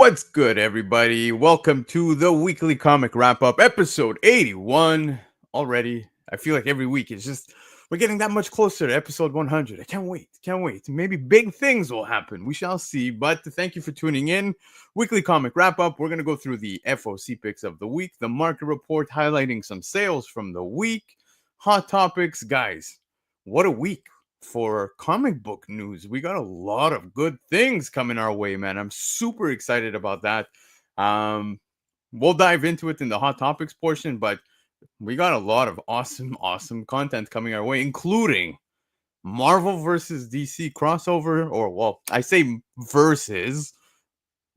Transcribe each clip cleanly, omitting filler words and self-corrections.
What's good, everybody? Welcome to the weekly comic wrap up, episode 81. Already, I feel like every week it's just we're getting that much closer to episode 100. I can't wait, can't wait. Maybe big things will happen. We shall see. But thank you for tuning in. Weekly comic wrap up. We're gonna go through the FOC picks of the week, the market report highlighting some sales from the week, hot topics, guys. What a week for comic book news. We got a lot of good things coming our way, man. I'm super excited about that. Um, we'll dive into it in the hot topics portion, but we got a lot of awesome content coming our way, including Marvel versus DC crossover, or well, I say versus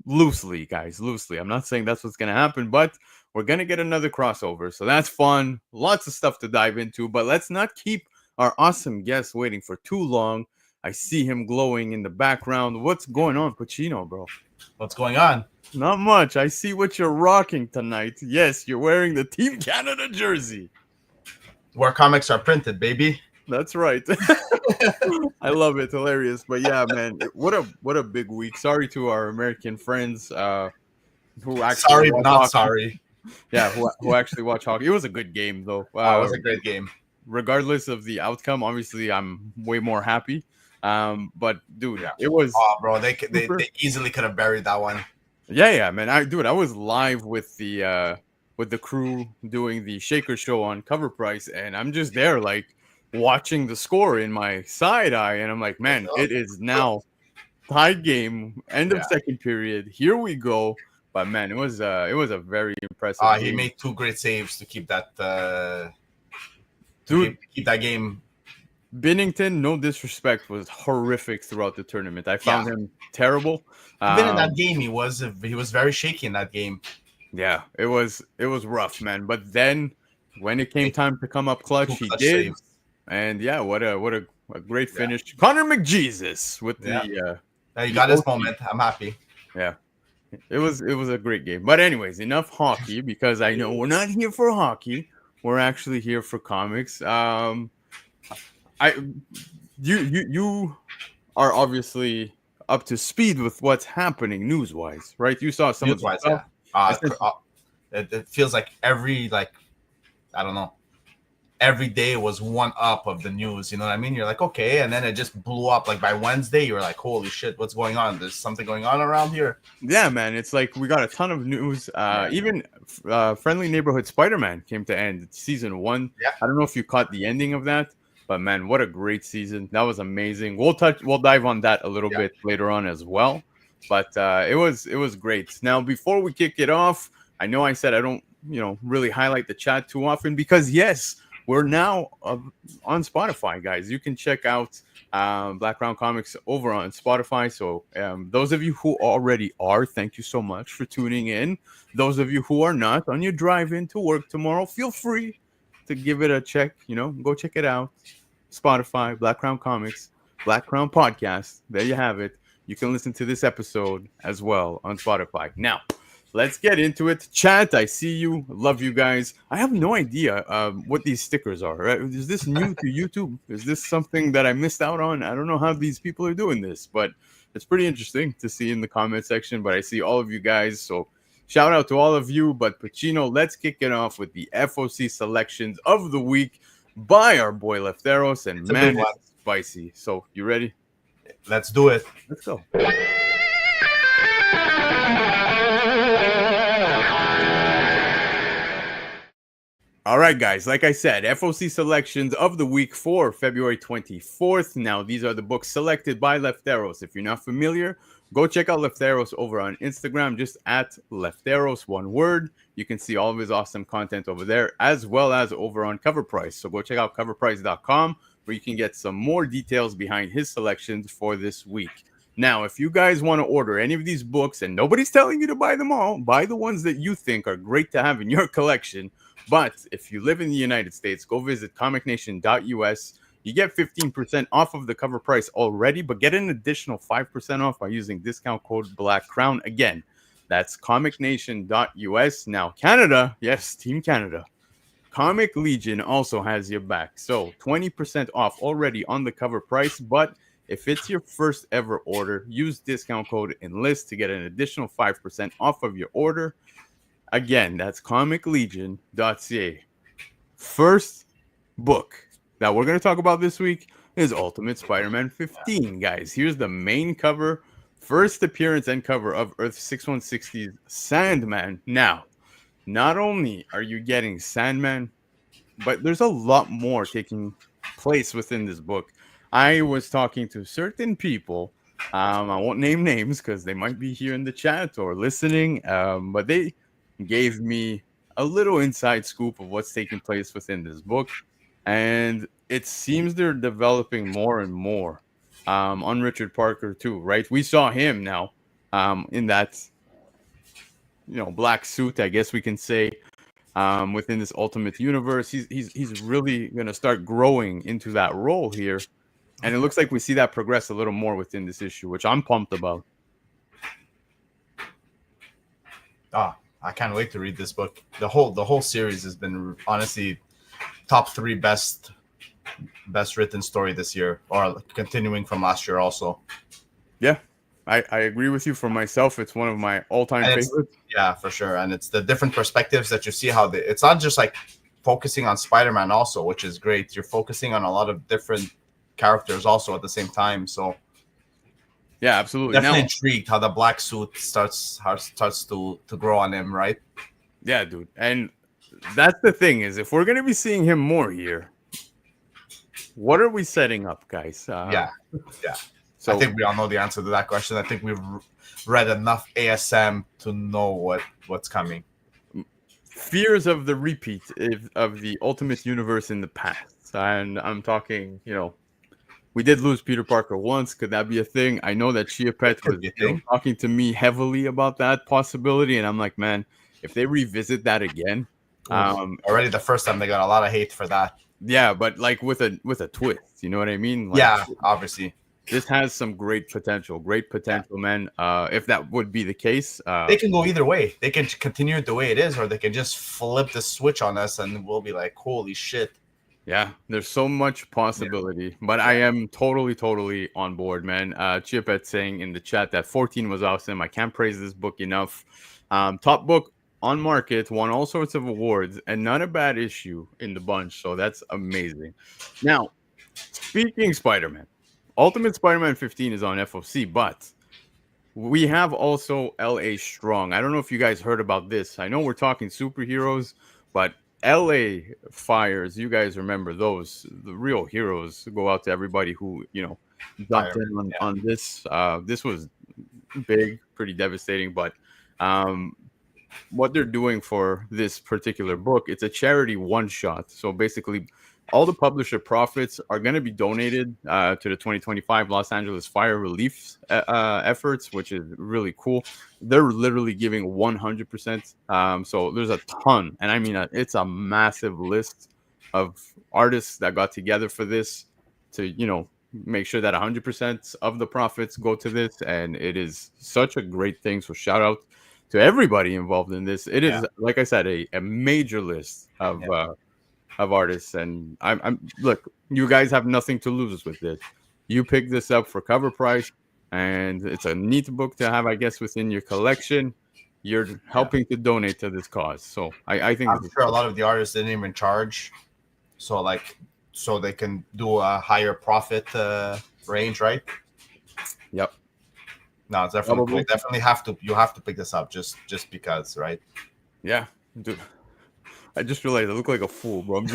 loosely, guys, loosely. I'm not saying that's what's gonna happen, but we're gonna get another crossover, so that's fun. Lots of stuff to dive into, but let's not keep our awesome guest waiting for too long. I see him glowing in the background. What's going on, Pacino, bro? What's going on? Not much. I see what you're rocking tonight. Yes, you're wearing the Team Canada jersey. Where comics are printed, baby. That's right. I love it. Hilarious. But yeah, man, what a big week. Sorry to our American friends who actually sorry, but not hockey. Sorry. Yeah, who actually watch hockey. It was a good game, though. It was a great game. Regardless of the outcome, obviously, I'm way more happy. But dude, yeah. It was. Oh, bro, they easily could have buried that one. Yeah, man. I was live with the crew doing the Shaker show on Covrprice, and I'm just there like watching the score in my side eye, and I'm like, man, it is now tied game, end of second period. Here we go. But man, it was a very impressive. He made two great saves to keep that. Keep that game. Binnington, no disrespect, was horrific throughout the tournament. I found him terrible. Even in that game, he was very shaky in that game. Yeah, it was rough, man. But then when it came time to come up clutch, he did. Saves. And yeah, what a great finish. Yeah. Connor McJesus with the he got his moment. I'm happy. Yeah. It was a great game. But anyways, enough hockey, because I know we're not here for hockey. We're actually here for comics. You are obviously up to speed with what's happening news-wise, right? You saw some news-wise, of the stuff. It feels like every day was one up of the news. You know what I mean? You're like, okay, and then it just blew up. Like by Wednesday, you were like, holy shit, what's going on? There's something going on around here. Yeah, man. It's like we got a ton of news. Even Friendly Neighborhood Spider-Man came to end season 1. Yeah. I don't know if you caught the ending of that, but man, what a great season. That was amazing. We'll dive on that a little bit later on as well. But it was great. Now, before we kick it off, I know I said I don't, really highlight the chat too often, because yes, we're now on Spotify, guys. You can check out Black Crown Comics over on Spotify. So those of you who already are, thank you so much for tuning in. Those of you who are not, on your drive in to work tomorrow, feel free to give it a check. Go check it out. Spotify, Black Crown Comics, Black Crown Podcast. There you have it. You can listen to this episode as well on Spotify. Now, let's get into it. Chat, I see you. Love you guys. I have no idea what these stickers are. Right? Is this new to YouTube? Is this something that I missed out on? I don't know how these people are doing this, but it's pretty interesting to see in the comment section. But I see all of you guys, so shout out to all of you. But Pacino, let's kick it off with the FOC selections of the week by our boy Lefteros, and man, it's spicy. So you ready? Let's do it. Let's go. All right, guys, like I said, FOC selections of the week for February 24th. Now, these are the books selected by Lefteros. If you're not familiar, go check out Lefteros over on Instagram, just at Lefteros, one word. You can see all of his awesome content over there, as well as over on Covrprice. So go check out covrprice.com, where you can get some more details behind his selections for this week. Now, if you guys want to order any of these books, and nobody's telling you to buy them all, buy the ones that you think are great to have in your collection. But if you live in the United States, go visit comicnation.us. You get 15% off of the cover price already, but get an additional 5% off by using discount code Black Crown. Again, that's comicnation.us. Now, Canada, yes, Team Canada. Comic Legion also has your back. So 20% off already on the cover price, but If it's your first ever order, use discount code ENLIST to get an additional 5% off of your order. Again, that's comiclegion.ca. First book that we're going to talk about this week is Ultimate Spider-Man 15, guys. Here's the main cover, first appearance and cover of Earth 6160's Sandman. Now, not only are you getting Sandman, but there's a lot more taking place within this book. I was talking to certain people. I won't name names because they might be here in the chat or listening, but they gave me a little inside scoop of what's taking place within this book, and it seems they're developing more and more on Richard Parker too, right? We saw him now in that black suit, I guess we can say, within this Ultimate Universe. He's really gonna start growing into that role here, and it looks like we see that progress a little more within this issue, which I'm pumped about. I can't wait to read this book. The whole series has been honestly top 3 best written story this year, or continuing from last year also. Yeah, I agree with you. For myself, it's one of my all-time favorites. Yeah, for sure. And it's the different perspectives that you see, how it's not just like focusing on Spider-Man also, which is great. You're focusing on a lot of different characters also at the same time. So yeah, absolutely. Definitely intrigued how the black suit starts to grow on him, right? Yeah, dude. And that's the thing, is if we're going to be seeing him more here, what are we setting up, guys? Yeah. So I think we all know the answer to that question. I think we've read enough ASM to know what's coming. Fears of the repeat of the Ultimate Universe in the past. And I'm talking, we did lose Peter Parker once. Could that be a thing? I know that Chia Pet was talking to me heavily about that possibility. And I'm like, man, if they revisit that again. Already the first time they got a lot of hate for that. Yeah, but like with a twist. You know what I mean? Like, yeah, obviously. This has some great potential, man. If that would be the case, they can go either way. They can continue it the way it is, or they can just flip the switch on us, and we'll be like, "Holy shit!" Yeah, there's so much possibility, but I am totally on board, man. Chipet saying in the chat that 14 was awesome. I can't praise this book enough. Top book on market, won all sorts of awards, and not a bad issue in the bunch. So that's amazing. Now, speaking Spider-Man. Ultimate Spider-Man 15 is on FOC, but we have also LA Strong. I don't know if you guys heard about this. I know we're talking superheroes, but LA Fires, you guys remember those. The real heroes go out to everybody who, jumped in on this. This was big, pretty devastating, but what they're doing for this particular book, it's a charity one-shot. So basically, all the publisher profits are going to be donated to the 2025 Los Angeles fire relief efforts, which is really cool. They're literally giving 100%. So there's a ton. And I mean, it's a massive list of artists that got together for this to, make sure that 100% of the profits go to this. And it is such a great thing. So shout out to everybody involved in this. It is, like I said, a major list of artists, and I'm look, you guys have nothing to lose with this. You pick this up for cover price, and it's a neat book to have, I guess, within your collection. You're helping to donate to this cause, so I think I'm sure a lot of the artists didn't even charge, so they can do a higher profit range, right? Yep. No, it's definitely cool. Definitely you have to pick this up just because, right? Yeah, dude. I just realized I look like a fool, bro. I'm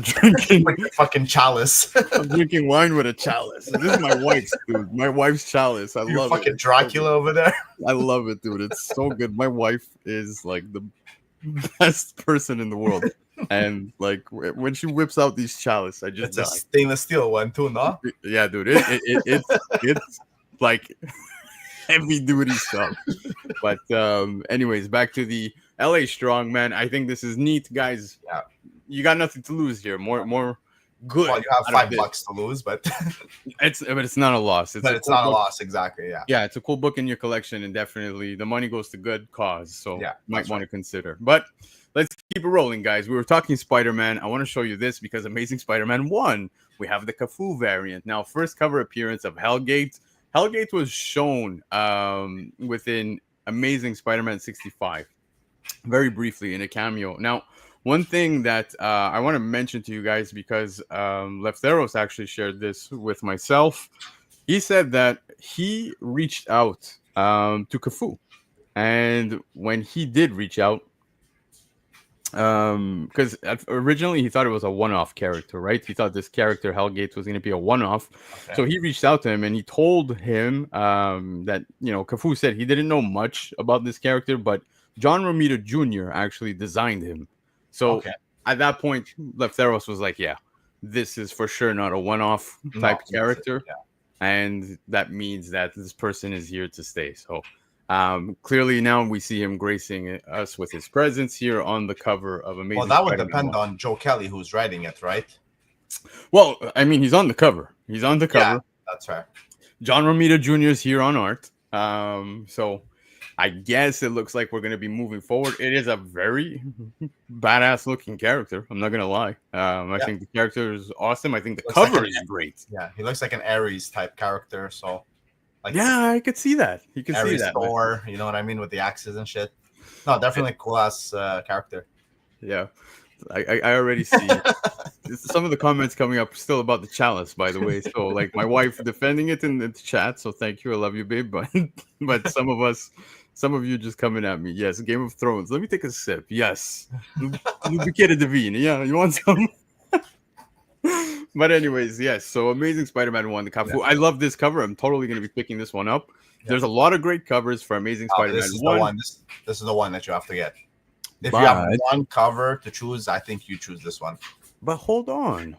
drinking like a fucking chalice. I'm drinking wine with a chalice. This is my wife's, dude. My wife's chalice. I love it. Fucking Dracula over there. I love it, dude. It's so good. My wife is like the best person in the world, and like when she whips out these chalice, I just it's a stainless steel one too, no? Yeah, dude. It's like heavy duty stuff. But anyways, back to the LA Strong, man. I think this is neat, guys. Yeah, you got nothing to lose here. More good. Well, you have $5 to lose, but it's not a loss. It's not a loss, exactly. Yeah, it's a cool book in your collection, and definitely the money goes to good cause. So yeah, you might want to consider. But let's keep it rolling, guys. We were talking Spider-Man. I want to show you this because Amazing Spider-Man 1 we have the Cafu variant. Now, first cover appearance of Hellgate. Hellgate was shown within Amazing Spider-Man 65, very briefly in a cameo. Now, one thing that I want to mention to you guys, because Lefteros actually shared this with myself. He said that he reached out to Cafu, and when he did reach out, because originally he thought it was a one-off character, right? He thought this character Hellgate was going to be a one-off. Okay. So he reached out to him and he told him that, you know, Cafu said he didn't know much about this character, but John Romita Jr. actually designed him. So at that point, Lefteros was like, yeah, this is for sure not a one-off type character. Yeah. And that means that this person is here to stay. So clearly now we see him gracing us with his presence here on the cover of Amazing. Well, that would depend on Joe Kelly, who's writing it, right? Well, I mean, he's on the cover. He's on the cover. Yeah, that's right. John Romita Jr. is here on art. So I guess it looks like we're going to be moving forward. It is a very badass looking character. I'm not going to lie. I think the character is awesome. I think the cover is great. Yeah, he looks like an Ares type character. So, like, yeah, I could see that. You can see that. Thor, you know what I mean, with the axes and shit. No, definitely cool ass character. Yeah, I already see some of the comments coming up still about the chalice, by the way. So, like, my wife defending it in the chat. So, thank you, I love you, babe. But some of you just coming at me. Yes, Game of Thrones. Let me take a sip. Yes, you became a divine. Yeah, you want some? But anyways, yes. So Amazing Spider-Man 1, the Cafu. Yeah. I love this cover. I'm totally going to be picking this one up. Yeah. There's a lot of great covers for Amazing Spider-Man 1. This is the one that you have to get. If you have one cover to choose, I think you choose this one. But hold on,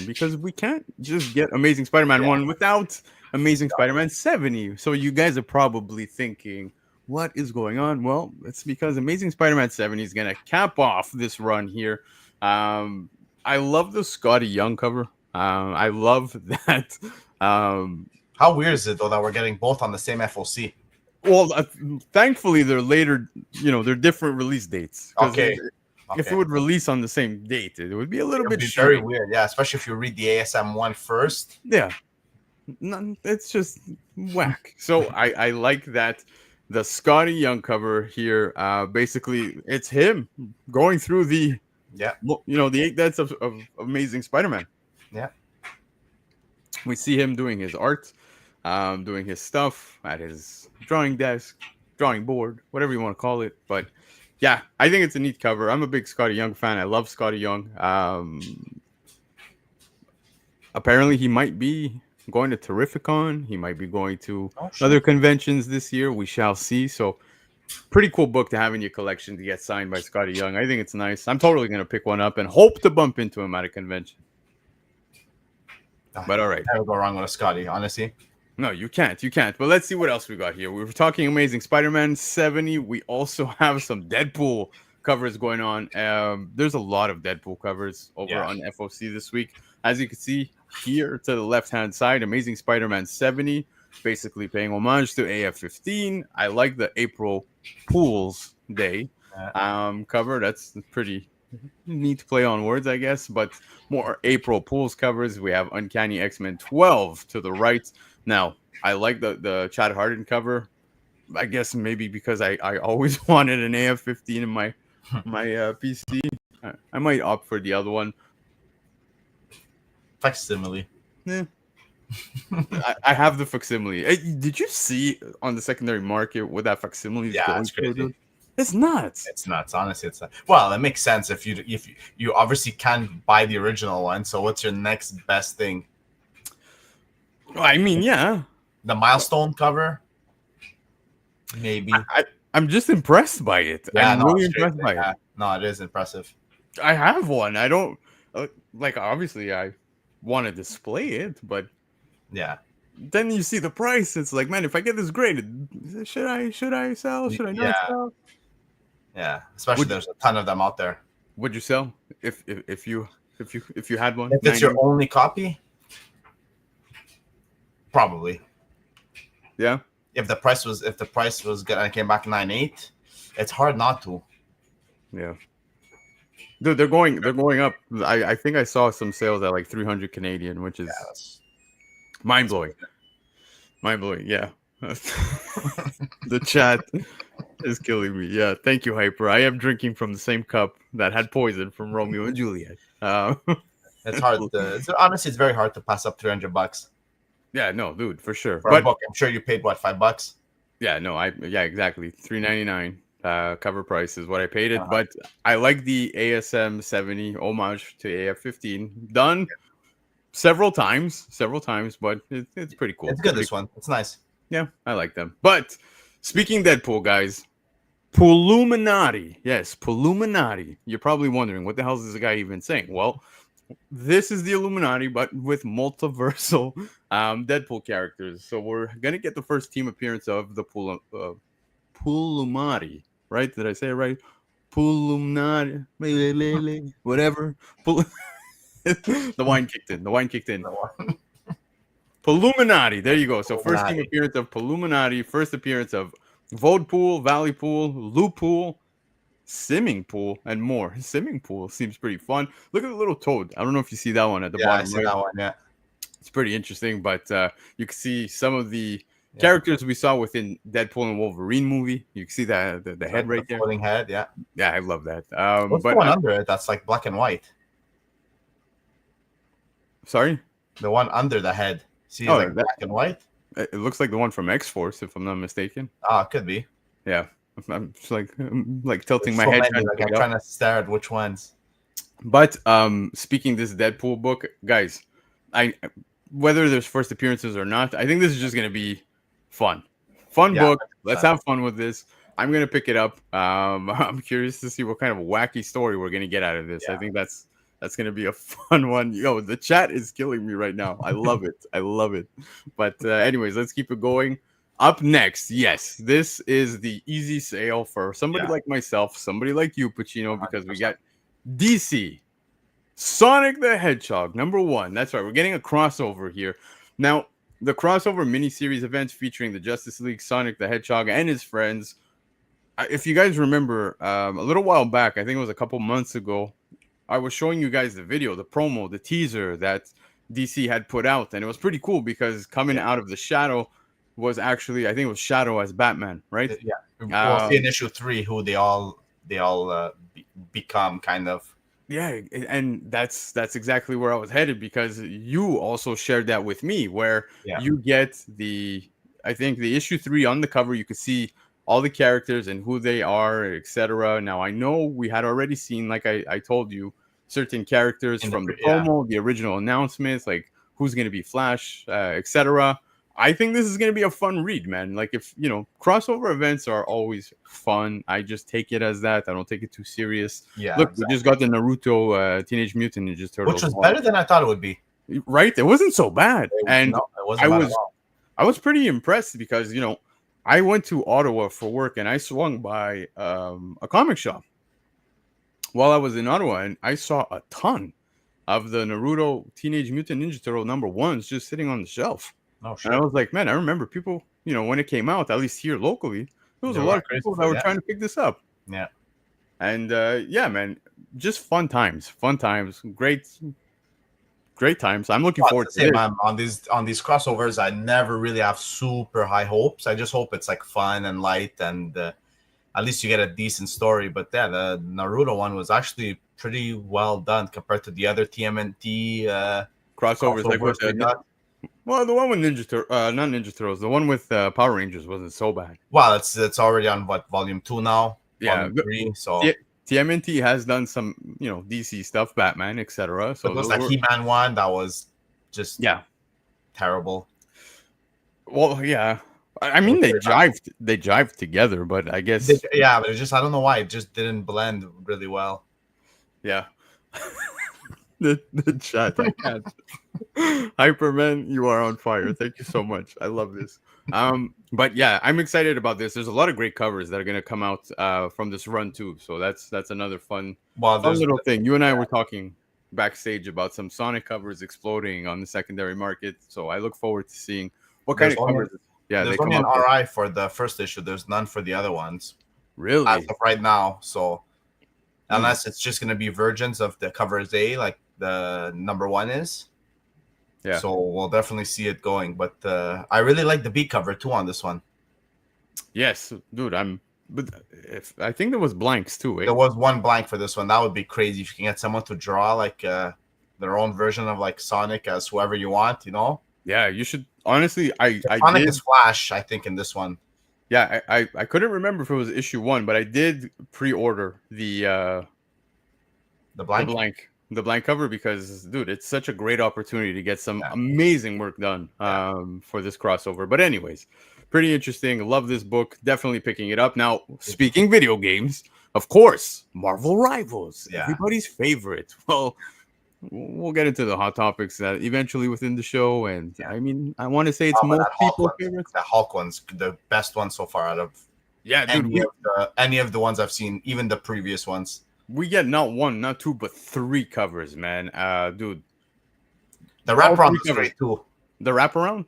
because we can't just get Amazing Spider-Man 1 without Amazing Spider-Man 70. So you guys are probably thinking, what is going on? Well, it's because Amazing Spider-Man 70 is going to cap off this run here. I love the Scotty Young cover. I love that. How weird is it, though, that we're getting both on the same FOC? Well, thankfully, they're later, they're different release dates. Okay. If it would release on the same date, it would be a little bit very weird. Yeah, especially if you read the ASM one first. Yeah. It's just whack. So I like that. The Scotty Young cover here, basically, it's him going through the 8 deaths of Amazing Spider-Man. Yeah. We see him doing his art, doing his stuff at his drawing desk, drawing board, whatever you want to call it. But yeah, I think it's a neat cover. I'm a big Scotty Young fan. I love Scotty Young. Apparently, he might be going to Terrificon. He might be going to other conventions this year. We shall see. So pretty cool book to have in your collection to get signed by Scotty Young. I think it's nice. I'm totally going to pick one up and hope to bump into him at a convention. But all right. Never go wrong with a Scotty, honestly. No, you can't. But let's see what else we got here. We were talking Amazing Spider-Man 70. We also have some Deadpool covers going on. There's a lot of Deadpool covers over on FOC this week. As you can see here to the left-hand side, Amazing Spider-Man 70, basically paying homage to AF15. I like the April Fools Day cover. That's pretty neat play on words, I guess. But more April Fools covers. We have Uncanny X-Men 12 to the right. Now, I like the Chad Harden cover. I guess maybe because I always wanted an AF15 in my PC. I might opt for the other one. Facsimile. Yeah. I have the facsimile. Did you see on the secondary market what that facsimile is going it's crazy. Through? It's nuts. It's nuts. Honestly, it's well, it makes sense if you obviously can't buy the original one. So what's your next best thing? I mean, yeah, the milestone cover. Maybe I'm just impressed by it. Yeah, I'm really impressed by it. No, it is impressive. I have one. I don't obviously I want to display it, but then you see the price. It's like, man, if I get this graded, should I sell? Should I not sell? Yeah, especially there's a ton of them out there. Would you sell if you had one? If it's your only copy, probably. Yeah. If the price was good and I came back 9.8, it's hard not to. Yeah. Dude, they're going up. I think I saw some sales at like 300 Canadian, which Yeah, is that's, mind that's blowing. Mind blowing. Yeah. The chat is killing me. Yeah. Thank you, Hyper. I am drinking from the same cup that had poison from Romeo and Juliet. it's hard. It's honestly, it's very hard to pass up $300 Yeah, no, dude, for sure. for a But book. I'm sure you paid what, $5? yeah, no, yeah, exactly. 3.99 cover price is what I paid it. Uh-huh. But I like the ASM 70 homage to AF 15. Done several times, but it's pretty cool. It's good. Pretty This one, it's nice. Yeah, I like them. But speaking Deadpool, guys, Poluminati. Yes, Poluminati. You're probably wondering, what the hell is this guy even saying? Well, this is the Illuminati, but with multiversal Deadpool characters. So we're going to get the first team appearance of the Pulumati, right? Did I say it right? Pulumati. Whatever. The wine kicked in. The wine kicked in. Poluminati. There you go. So first team appearance of Poluminati, first appearance of Vodepool, Valley Pool, Loop Pool, Simming Pool, and more. Simming Pool seems pretty fun. Look at the little toad. I don't know if you see that one at the bottom. I see that one. Yeah, it's pretty interesting. But you can see some of the characters we saw within Deadpool and Wolverine movie. You can see that the head right there. Floating head. Yeah, yeah, I love that. What's the one under it? That's like black and white. Sorry, the one under the head. See, like black and white. It looks like the one from X-Force, if I'm not mistaken. Ah, it could be. Yeah, I'm just like tilting my head. I'm trying to stare at which ones. But speaking this Deadpool book, guys, whether there's first appearances or not, I think this is just gonna be fun book. Let's have fun with this. I'm gonna pick it up. I'm curious to see what kind of a wacky story we're gonna get out of this. I think that's going to be a fun one. Yo, the chat is killing me right now. I love it. I love it. But anyways, let's keep it going. Up next, yes, this is the easy sale for somebody like myself, somebody like you, Pacino, because we got DC Sonic the Hedgehog, #1. That's right. We're getting a crossover here. Now, the crossover miniseries events featuring the Justice League, Sonic the Hedgehog, and his friends. If you guys remember, a little while back, I think it was a couple months ago, I was showing you guys the video, the promo, the teaser that DC had put out, and it was pretty cool because coming out of the Shadow was actually, I think it was Shadow as Batman, right? Yeah. We'll see in issue 3 who they all become, kind of. Yeah, and that's exactly where I was headed, because you also shared that with me, where you get I think the issue 3 on the cover, you could see all the characters and who they are, etc. Now, I know we had already seen, like I told you, certain characters from the promo, the original announcements, like who's going to be Flash, etc. I think this is going to be a fun read, man. Like, if, crossover events are always fun. I just take it as that. I don't take it too serious. Yeah. Look, we just got the Naruto Teenage Mutant Ninja Turtles, which was better than I thought it would be. Right? It wasn't so bad. It wasn't I was pretty impressed because, I went to Ottawa for work and I swung by a comic shop while I was in Ottawa, and I saw a ton of the Naruto Teenage Mutant Ninja Turtle #1s just sitting on the shelf. Oh, sure. And I was like, man, I remember people, when it came out, at least here locally, there was a lot of people that were trying to pick this up. Yeah. And man, just fun times, great times. I'm looking forward to it. On these crossovers, I never really have super high hopes. I just hope it's like fun and light, and at least you get a decent story. But yeah, the Naruto one was actually pretty well done compared to the other TMNT crossovers. Well, the one with not Ninja Turtles, the one with Power Rangers wasn't so bad. Well, it's already on volume 2 now. Yeah, volume 3. So TMNT has done some, DC stuff, Batman, etc. So it was that He-Man one that was just terrible. Well, yeah, I mean they jived together, but I guess but it just, I don't know why it just didn't blend really well. Yeah. the chat, I can't. Hyperman, you are on fire. Thank you so much. I love this. But yeah, I'm excited about this. There's a lot of great covers that are going to come out from this run too. So that's another fun little thing. You and I were talking backstage about some Sonic covers exploding on the secondary market. So I look forward to seeing what kind of covers. There's only an RI for the first issue. There's none for the other ones. Really? As of right now. So unless it's just going to be versions of the covers A, like the number 1 is. Yeah. So we'll definitely see it going. But I really like the B cover too on this one. Yes, dude. But I think there was blanks too. There was one blank for this one. That would be crazy if you can get someone to draw like their own version of like Sonic as whoever you want. Yeah, you should. Honestly, I Sonic did. is Flash, I think, in this one. Yeah, I couldn't remember if it was issue 1, but I did pre-order the blank cover because, dude, it's such a great opportunity to get some amazing work done for this crossover. But anyways, pretty interesting. Love this book. Definitely picking it up. Now, speaking video games, of course, Marvel Rivals, everybody's favorite. Well, we'll get into the hot topics eventually within the show. And I mean, I want to say it's most people's favorites. The Hulk one's the best one so far out of any of the ones I've seen, even the previous ones. We get not 1, not 2, but 3 covers, man. Dude. The wraparound is great too. The wraparound?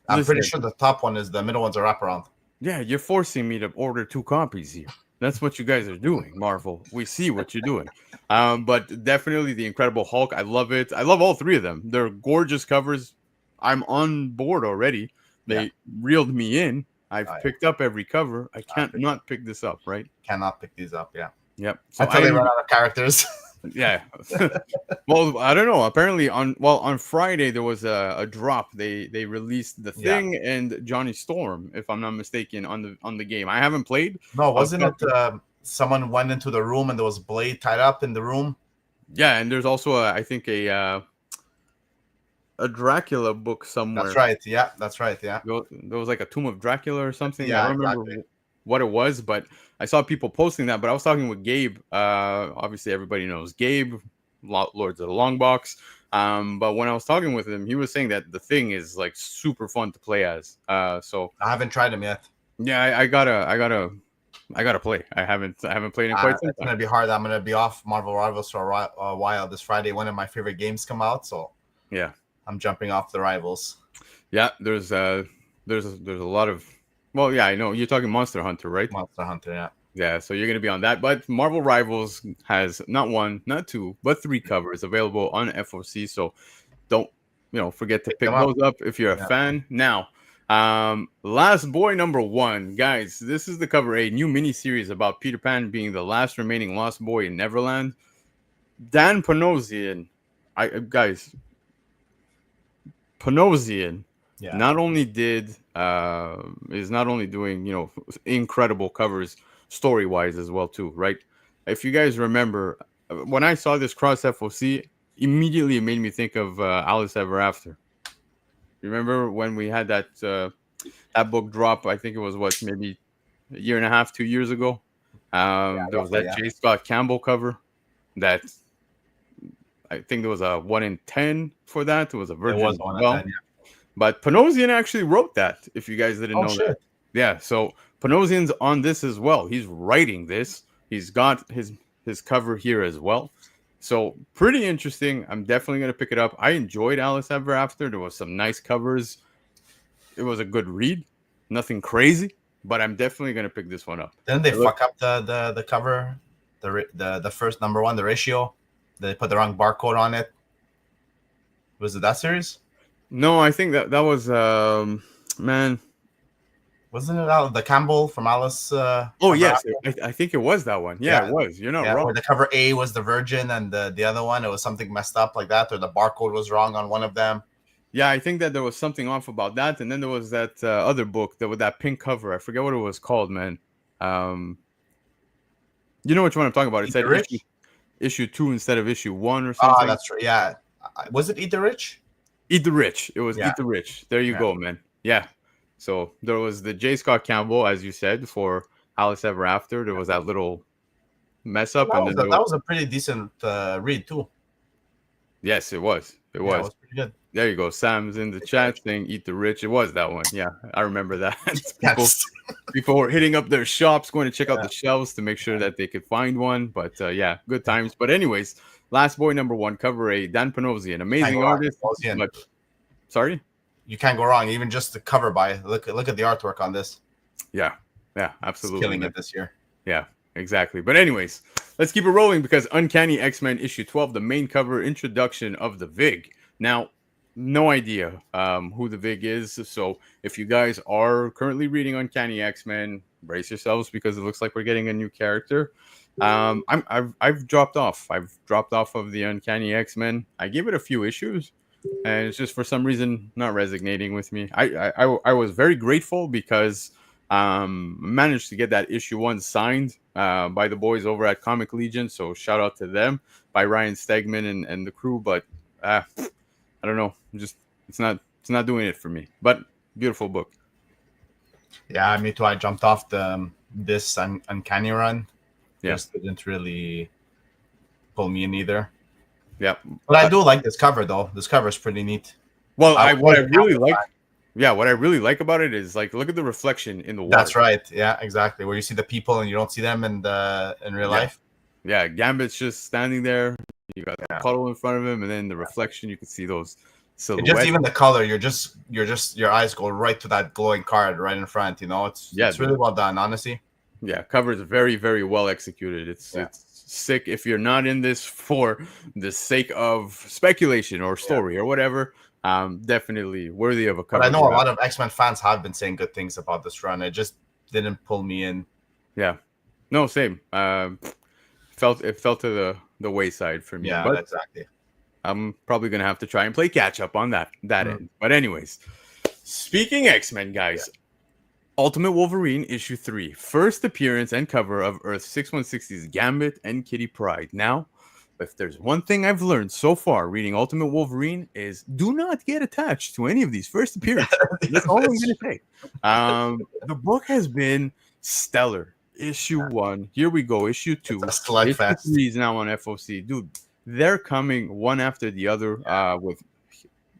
I'm pretty sure the top one is the middle one's a wraparound. Yeah, you're forcing me to order 2 copies here. That's what you guys are doing, Marvel. We see what you're doing. But definitely the Incredible Hulk. I love it. I love all 3 of them. They're gorgeous covers. I'm on board already. They reeled me in. I've picked up every cover. I can't not pick this up, right? Cannot pick these up, yeah. Yep. So until they run out of characters. Yeah. Well, I don't know. Apparently on Friday there was a drop. They released the Thing and Johnny Storm, if I'm not mistaken, on the game. I haven't played. No, wasn't it someone went into the room and there was Blade tied up in the room? Yeah, and there's also I think a Dracula book somewhere. That's right. Yeah, that's right. Yeah. There was like a Tomb of Dracula or something. Yeah, I don't remember what it was, but I saw people posting that. But I was talking with Gabe. Obviously, everybody knows Gabe, Lords of the Long Box. But when I was talking with him, he was saying that the Thing is like super fun to play as. So I haven't tried him yet. Yeah, I gotta play. I haven't played in quite some time. It's gonna be hard. I'm gonna be off Marvel Rivals for a while this Friday. One of my favorite games come out, so yeah, I'm jumping off the Rivals. Yeah, there's a lot of. Well, yeah, I know you're talking Monster Hunter, right? Monster Hunter, yeah. Yeah, so you're gonna be on that. But Marvel Rivals has not 1, not 2, but 3 covers available on FOC. So don't forget to pick those up if you're a fan. Now, Last Boy number 1, guys. This is the cover A, new miniseries about Peter Pan being the last remaining lost boy in Neverland. Dan Panosian, Panosian. Yeah. Not only is not only doing incredible covers story-wise as well too, right? If you guys remember, when I saw this cross FOC, immediately it made me think of Alice Ever After. You remember when we had that book drop? I think it was maybe a year and a half, 2 years ago. There was that J. Scott Campbell cover that I think there was a 1 in 10 for that. It was a version as well. But Panosian actually wrote that, if you guys didn't know that. Yeah, so Panosian's on this as well. He's writing this. He's got his cover here as well. So pretty interesting. I'm definitely going to pick it up. I enjoyed Alice Ever After. There was some nice covers. It was a good read. Nothing crazy, but I'm definitely going to pick this one up. Didn't they fuck up the cover? The first number 1, the ratio? They put the wrong barcode on it. Was it that series? No, I think that was man. Wasn't it the Campbell from Alice? Oh yes, I think it was that one. Yeah, it was. You're not wrong. Where the cover A was the Virgin, and the other one it was something messed up like that, or the barcode was wrong on one of them. Yeah, I think that there was something off about that, and then there was that other book with that pink cover. I forget what it was called, man. You know which one I'm talking about? It said issue 2 instead of issue 1 or something. Oh, that's right. Yeah, was it Eat the Rich? Eat the Rich. It was Eat the Rich. There you go, man. Yeah. So there was the J. Scott Campbell, as you said, for Alice Ever After. There was that little mess up, that was a pretty decent read too. Yes, it was. It was pretty good. There you go. Sam's in the chat saying "Eat the Rich." It was that one. Yeah, I remember that. people were hitting up their shops, going to check out the shelves to make sure that they could find one. But yeah, good times. But anyways, Last Boy number 1, cover A, Dan Panosian, amazing artist. But, sorry, you can't go wrong. Even just the cover by look at the artwork on this. Yeah, absolutely. It's killing it this year. Yeah, exactly. But anyways, let's keep it rolling because Uncanny X-Men issue 12, the main cover introduction of the Vig. Now, no idea who the Vig is. So if you guys are currently reading Uncanny X-Men, brace yourselves because it looks like we're getting a new character. I've dropped off. I've dropped off of the Uncanny X-Men. I gave it a few issues, and it's just for some reason not resonating with me. I was very grateful because managed to get that issue 1 signed by the boys over at Comic Legion. So shout out to them, by Ryan Stegman and the crew. But I don't know, just it's not doing it for me. But beautiful book. Yeah, me too. I jumped off this Uncanny run. Yeah. Just didn't really pull me in either. Yeah, but I do like this cover though. This cover is pretty neat. Well, what I really like about it is like, look at the reflection in the water. That's right. Yeah, exactly. Where you see the people and you don't see them in real life. Yeah, Gambit's just standing there. You got the puddle in front of him, and then the reflection. You can see those silhouettes. Just even the color. Your eyes go right to that glowing card right in front. You know, it's really well done, honestly. Yeah, cover is very, very well executed. It's sick. If you're not in this for the sake of speculation or story or whatever, definitely worthy of a cover. But I know a lot of X-Men fans have been saying good things about this run. It just didn't pull me in. Yeah, no, same. It fell to the wayside for me. Yeah, but exactly. I'm probably gonna have to try and play catch up on that end. But anyways, speaking X-Men, guys. Ultimate Wolverine issue 3, first appearance and cover of Earth 616's Gambit and Kitty Pryde. Now, if there's one thing I've learned so far reading Ultimate Wolverine is do not get attached to any of these first appearances. That's all I'm going to say. The book has been stellar. Issue 1, here we go. Issue 2, issue 3 is now on FOC. Dude, they're coming one after the other with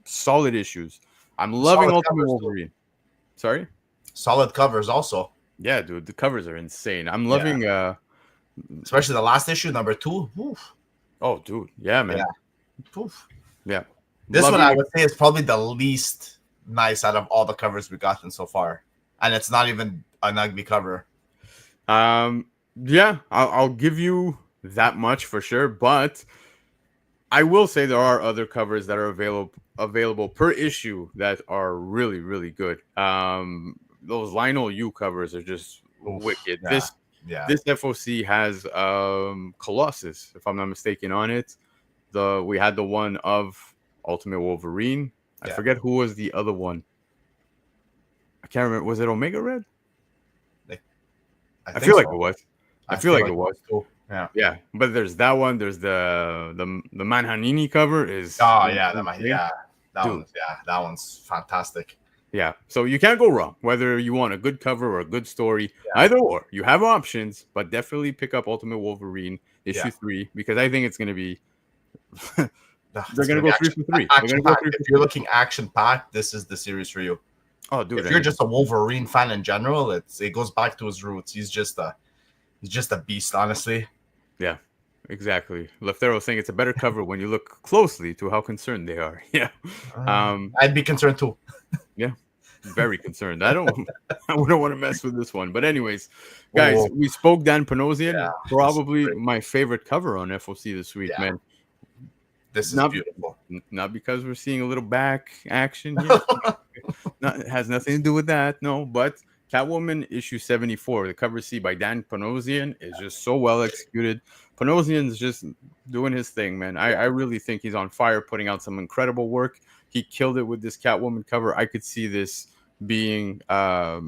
solid issues. I'm loving Ultimate Wolverine. Sorry? Solid covers also. Yeah, dude, the covers are insane. I'm loving especially the last issue, number 2. Oof. Oh, dude. Yeah, man. Yeah. Oof. Yeah. This one I would say is probably the least nice out of all the covers we've gotten so far. And it's not even an ugly cover. Yeah, I'll give you that much for sure, but I will say there are other covers that are available per issue that are really, really good. Those Lionel U covers are just wicked. This FOC has Colossus, if I'm not mistaken, on it. We had the one of Ultimate Wolverine. I forget who was the other one. I can't remember. Was it Omega Red? I feel like it was. I feel like it was. Cool. Yeah. But there's that one. There's the Manhanini cover is. Oh yeah, that one's fantastic. Yeah, so you can't go wrong whether you want a good cover or a good story. Either or, you have options, but definitely pick up Ultimate Wolverine issue 3 because I think it's going to be. They're going to go 3 for 3. If you're looking action packed, this is the series for you. Oh, dude! If you're just a Wolverine fan in general, it goes back to his roots. He's just a beast, honestly. Yeah, exactly. Leftero saying it's a better cover when you look closely to how concerned they are. Yeah, I'd be concerned too. Yeah, very concerned. I wouldn't want to mess with this one. But anyways, guys, we spoke Dan Panosian, probably my favorite cover on FOC this week, man. This is beautiful. Not because we're seeing a little back action here. It has nothing to do with that, no. But Catwoman issue 74, the cover C by Dan Panosian is just so well executed. Panosian's just doing his thing, man. I really think he's on fire, putting out some incredible work. He killed it with this Catwoman cover. I could see this being a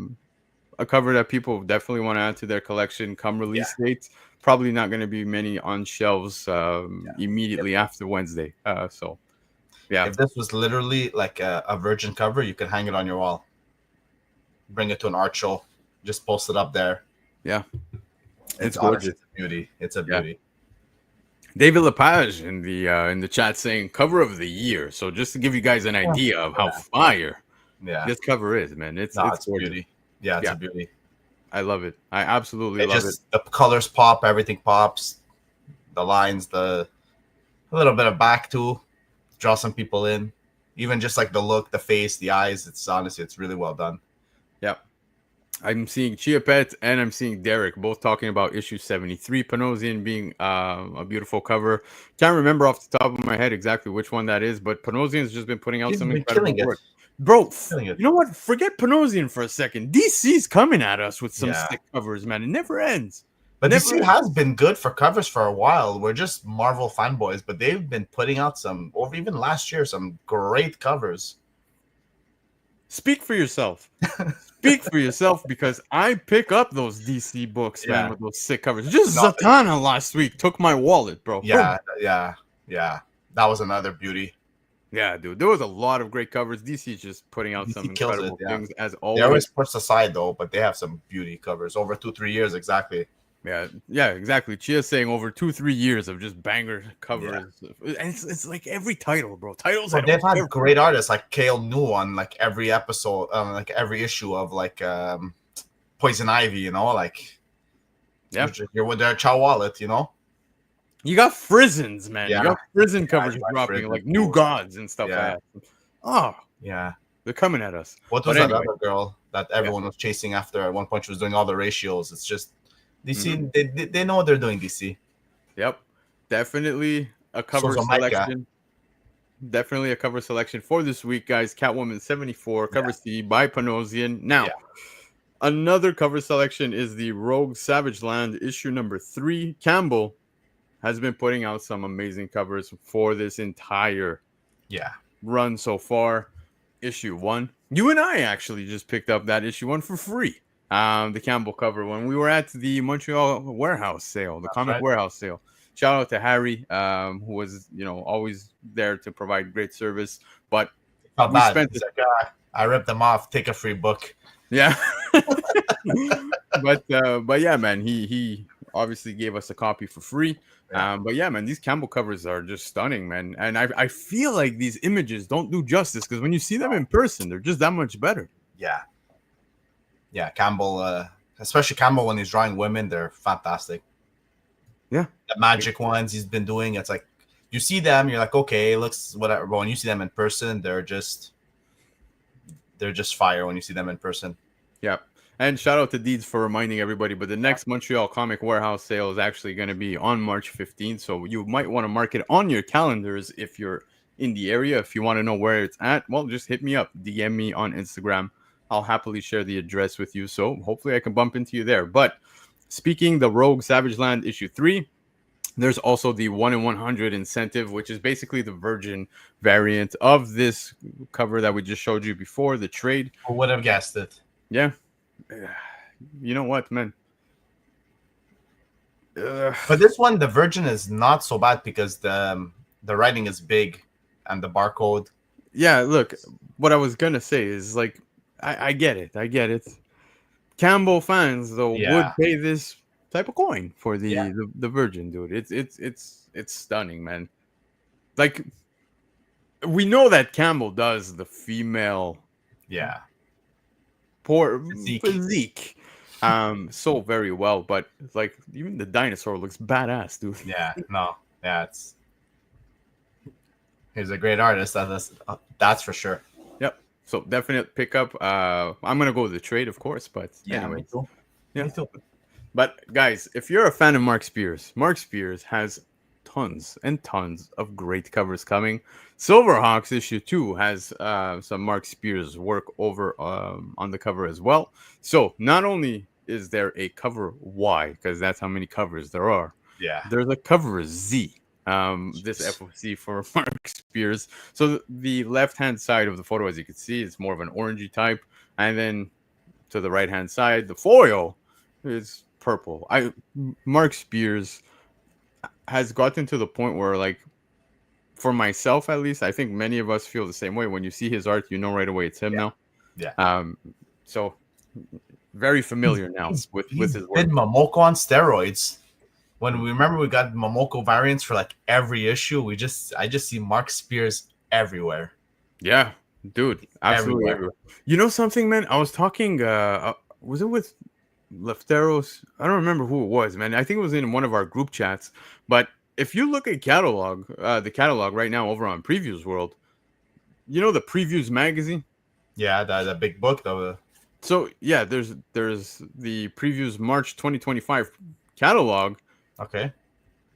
cover that people definitely want to add to their collection come release date. Probably not going to be many on shelves immediately after Wednesday. So, yeah. If this was literally like a virgin cover, you could hang it on your wall. Bring it to an art show. Just post it up there. Yeah. It's gorgeous. It's a beauty. It's a beauty. David Lepage in the chat saying cover of the year. So just to give you guys an idea of how fire this cover is, man. It's a beauty. Yeah, it's a beauty. I love it. I absolutely love it. The colors pop, everything pops. The lines, a little bit of back too. Draw some people in. Even just like the look, the face, the eyes. It's honestly, it's really well done. Yeah. I'm seeing Chia Pet and I'm seeing Derek both talking about issue 73, Panosian being a beautiful cover. Can't remember off the top of my head exactly which one that is, but Panosian's just been putting out He's some been incredible killing it. work. Bro, Killing it. you know what? Forget Panosian for a second. DC's coming at us with some Yeah. sick covers, man. It never ends. But Never DC ends. has been good for covers for a while. We're just Marvel fanboys, but they've been putting out some, or even last year, some great covers. Speak for yourself. Speak for yourself, because I pick up those DC books, man, Yeah. with those sick covers. Just No. Zatanna last week took my wallet, bro. Yeah. That was another beauty. Yeah, dude. There was a lot of great covers. DC's just putting out some DC kills it, incredible yeah. things as They always. always pushed aside though, but they have some beauty covers over 2-3 years exactly. Yeah, exactly. Chia's saying over 2-3 years of just banger covers. And it's like every title, bro. Titles But I they've don't had care great artists like Kale New on like every episode, like every issue of like Poison Ivy, you know, like Yeah. you're with their Chow Wallet, you know. You got Frizzens, man. Yeah. You got Frizzen covers you got dropping, Frizzens, like New cool. Gods and stuff Yeah. like that. Oh, Yeah. they're coming at us. What But was that anyway. other girl that everyone was chasing after? At one point, she was doing all the ratios. It's just DC. They know what they're doing. DC. Yep. Definitely a cover So's Micah. selection. Definitely a cover selection for this week, guys. Catwoman 74, cover C by Panosian. Now, another cover selection is the Rogue Savage Land issue number 3. Campbell has been putting out some amazing covers for this entire run so far. Issue 1. You and I actually just picked up that issue 1 for free. The Campbell cover when we were at the Montreal warehouse sale, the comic warehouse sale. Shout out to Harry, who was, always there to provide great service. But we spent I ripped them off. Take a free book. Yeah. but yeah, man, he obviously gave us a copy for free. But yeah, man, these Campbell covers are just stunning, man. And I feel like these images don't do justice, because when you see them in person, they're just that much better. Yeah, Campbell, especially Campbell when he's drawing women, they're fantastic. Yeah, the magic ones he's been doing, it's like you see them, you're like, okay, it looks whatever. But when you see them in person, they're just fire when you see them in person. Yeah. And shout out to Deeds for reminding everybody, but the next Montreal Comic Warehouse sale is actually going to be on March 15th. So you might want to mark it on your calendars if you're in the area. If you want to know where it's at, well, just hit me up, DM me on Instagram. I'll happily share the address with you. So hopefully I can bump into you there. But speaking the Rogue Savage Land issue 3, there's also the 1 in 100 incentive, which is basically the Virgin variant of this cover that we just showed you before, the trade. Who would have guessed it? Yeah. You know what, man? For this one, the Virgin is not so bad because the writing is big and the barcode. Yeah, look, what I was going to say is like, I get it. Campbell fans, though, would pay this type of coin for the Virgin, dude. It's stunning, man. Like, we know that Campbell does the female poor physique so very well, but like even the dinosaur looks badass, dude. He's a great artist, that's for sure. Yep. So definite pickup. I'm gonna go with the trade, of course, but anyway. Me too. But guys, if you're a fan of Mark Spears has tons and tons of great covers coming. Silverhawks issue 2 has some Mark Spears work over on the cover as well. So not only is there a cover Y, because that's how many covers there are. There's a cover Z. This FOC for Mark Spears. So the left-hand side of the photo, as you can see, is more of an orangey type, and then to the right-hand side, the foil is purple. Mark Spears has gotten to the point where, like, for myself at least, I think many of us feel the same way. When you see his art, you know right away it's him now. So very familiar now with his work. Did Momoko on steroids. When we got Momoko variants for like every issue, I just see Mark Spears everywhere. Yeah, dude, absolutely everywhere. You know something, man? I was talking. Was it with Lefteros? I don't remember who it was, man. I think it was in one of our group chats. But if you look at the catalog right now over on Previews World, you know the Previews magazine? Yeah, the big book, So yeah, there's the previews March 2025 catalog. Okay.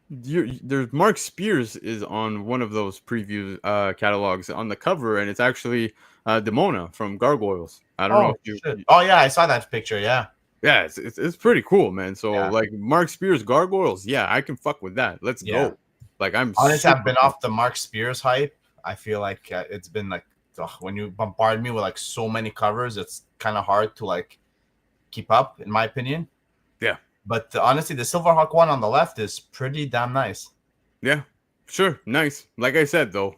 There's Mark Spears is on one of those preview catalogs on the cover, and it's actually Demona from Gargoyles. I don't know Oh if shit. Oh yeah, I saw that picture. Yeah. yeah, it's pretty cool, man. So Yeah. like Mark Spears Gargoyles, yeah, I can fuck with that. Let's Yeah. go. Like I'm Honestly, I've super been off the Mark Spears hype. I feel like it's been like ugh, when you bombard me with like so many covers, it's kind of hard to like keep up, in my opinion. yeah. But honestly, the Silverhawk one on the left is pretty damn nice. Yeah, sure, nice. Like I said though,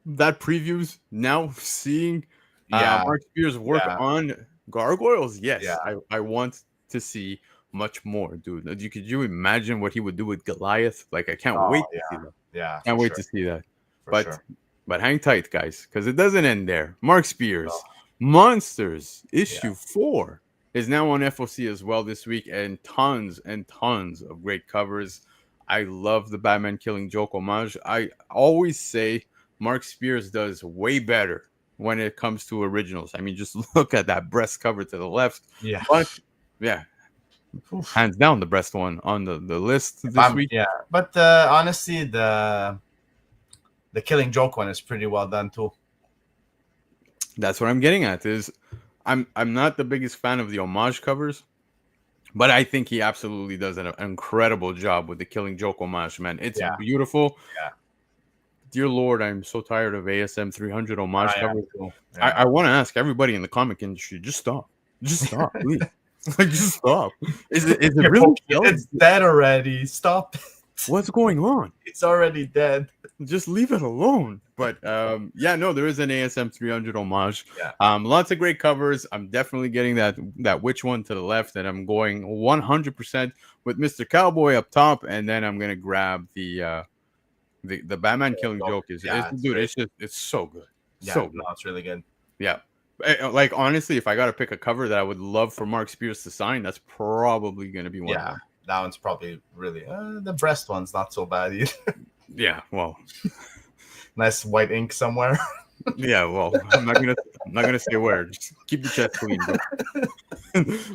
that previews now seeing Yeah, Mark Spears work yeah, on Gargoyles. Yes, yeah. I want to see much more, dude. Could you imagine what he would do with Goliath? Like I can't Oh wait to see yeah, that. yeah, Can't for wait sure, to see that. for But sure. hang tight, guys, because it doesn't end there. Mark Oh, Spears, Monsters yeah. issue 4 is now on FOC as well this week, and tons of great covers. I love the Batman Killing Joke homage. I always say Mark Spears does way better when it comes to originals. I mean, just look at that breast cover to the left. Yeah. But yeah, Oof. hands down the best one on the list If this week. yeah, but honestly, the Killing Joke one is pretty well done too. That's what I'm getting at. Is I'm not the biggest fan of the homage covers, but I think he absolutely does an incredible job with the Killing Joke homage, man. It's Yeah, beautiful. yeah. Dear Lord, I'm so tired of ASM 300 homage I am covers. too. I, Yeah. I want to ask everybody in the comic industry, just stop. Just stop, please. Like, just stop. Is it You're really poking- selling? It's dead already. Stop. What's going on? It's already dead. Just leave it alone. But yeah, no, there is an ASM 300 homage. Yeah. Lots of great covers. I'm definitely getting that which one to the left, and I'm going 100% with Mr. Cowboy up top, and then I'm gonna grab the Batman Killing Joke. Yeah, Dude, it's so good. Yeah, So good. no, it's really good. Yeah. Like honestly, if I got to pick a cover that I would love for Mark Spears to sign, that's probably gonna be one. Yeah, Of them. that one's probably really the breast one's not so bad either. Yeah. Well. Nice white ink somewhere. Yeah. Well, I'm not gonna say where. Just keep the chest clean.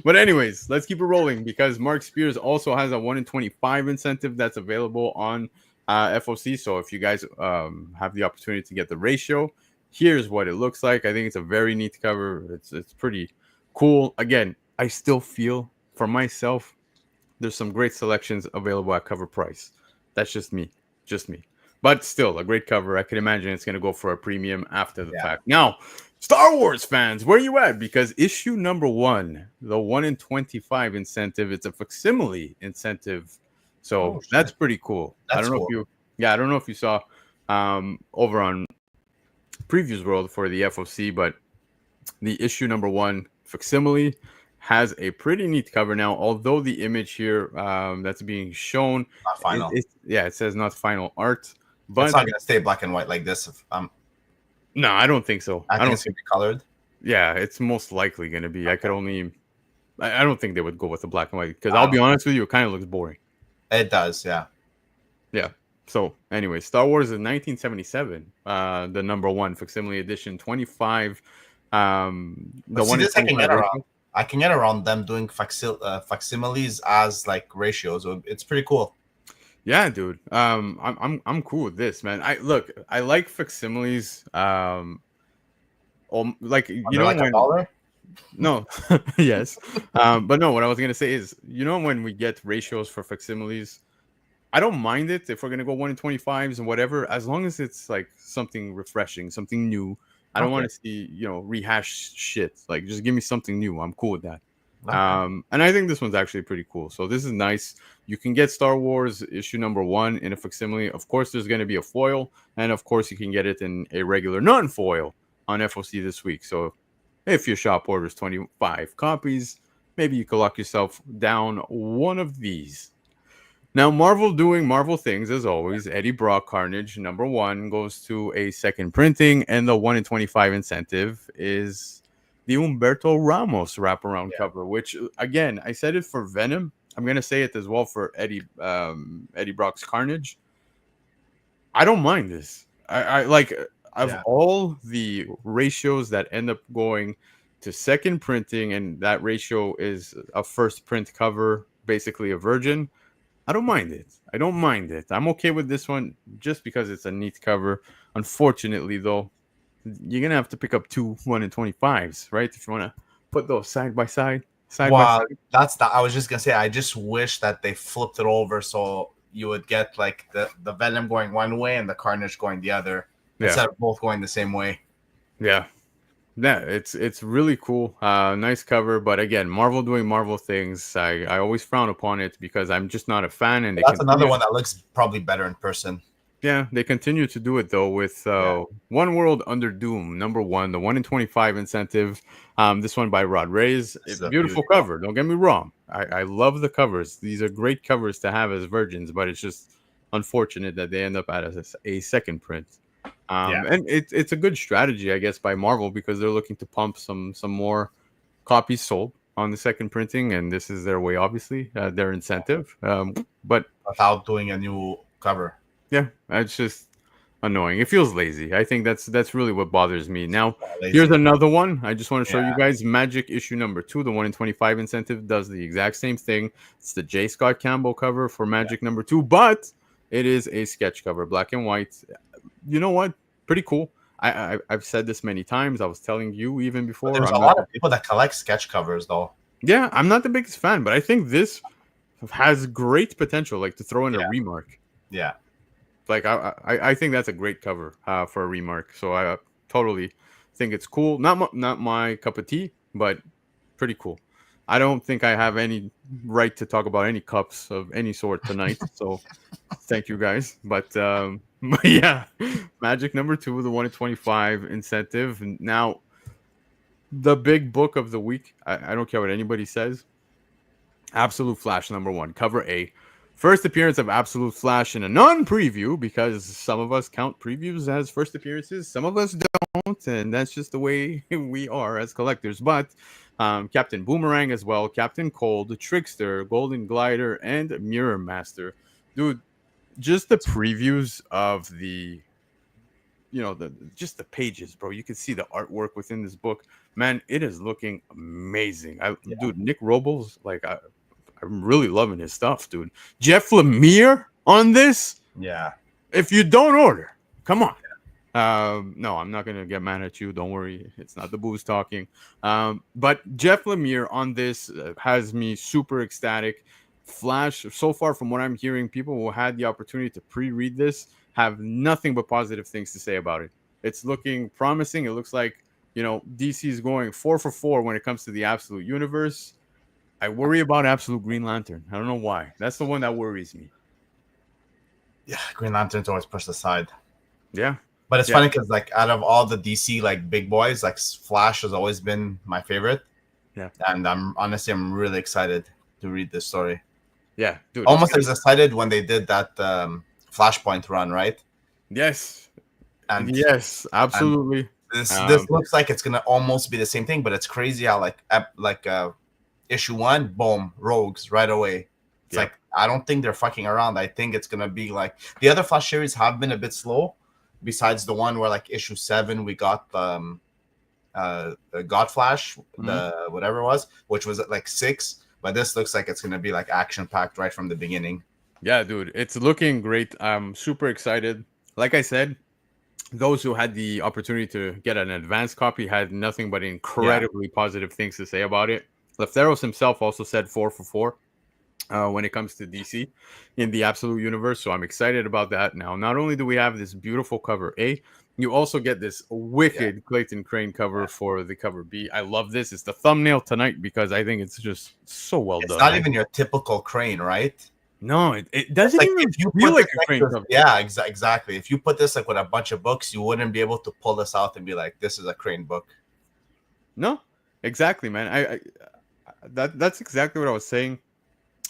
But anyways, let's keep it rolling because Mark Spears also has a 1 in 25 incentive that's available on FOC. So if you guys have the opportunity to get the ratio, here's what it looks like. I think it's a very neat cover. It's pretty cool. Again, I still feel for myself there's some great selections available at Covrprice. That's just me. But still, a great cover. I can imagine it's going to go for a premium after the fact. Now, Star Wars fans, where you at? Because issue number 1, the 1 in 25 incentive, it's a facsimile incentive. So that's pretty cool. I don't know if you saw over on Previews World for the FOC, but the issue number 1 facsimile has a pretty neat cover now, although the image here that's being shown, not final. It says not final art. But it's not gonna stay black and white like this. No, I don't think so. I think it's gonna be colored. Yeah, it's most likely gonna be. I don't think they would go with the black and white because I'll be honest with you, it kind of looks boring. It does, yeah. Yeah. So anyway, Star Wars is 1977, the number 1 facsimile edition, 25. The one this I can get around them doing facsimiles as like ratios. It's pretty cool. Yeah, dude. I'm cool with this, man. I like facsimiles. Like you know, like when, a dollar? No, yes, but no. What I was gonna say is, you know, when we get ratios for facsimiles, I don't mind it if we're gonna go 1 in 25s and whatever, as long as it's like something refreshing, something new. I don't want to see, rehash shit. Like, just give me something new. I'm cool with that. Okay. And I think this one's actually pretty cool. So this is nice. You can get Star Wars issue number 1 in a facsimile. Of course, there's going to be a foil, and of course, you can get it in a regular non-foil on FOC this week. So if your shop orders 25 copies, maybe you can lock yourself down one of these. Now, Marvel doing Marvel things as always. Eddie Brock Carnage number 1 goes to a second printing, and the 1 in 25 incentive is the Humberto Ramos wraparound cover, which again, I said it for Venom. I'm gonna say it as well for Eddie Brock's Carnage. I don't mind this. I like of all the ratios that end up going to second printing, and that ratio is a first print cover, basically a virgin, I don't mind it. I don't mind it. I'm okay with this one just because it's a neat cover. Unfortunately, though, you're gonna have to pick up two 1 in 25s, right? If you want to put those side by side, side by Well, side. that's the. I was just gonna say. I just wish that they flipped it over so you would get like the Venom going one way and the Carnage going the other Yeah, instead of both going the same way. yeah, yeah. It's really cool. Nice cover, but again, Marvel doing Marvel things. I always frown upon it because I'm just not a fan, and But they that's another continue. one that looks probably better in person. Yeah, they continue to do it though with Yeah, One World Under Doom, #1, the 1 in 25 incentive. This one by Rod Reyes. this is a Beautiful beautiful. cover. Don't get me wrong. I love the covers. These are great covers to have as virgins, but it's just unfortunate that they end up as a second print. Yeah, And it's a good strategy, I guess, by Marvel because they're looking to pump some more copies sold on the second printing, and this is their way, obviously, their incentive. But without doing a new cover. yeah, it's just annoying. It feels lazy. I think that's really what bothers me. Now, here's Lazy. another one. I just want to show you Yeah, guys Magic issue #2. The 1 in 25 incentive does the exact same thing. It's the J. Scott Campbell cover for Magic #2, but it is a sketch cover, black and white. You know what? Pretty cool. I've said this many times. I was telling you even but before. there's a I'm not. lot of people that collect sketch covers though. Yeah, I'm not the biggest fan, but I think this has great potential, like to throw in a Yeah, remark. yeah. Like I think that's a great cover for a remark. So I totally think it's cool. Not my cup of tea, but pretty cool. I don't think I have any right to talk about any cups of any sort tonight. So thank you guys. But yeah, Magic #2, the 1 in 25 incentive. Now the big book of the week. I don't care what anybody says. Absolute Flash #1, cover A. First appearance of Absolute Flash in a non-preview because some of us count previews as first appearances, some of us don't, and that's just the way we are as collectors. But Captain Boomerang as well, Captain Cold, Trickster, Golden Glider, and Mirror Master. Dude, just the previews of the just the pages, bro. You can see the artwork within this book. Man, it is looking amazing. Dude, Nick Robles, like I'm really loving his stuff, dude. Jeff Lemire on this. Yeah. If you don't order, come on. No, I'm not gonna get mad at you. Don't worry, it's not the booze talking. But Jeff Lemire on this has me super ecstatic. Flash, so far from what I'm hearing, people who had the opportunity to pre-read this have nothing but positive things to say about it. It's looking promising. It looks like DC is going 4 for 4 when it comes to the Absolute Universe. I worry about Absolute Green Lantern. I don't know why. That's the one that worries me. Yeah, Green Lantern's always pushed aside. Yeah. But it's funny because like out of all the DC like big boys, like Flash has always been my favorite. Yeah. And I'm really excited to read this story. Yeah, dude. Almost as excited when they did that Flashpoint run, right? Yes. And yes, absolutely. And this looks like it's gonna almost be the same thing, but it's crazy how issue 1, boom, Rogues right away. It's like I don't think they're fucking around. I think it's gonna be like the other Flash series have been a bit slow. Besides the one where like issue 7 we got the God Flash, the whatever it was, which was at like 6. But this looks like it's gonna be like action packed right from the beginning. Yeah, dude, it's looking great. I'm super excited. Like I said, those who had the opportunity to get an advanced copy had nothing but incredibly positive things to say about it. Lefteros himself also said 4 for 4 when it comes to DC in the Absolute Universe. So I'm excited about that. Now, not only do we have this beautiful cover A, you also get this wicked Clayton Crane cover for the cover B. I love this. It's the thumbnail tonight because I think it's just so well done. It's not even your typical Crane, right? No, it doesn't like even if you feel put like a Crane cover. Yeah, exactly. If you put this like with a bunch of books, you wouldn't be able to pull this out and be like, "This is a Crane book." No, exactly, man. That's exactly what I was saying.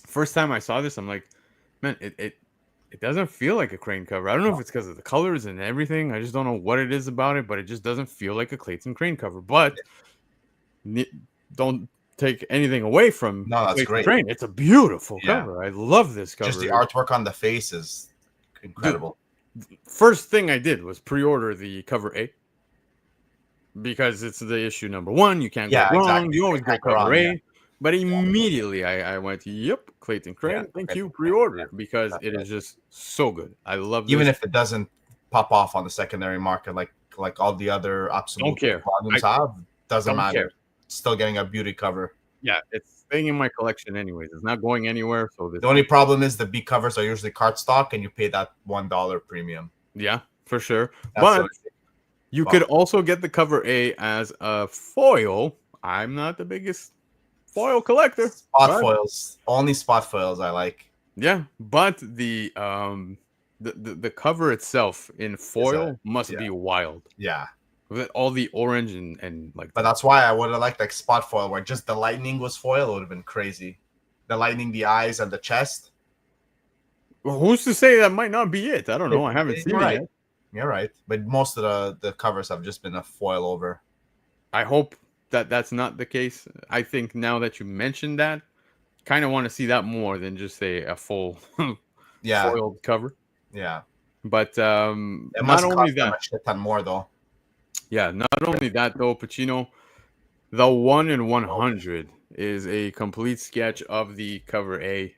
First time I saw this, I'm like, man, it doesn't feel like a Crane cover. I don't know if it's because of the colors and everything. I just don't know what it is about it, but it just doesn't feel like a Clayton Crane cover. But don't take anything away from that's Clayton great. Crane. It's a beautiful cover. I love this cover. Just the artwork on the face is incredible. Dude, first thing I did was pre-order the cover A. because it's the issue number one. You can't go Yeah, wrong. exactly. You always go Can't go cover wrong, yeah. A. But immediately I went, yep, Clayton Yeah, Crane, thank Clayton you, Crane, yeah, pre-order, because it is definitely. just so good. I love Even this. if it doesn't pop off on the secondary market like all the other Don't absolute care. volumes I have, doesn't don't care. matter. Still getting a beauty cover. Yeah, it's staying in my collection anyways. It's not going anywhere. So this The only problem is the B covers are usually cardstock, and you pay that $1 premium. yeah, for sure. That's the But only thing. you could Well, also get the cover A as a foil. I'm not the biggest foil collector, spot but foils, only spot foils I like. yeah, but the cover itself in Is a foil must yeah, be wild. yeah. With all the orange and like But the that's why I would have liked like spot foil where just the lightning was foil. It would have been crazy. The lightning, the eyes, and the chest. well, who's to say that might not be it? I don't know. I haven't seen You're it right. yet. You're right. But most of the covers have just been a foil over. I hope that that's not the case. I think now that you mentioned that, kind of want to see that more than just a full Yeah, foiled cover. yeah. But It not must only cost them that, a shit ton more though. yeah, not only that though, Pacino, the 1 in 100 is a complete sketch of the cover A.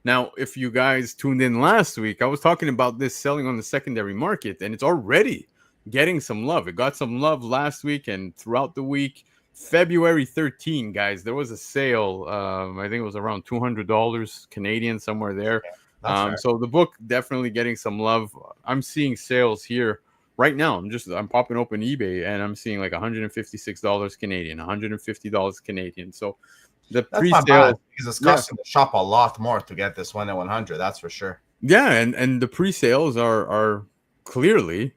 Now, if you guys tuned in last week, I was talking about this selling on the secondary market, and it's already getting some love. It got some love last week and throughout the week. February 13, guys, there was a sale. I think it was around $200 Canadian, somewhere there. That's fair. So the book definitely getting some love. I'm seeing sales here right now. I'm popping open eBay and I'm seeing like $156 Canadian, $150 Canadian. So the That's not bad pre-sale, because it's yeah, costing the shop a lot more to get this 1 in 100. That's for sure. yeah, and the pre-sales are clearly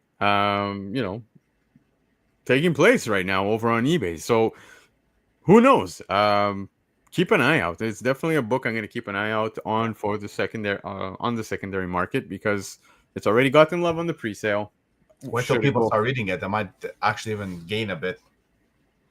taking place right now over on eBay. So who knows? Keep an eye out. It's definitely a book I'm going to keep an eye out on for the secondary market because it's already gotten love on the pre-sale. Wait till Should it people go? start reading it. They might actually even gain a bit.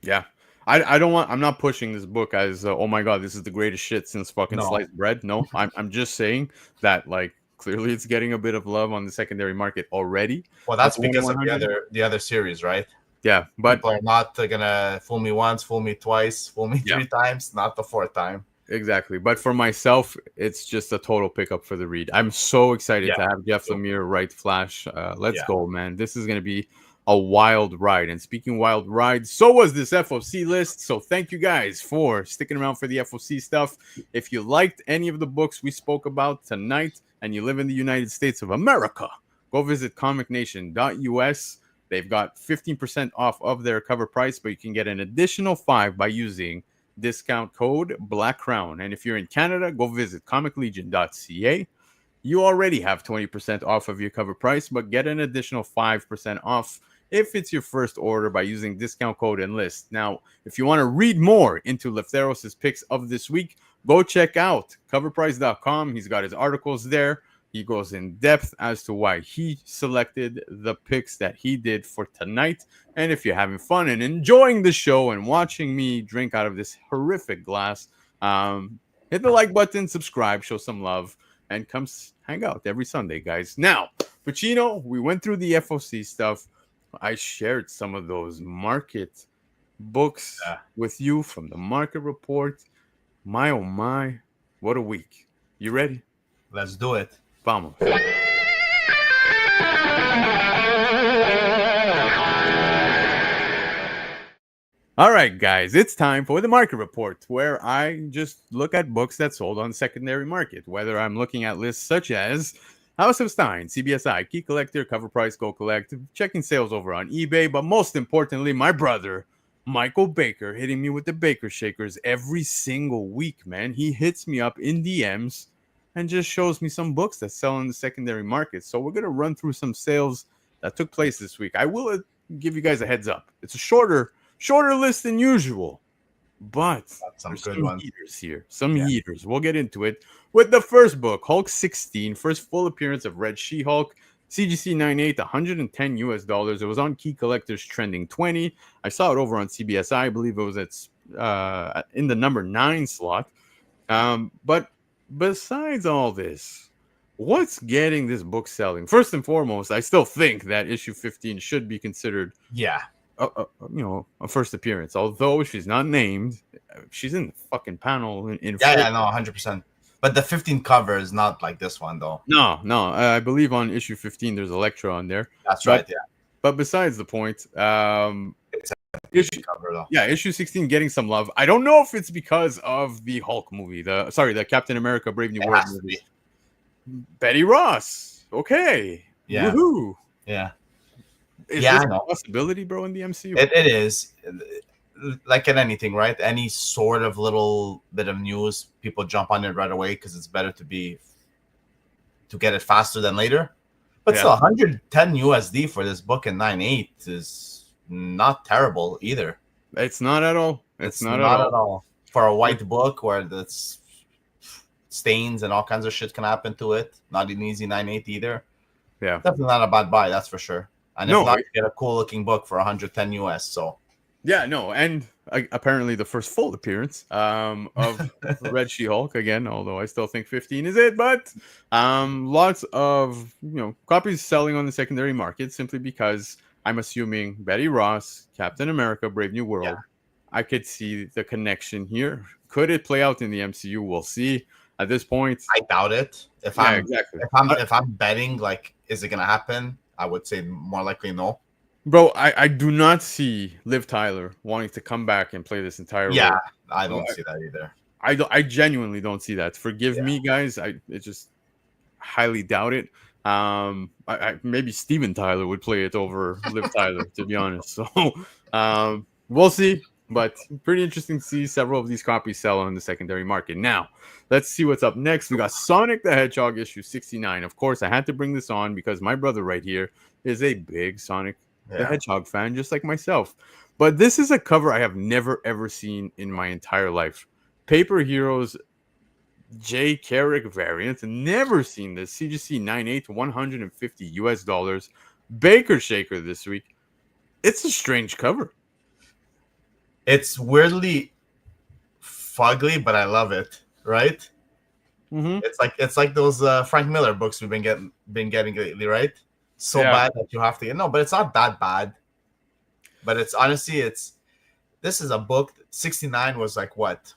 Yeah. I don't want, I'm not pushing this book as oh my god, this is the greatest shit since fucking No. sliced bread. No, I'm just saying that like clearly it's getting a bit of love on the secondary market already. Well, With that's the 1 in because of 100. the other series, right? Yeah, but People are not gonna fool me once, fool me twice, fool me yeah, 3 times, not the fourth time. exactly. But for myself, it's just a total pickup for the read. I'm so excited Yeah. to have Jeff Lemire write Flash. Let's Yeah. go, man. This is going to be a wild ride. And speaking wild rides, so was this FOC list. So thank you guys for sticking around for the FOC stuff. If you liked any of the books we spoke about tonight and you live in the United States of America, go visit comicnation.us. They've got 15% off of their cover price, but you can get an additional 5 by using discount code Black Crown. And if you're in Canada, go visit comiclegion.ca. You already have 20% off of your cover price, but get an additional 5% off if it's your first order by using discount code Enlist. Now, if you want to read more into Lefteros' picks of this week, go check out coverprice.com. He's got his articles there. He goes in depth as to why he selected the picks that he did for tonight. And if you're having fun and enjoying the show and watching me drink out of this horrific glass, hit the like button, subscribe, show some love, and come hang out every Sunday, guys. Now, Pacino, we went through the FOC stuff. I shared some of those market books with you from the market report. My, oh my, what a week. You ready? Let's do it. Vamos. All right, guys, it's time for the market report, where I just look at books that sold on secondary market, whether I'm looking at lists such as House of Stein, CBSI, Key Collector, Cover Price, Go Collect, checking sales over on eBay, but most importantly, my brother, Michael Baker, hitting me with the Baker Shakers every single week, man. He hits me up in DMs and just shows me some books that sell in the secondary market. So we're going to run through some sales that took place this week. I will give you guys a heads up. It's a shorter list than usual, but Some there's good some ones. heaters here. Some heaters. We'll get into it with the first book, Hulk 16, first full appearance of Red She-Hulk. CGC 98, $110. It was on Key Collectors trending 20. I saw it over on CBSI. I believe it was in the number 9 slot. But besides all this, what's getting this book selling? First and foremost, I still think that issue 15 should be considered a first appearance. Although she's not named, she's in the fucking panel in Yeah, full. yeah, no, 100%. But the 15 cover is not like this one though. No. I believe on issue 15 there's Elektra on there. That's right. Yeah, But besides the point, it's a 15 issue cover though. yeah, issue 16 getting some love. I don't know if it's because of the Hulk movie, the Captain America Brave New It World has to movie. be. Betty Ross. Okay. Yeah. Woohoo. Yeah. Is Yeah, this I a know. possibility, bro, in the MCU? It is. Like in anything, right? Any sort of little bit of news, people jump on it right away because it's better to get it faster than later. But Yeah. still, 110 USD for this book in 9.8 is not terrible either. It's not at all. It's not at all for a white book where that's stains and all kinds of shit can happen to it. Not an easy 9.8 either. Yeah. Definitely not a bad buy, that's for sure. And No, if not, you get a cool looking book for 110 US. So Yeah, no, and apparently the first full appearance of Red She-Hulk again, although I still think 15 is it, but lots of copies selling on the secondary market simply because I'm assuming Betty Ross, Captain America, Brave New World. Yeah. I could see the connection here. Could it play out in the MCU? We'll see. At this point, I doubt it. If I'm betting, like, is it gonna happen? I would say more likely no. Bro, I do not see Liv Tyler wanting to come back and play this entire Yeah, role. I don't see that either. I genuinely don't see that. Forgive me, guys. I just highly doubt it. Maybe Steven Tyler would play it over Liv Tyler, to be honest. So we'll see. But pretty interesting to see several of these copies sell on the secondary market. Now, let's see what's up next. We got Sonic the Hedgehog issue 69. Of course, I had to bring this on because my brother right here is a big Sonic the Hedgehog fan, just like myself. But this is a cover I have never, ever seen in my entire life. Paper Heroes J. Carrick variant. Never seen this. CGC 9.8 $150 US. Baker Shaker this week. It's a strange cover. It's weirdly fugly, but I love it. Right? Mm-hmm. It's like those Frank Miller books we've been getting lately, right? So bad that you have to no, but it's not that bad. But it's honestly, this is a book. 69 was like what,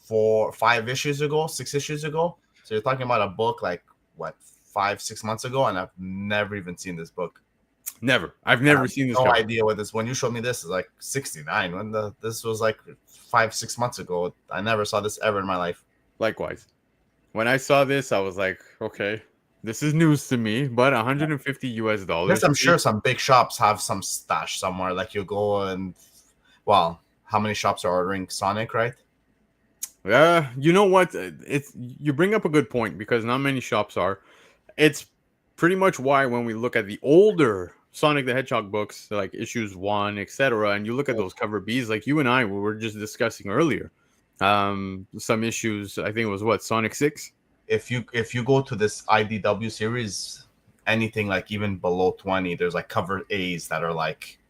6 issues ago. So you're talking about a book like what, 5-6 months ago, and I've never even seen this book. Never. I've never seen this. No idea what this. When you showed me this, is like 69. When this was like 5-6 months ago. I never saw this ever in my life. Likewise, when I saw this, I was like, okay, this is news to me. But $150 US. Yes, I'm sure some big shops have some stash somewhere. Like you go and, well, how many shops are ordering Sonic, right? You know what? You bring up a good point because not many shops are. It's pretty much why when we look at the older Sonic the Hedgehog books, like issues 1, etc., and you look at those cover Bs, like you and I were just discussing earlier, some issues. I think it was what, Sonic 6. If you go to this IDW series, anything like even below 20, there's like cover A's that are like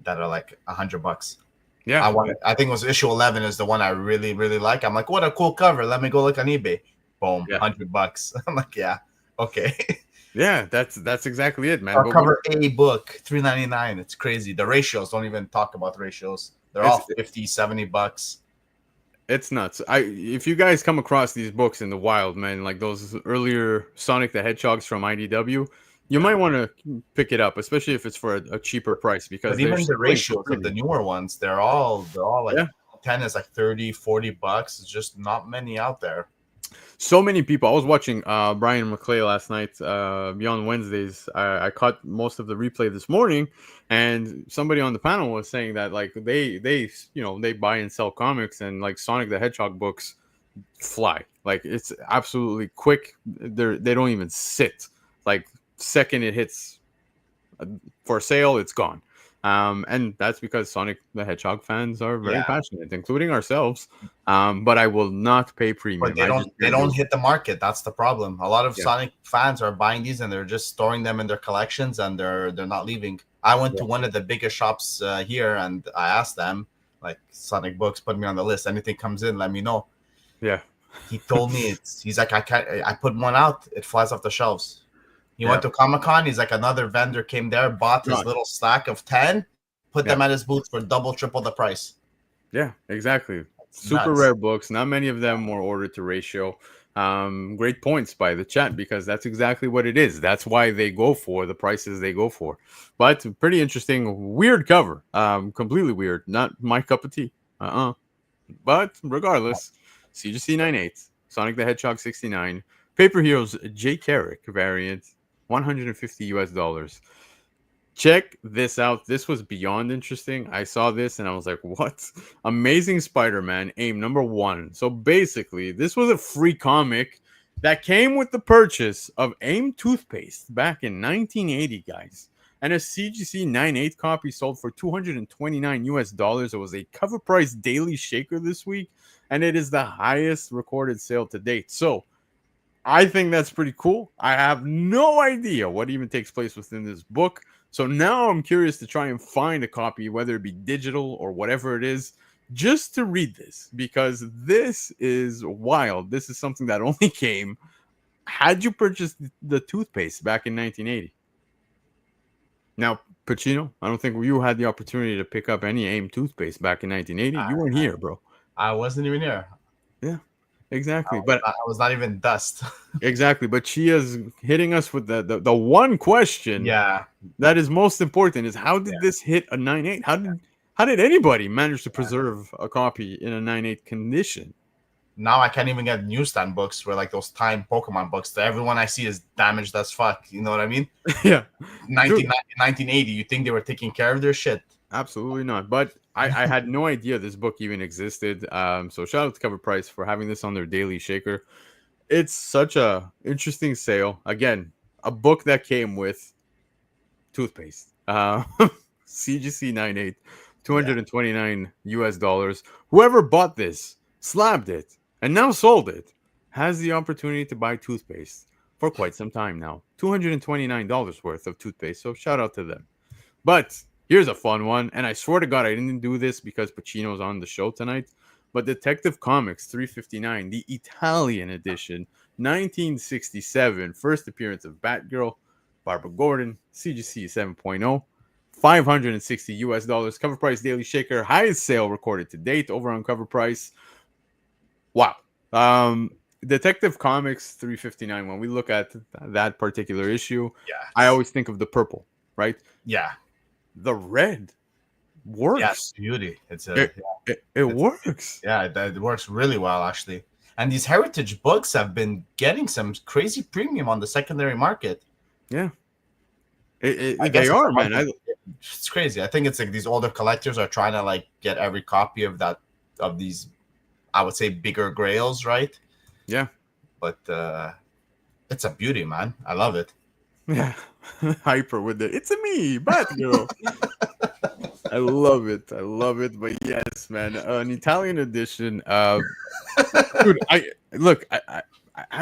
$100. Yeah, I think it was issue 11 is the one I really, really like. I'm like, what a cool cover. Let me go look on eBay. Boom, $100. I'm like, yeah, okay. Yeah, that's exactly it, man. Or cover A book, $3.99. It's crazy. The ratios, don't even talk about the ratios. They're all $50-$70. It's nuts. If you guys come across these books in the wild, man, like those earlier Sonic the Hedgehogs from IDW, you might want to pick it up, especially if it's for a cheaper price. Because even the ratios of the newer ones, they're all like 10 is like $30-$40. It's just not many out there. So many people. I was watching Brian McClay last night, Beyond Wednesdays. I caught most of the replay this morning, and somebody on the panel was saying that like they buy and sell comics, and like Sonic the Hedgehog books fly. Like it's absolutely quick. They don't even sit. Like second it hits for sale, it's gone. And that's because Sonic the Hedgehog fans are very passionate, including ourselves. But I will not pay premium. But they don't hit the market. That's the problem. A lot of Sonic fans are buying these and they're just storing them in their collections and they're not leaving. I went to one of the biggest shops here and I asked them, like, Sonic books, put me on the list. Anything comes in, let me know. Yeah. He told me he's like, I put one out, it flies off the shelves. He went to Comic-Con. He's like, another vendor came there, bought his little stack of 10, put them at his booth for double, triple the price. Yeah, exactly. It's Super nuts. rare books. Not many of them were ordered to ratio. Great points by the chat because that's exactly what it is. That's why they go for the prices they go for. But pretty interesting, weird cover. Completely weird. Not my cup of tea. But regardless, CGC 98, Sonic the Hedgehog 69, Paper Heroes J Carrick variant, 150 US dollars. Check this out. This was beyond interesting. I saw this and I was like, what? Amazing Spider Man, aim number 1. So basically, this was a free comic that came with the purchase of AIM toothpaste back in 1980, guys. And a CGC 98 copy sold for 229 US dollars. It was a cover price daily shaker this week, and it is the highest recorded sale to date. So I think that's pretty cool. I have no idea what even takes place within this book. So now I'm curious to try and find a copy, whether it be digital or whatever it is, just to read this because this is wild. This is something that only came had you purchased the toothpaste back in 1980. Now, PACINO, I don't think you had the opportunity to pick up any AIM toothpaste back in 1980. You weren't here, bro. I wasn't even here. Yeah, exactly. I was not even dust. Exactly. But she is hitting us with the one question. Yeah. That is most important is how did this hit a 9.8? How did anybody manage to preserve a copy in a 9.8 condition? Now I can't even get newsstand books where like those time Pokemon books that everyone I see is damaged as fuck. You know what I mean? Yeah. 1980, you think they were taking care of their shit? Absolutely not. But I had no idea this book even existed. So shout out to Covrprice for having this on their daily shaker. It's such a interesting sale. Again, a book that came with toothpaste. CGC 98, 229 US dollars. Whoever bought this, slabbed it, and now sold it, has the opportunity to buy toothpaste for quite some time now. $229 worth of toothpaste. So shout out to them. But here's a fun one, and I swear to God I didn't do this because Pacino's on the show tonight. But Detective Comics 359, the Italian edition, 1967, first appearance of Batgirl, Barbara Gordon, CGC 7.0, 560 US dollars. Cover price daily shaker, highest sale recorded to date over on Covrprice. Wow. Detective Comics 359, when we look at that particular issue, I always think of the purple, right? Yeah. The red works. Yes, beauty. It works. Yeah, it works really well actually. And these heritage books have been getting some crazy premium on the secondary market. Yeah. They are, man. It's crazy. I think it's like these older collectors are trying to like get every copy of these, I would say, bigger grails, right? Yeah. But it's a beauty, man. I love it. Yeah. Hyper with it. It's a me, Batgirl. I love it. But yes, man, an Italian edition. Dude, I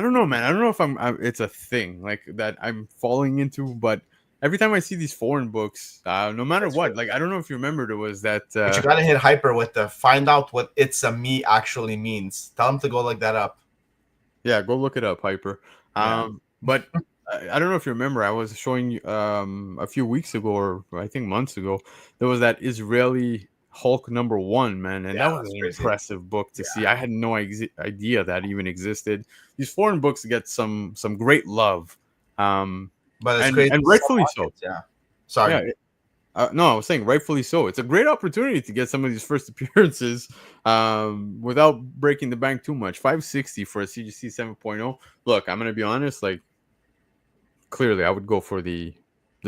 don't know, man. I don't know if it's a thing like that I'm falling into, but every time I see these foreign books, no matter what, like I don't know if you remember, there was that. But you gotta hit Hyper with the find out what "it's a me" actually means. Tell him to go look that up. Yeah, go look it up, Hyper. But I don't know if you remember, I was showing you a few weeks ago, or I think months ago, there was that Israeli Hulk #1, man, and that was an impressive book to see. I had no idea that even existed. These foreign books get some great love, but it's great, and rightfully so. Yeah, sorry. Yeah, no, I was saying rightfully so. It's a great opportunity to get some of these first appearances without breaking the bank too much. 560 for a CGC 7.0. Look, I'm gonna be honest, like. Clearly, I would go for the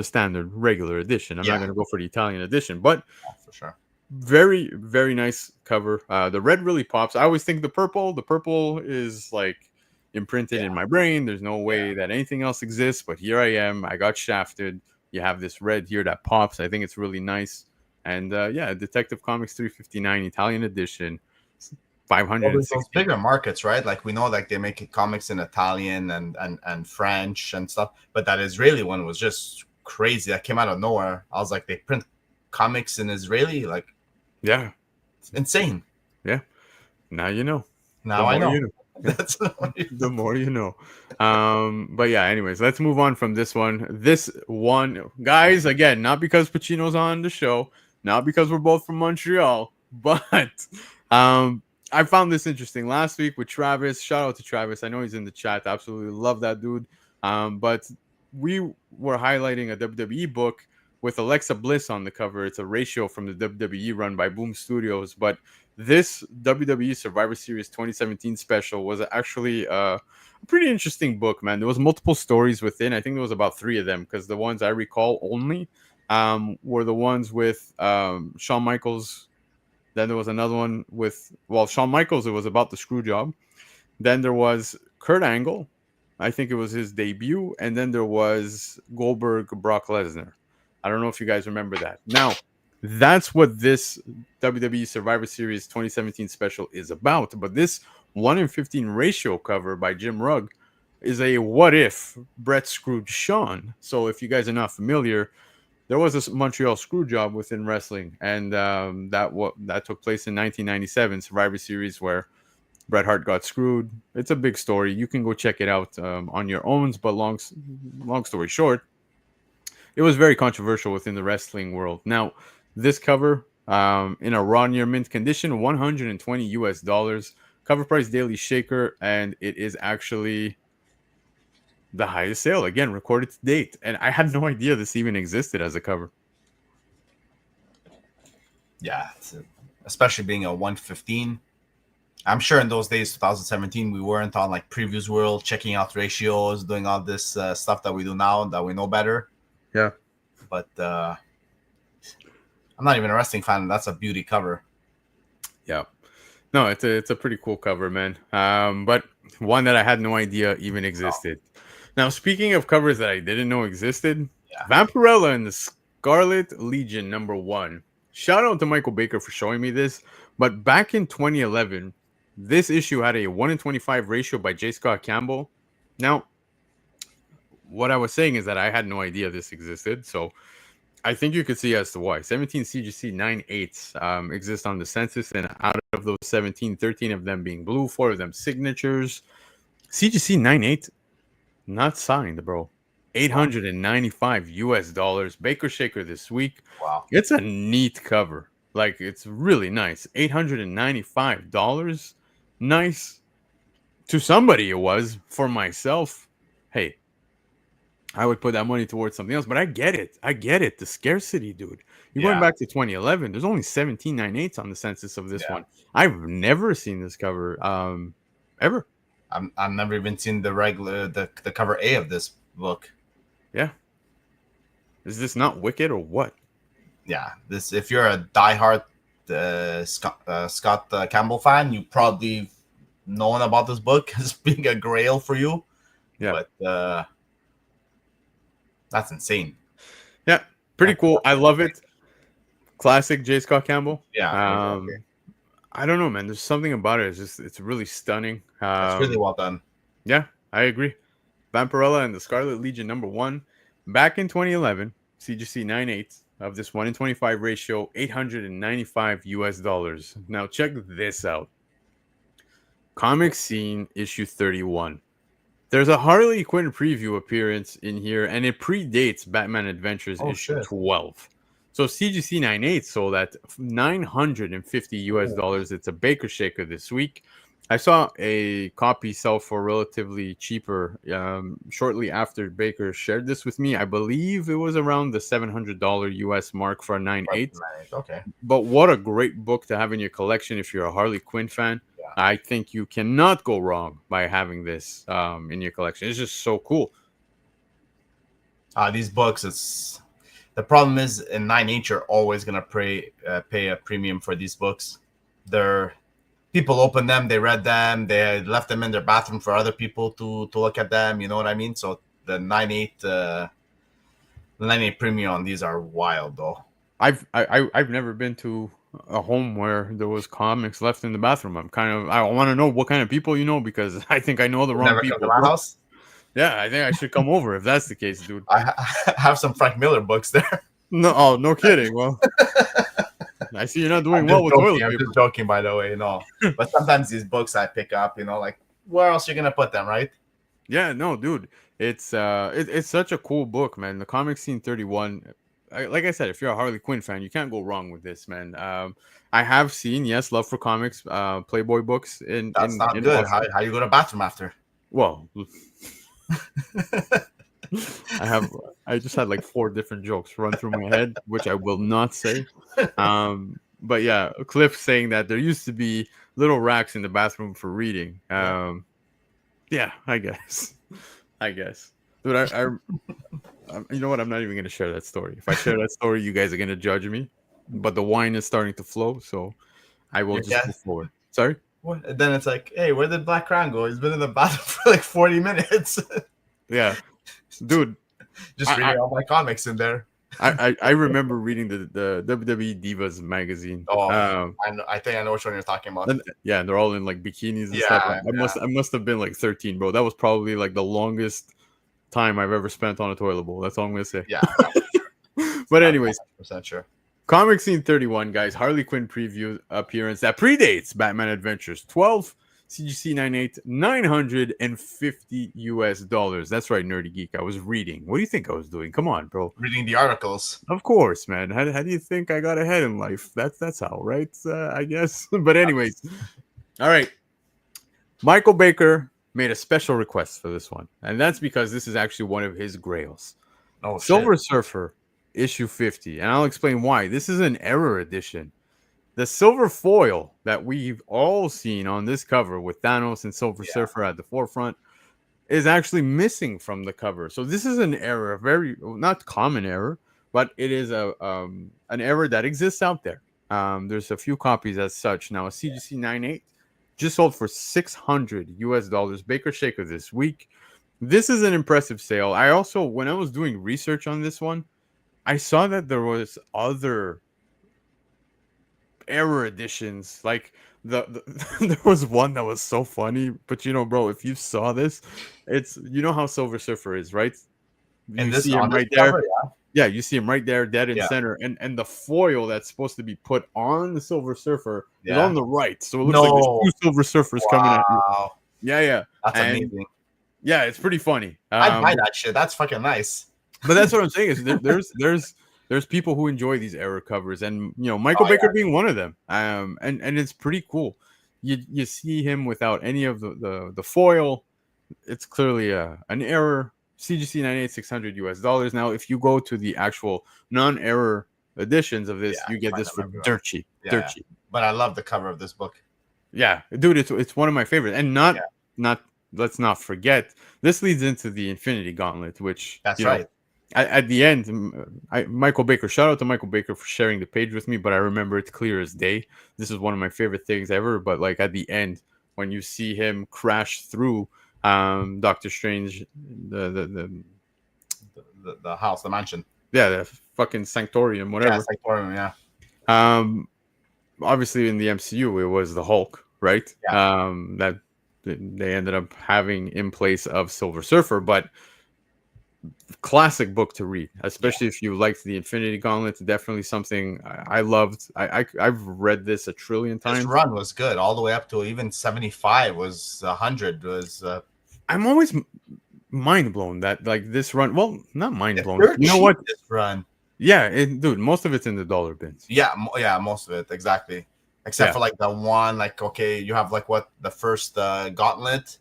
standard regular edition. I'm not going to go for the Italian edition, but for sure, very, very nice cover. The red really pops. I always think the purple is like imprinted in my brain. There's no way that anything else exists, but here I am. I got shafted. You have this red here that pops. I think it's really nice. And Detective Comics 359 Italian edition. 560. Those bigger markets, right? Like we know, like they make comics in Italian and French and stuff, but that Israeli one was just crazy. That came out of nowhere. I was like, they print comics in Israeli, like, yeah, it's insane. Yeah, now you know. Now I know. That's the more you know. But yeah, anyways, let's move on from this one. This one, guys, again, not because Pacino's on the show. not because we're both from Montreal, but um, I found this interesting last week with Travis. Shout out to Travis. I know he's in the chat. Absolutely love that dude. But we were highlighting a WWE book with Alexa Bliss on the cover. It's a ratio from the WWE run by Boom Studios. But this WWE Survivor Series 2017 special was actually a pretty interesting book, man. There was multiple stories within. I think there was about 3 of them because the ones I recall only were the ones with Shawn Michaels. Then there was another one with, well, Shawn Michaels. It was about the screw job. Then there was Kurt Angle. I think it was his debut. And then there was Goldberg, Brock Lesnar. I don't know if you guys remember that. Now, that's what this WWE Survivor Series 2017 special is about. But this 1-in-15 ratio cover by Jim Rugg is a what if Brett screwed Shawn. So if you guys are not familiar, there was a Montreal screw job within wrestling, and that took place in 1997 Survivor Series where Bret Hart got screwed. It's a big story. You can go check it out on your own. But long story short, it was very controversial within the wrestling world. Now, this cover in a raw near mint condition, $120. Cover price daily shaker, and it is actually the highest sale again recorded to date, and I had no idea this even existed as a cover. Yeah, especially being a 115. I'm sure in those days, 2017, we weren't on like Previews World, checking out ratios, doing all this stuff that we do now that we know better. Yeah, but I'm not even a wrestling fan. That's a beauty cover. Yeah, no, it's a pretty cool cover, man. But one that I had no idea even existed. Oh. Now, speaking of covers that I didn't know existed, Vampirella and the Scarlet Legion #1. Shout out to Michael Baker for showing me this. But back in 2011, this issue had a 1-in-25 ratio by J. Scott Campbell. Now, what I was saying is that I had no idea this existed. So I think you could see as to why. 17 CGC 9/8 exist on the census, and out of those 17, 13 of them being blue, 4 of them signatures. CGC 9/8 not signed, bro. $895. Baker Shaker this week. Wow. It's a neat cover. Like, it's really nice. $895. Nice. To somebody it was. For myself, hey, I would put that money towards something else, but I get it. The scarcity, dude. You're going back to 2011. There's only 17 9/8s on the census of this one. I've never seen this cover ever. I've never even seen the cover A of this book. Yeah. Is this not Wicked or what? Yeah. This, if you're a diehard Scott Campbell fan, you probably known about this book as being a grail for you. Yeah. But that's insane. Yeah. Pretty cool. I love it. Classic J. Scott Campbell. Yeah. Exactly. I don't know, man. There's something about it. It's really stunning. It's really well done. Yeah, I agree. Vampirella and the Scarlet Legion #1. Back in 2011, CGC 9/8 of this 1-in-25 ratio, $895. Now check this out. Comic Scene issue 31. There's a Harley Quinn preview appearance in here, and it predates Batman Adventures issue 12. So CGC 9/8 sold at $950. It's a Baker Shaker this week. I saw a copy sell for relatively cheaper shortly after Baker shared this with me. I believe it was around the $700 US mark for a 9/8. Okay. But what a great book to have in your collection if you're a Harley Quinn fan. Yeah. I think you cannot go wrong by having this in your collection. It's just so cool. These books, the problem is in 9/8 you're always gonna pay a premium for these books. People open them, they read them, they left them in their bathroom for other people to look at them. You know what I mean? So the 9/8 premium on these are wild, though. I've never been to a home where there was comics left in the bathroom. I want to know what kind of people you know, because I think I know the wrong people. Come to my house? Yeah, I think I should come over if that's the case, dude. I have some Frank Miller books there. No, no kidding. Well, I see you're not doing well with toilet paper. I'm just joking, by the way, But sometimes these books I pick up, like, where else are you gonna put them, right? Yeah, no, dude. It's such a cool book, man. The Comic Scene 31. like I said, if you're a Harley Quinn fan, you can't go wrong with this, man. I have seen, yes, Love for Comics, Playboy books That's not in good. Boston. How you go to the bathroom after? Well, I have I just had like 4 different jokes run through my head, which I will not say. But yeah, Cliff saying that there used to be little racks in the bathroom for reading. Yeah, I guess. I guess. Dude, you know what? I'm not even gonna share that story. If I share that story, you guys are gonna judge me. But the wine is starting to flow, so I will just Yeah. move forward. Sorry? Then it's like, hey, where did Black Crown go? He's been in the bathroom for like 40 minutes. Yeah. Dude, Just reading all my comics in there. I remember reading the WWE Divas magazine. Oh, I think I know which one you're talking about. Yeah, and they're all in like bikinis and stuff. I must have been like 13, bro. That was probably like the longest time I've ever spent on a toilet bowl. That's all I'm gonna say. Yeah. But anyways, 100% sure. Comic Scene 31, guys. Harley Quinn preview appearance that predates Batman Adventures 12. CGC 98, $950 US. That's right, Nerdy Geek. I was reading. What do you think I was doing? Come on, bro. Reading the articles. Of course, man. How do you think I got ahead in life? That's how, right? I guess. But anyways, all right. Michael Baker made a special request for this one, and that's because this is actually one of his grails. Oh, Silver Surfer issue 50, and I'll explain why. This is an error edition. The silver foil that we've all seen on this cover with Thanos and Silver Surfer at the forefront is actually missing from the cover. So this is an error, a very not common error, but it is an error that exists out there. There's a few copies as such. Now a CGC 98 just sold for $600 US. Baker Shaker this week. This is an impressive sale. I also, when I was doing research on this one, I saw that there was other error editions. Like the there was one that was so funny, but you know, bro, if you saw this, it's, you know how Silver Surfer is, right? You see him right there. Cover, yeah, you see him right there, dead in center, and the foil that's supposed to be put on the Silver Surfer is on the right, so it looks like there's 2 Silver Surfers coming at you. Yeah, that's amazing. Yeah, it's pretty funny. I'd buy that shit. That's fucking nice. But that's what I'm saying is there's people who enjoy these error covers, and you know, Michael Baker being one of them. And it's pretty cool. You see him without any of the foil. It's clearly an error. CGC 98, $600 US. Now, if you go to the actual non-error editions of this, you get this for dirt cheap. Dirt cheap. But I love the cover of this book. Yeah, dude, it's one of my favorites. And not let's not forget, this leads into the Infinity Gauntlet, which that's right. At the end, Michael Baker, shout out to Michael Baker for sharing the page with me, but I remember it clear as day. This is one of my favorite things ever. But like at the end, when you see him crash through Doctor Strange, the house, the mansion, the fucking Sanctorium, whatever. Yeah, Sanctorium, obviously in the MCU, it was the Hulk, right? That they ended up having in place of Silver Surfer, but classic book to read, especially if you liked the Infinity Gauntlet. Definitely something I loved. I've read this a trillion times. This run was good, all the way up to even 75 was 100 was. I'm always mind blown that like this run. Well, not mind blown. You know what? This run. Yeah, dude, most of it's in the dollar bins. Yeah, most of it exactly. Except for like the one, like okay, you have like what the first gauntlet.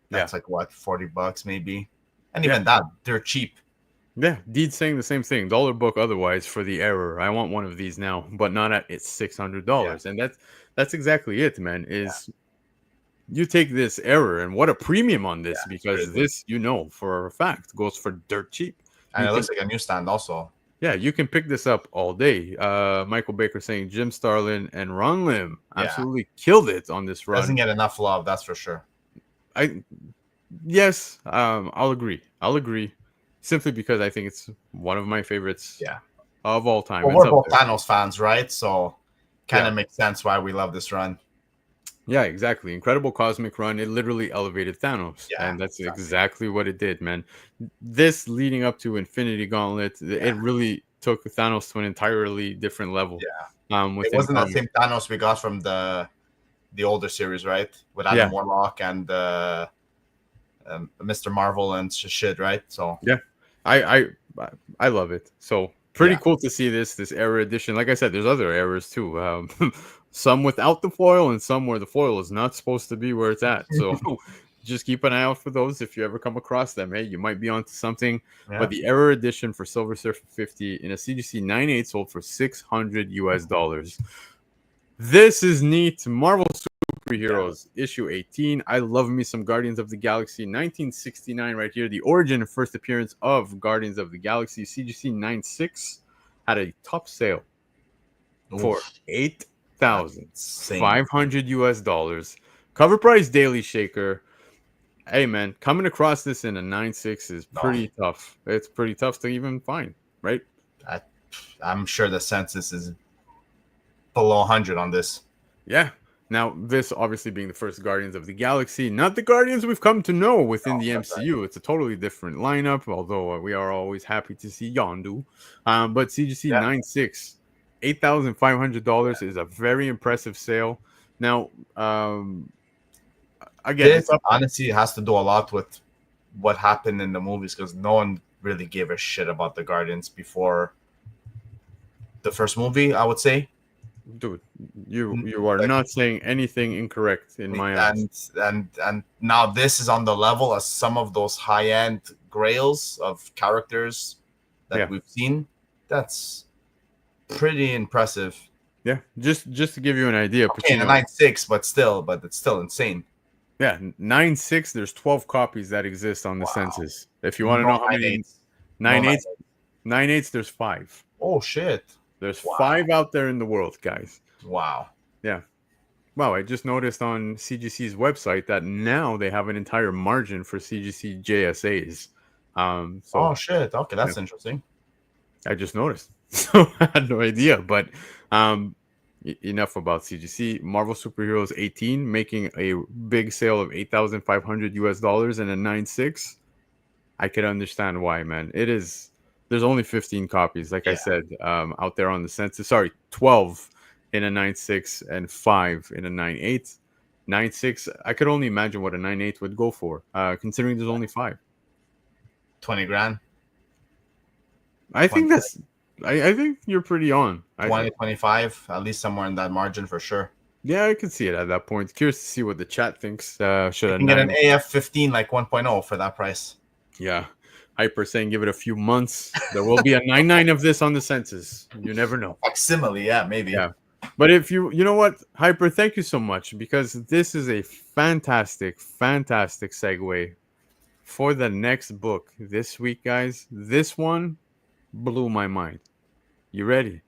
That's like what $40 maybe. And even that, they're cheap. Yeah, Deed's saying the same thing. Dollar book otherwise for the error. I want one of these now, but not at it's $600. And that's exactly it, man. Is you take this error and what a premium on this, because this, you know, for a fact goes for dirt cheap. And it looks like a newsstand also. Yeah, you can pick this up all day. Michael Baker saying Jim Starlin and Ron Lim absolutely killed it on this run. Doesn't get enough love, that's for sure. Yes, I'll agree. Simply because I think it's one of my favorites of all time. Well, we're both Thanos fans, right? So kind of makes sense why we love this run. Yeah, exactly. Incredible cosmic run. It literally elevated Thanos. And that's exactly what it did, man. This leading up to Infinity Gauntlet, it really took Thanos to an entirely different level. Yeah. It wasn't the same Thanos we got from the older series, right? With Adam Warlock and Mr. Marvel and shit, right? So yeah, I love it. So Pretty cool to see this error edition. Like I said, there's other errors too. Some without the foil and some where the foil is not supposed to be where it's at. So just keep an eye out for those if you ever come across them. Hey, you might be onto something. Yeah. But the error edition for Silver Surfer 50 in a CGC 9.8 sold for $600. This is neat. Marvel Superheroes issue 18. I love me some Guardians of the Galaxy 1969 right here. The origin and first appearance of Guardians of the Galaxy. CGC 9.6 had a top sale for $8,500. Cover price daily shaker. Hey man, coming across this in a 9.6 is pretty tough. It's pretty tough to even find, right? I'm sure the census is below 100 on this. Yeah. Now, this obviously being the first Guardians of the Galaxy, not the Guardians we've come to know within the MCU. Right. It's a totally different lineup, although we are always happy to see Yondu. But CGC 9.6, $8,500 is a very impressive sale. Now, again, this honestly has to do a lot with what happened in the movies because no one really gave a shit about the Guardians before the first movie, I would say. Dude, you are not saying anything incorrect in my eyes. And now this is on the level as some of those high-end grails of characters that we've seen. That's pretty impressive. Yeah, just to give you an idea. Okay, PACINO, 9.6, but it's still insane. Yeah, 9.6. There's 12 copies that exist on the census. If you want to know how many 9.8s, there's 5. Oh shit. There's 5 out there in the world, guys. Wow. Yeah. Wow, I just noticed on CGC's website that now they have an entire margin for CGC JSAs. Oh, shit. Okay, that's interesting. I just noticed. So I had no idea. But enough about CGC. Marvel Superheroes 18 making a big sale of $8,500 and a 9.6. I could understand why, man. It is... There's only 15 copies, like I said, out there on the census. Sorry, 12 in a 9.6 and 5 in a 9.8. 9.6, I could only imagine what a 9.8 would go for, considering there's only 5. 20 grand. I think that's... I think you're pretty on. 20, 25, at least somewhere in that margin for sure. Yeah, I could see it at that point. Curious to see what the chat thinks. Should I get an AF-15 like 1.0 for that price? Yeah. Hyper saying give it a few months. There will be a 9.9 of this on the census. You never know. Facsimile, yeah, maybe. Yeah. But if you know what, Hyper, thank you so much because this is a fantastic segue for the next book this week, guys. This one blew my mind. You ready?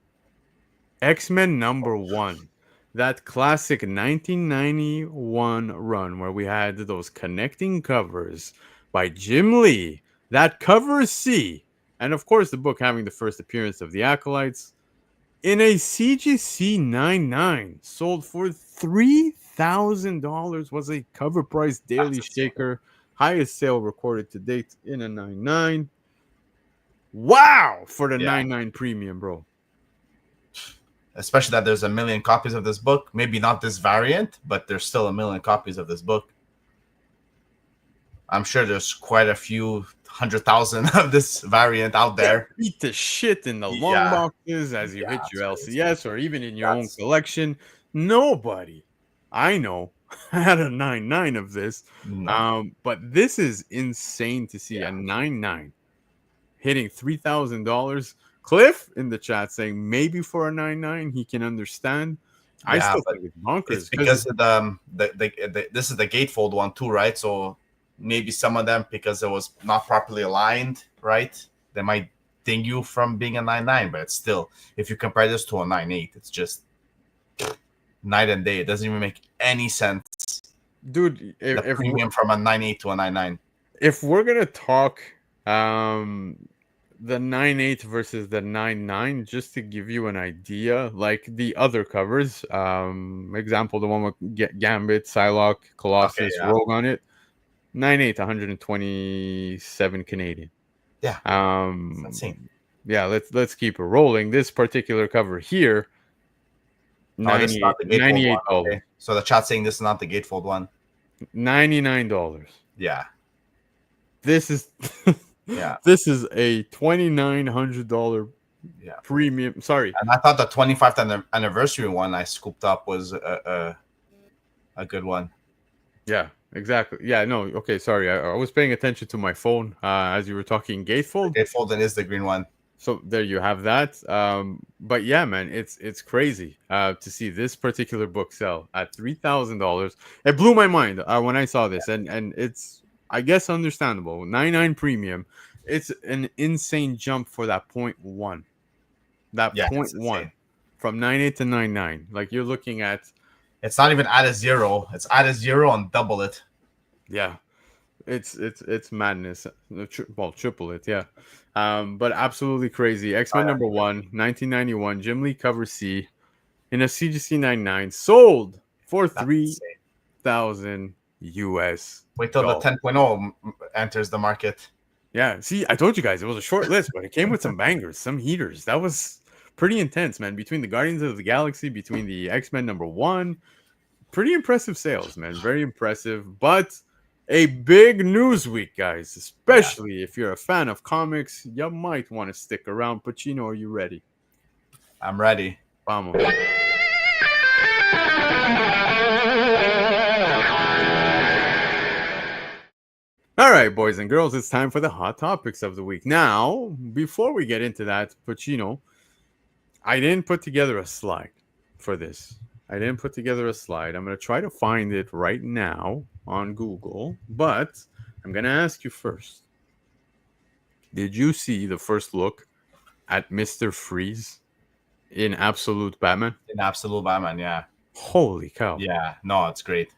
X-Men #1. That classic 1991 run where we had those connecting covers by Jim Lee. That cover C, and of course the book having the first appearance of the Acolytes in a CGC 9.9 sold for $3,000 was a cover price daily shaker, highest sale recorded to date in a 9.9. Wow, for the 9.9 premium, bro. Especially that there's a million copies of this book. Maybe not this variant, but there's still a million copies of this book. I'm sure there's quite a few 100,000 of this variant out there. Beat the shit in the long boxes as you hit your LCS or even in your own collection. Nobody I know had a 9.9 of this. No. But this is insane to see a 9.9 hitting $3,000. Cliff in the chat saying maybe for a 9.9 he can understand. I still think it's bonkers. It's because of this is the gatefold one too, right? So maybe some of them, because it was not properly aligned, right? They might ding you from being a 9.9, but it's still, if you compare this to a 9.8, it's just night and day. It doesn't even make any sense. Dude, if premium from a 9.8 to a 9.9. If we're going to talk the 9.8 versus the 9.9, just to give you an idea, like the other covers, example, the one with Gambit, Psylocke, Colossus, Rogue on it, 9.8, 127 Canadian. Yeah. That's insane. Yeah, let's keep it rolling. This particular cover here, $98. Okay. So the chat saying this is not the gatefold one. $99. Yeah. This is this is a $2,900 Yeah. premium. Sorry. And I thought the 25th anniversary one I scooped up was a good one. Yeah, exactly. Yeah, no. Okay, sorry. I was paying attention to my phone as you were talking The Gatefold. Gatefold is the green one. So there you have that. But yeah, man, it's crazy to see this particular book sell at $3,000. It blew my mind when I saw this, and it's, I guess, understandable. 99 premium. It's an insane jump for that point one. That Yeah, point it's one insane. from 98 to 99. Like you're looking at, It's not even at a zero. It's at a zero and double it. yeah, it's madness. Well, triple it, yeah. But absolutely crazy. X-Men Oh, number one, 1991, Jim Lee cover C in a CGC 99, sold for that's insane. 3,000 US Wait till the dollars. 10.0 enters the market. Yeah, see, I told you guys it was a short list, but it came with some bangers, some heaters. That was pretty intense, man. Between the Guardians of the Galaxy, between the X-Men number one, pretty impressive sales, man. Very impressive. But a big news week, guys, Yeah, especially if you're a fan of comics, you might want to stick around. Pacino, are you ready? I'm ready. Vamos. All right, boys and girls, it's time for the hot topics of the week. Now, before we get into that, Pacino, I didn't put together a slide for this. I didn't put together a slide. I'm going to try to find it right now on Google, but I'm going to ask you first. Did you see the first look at Mr. Freeze in Absolute Batman? In Absolute Batman, yeah. Holy cow. Yeah, no, it's great.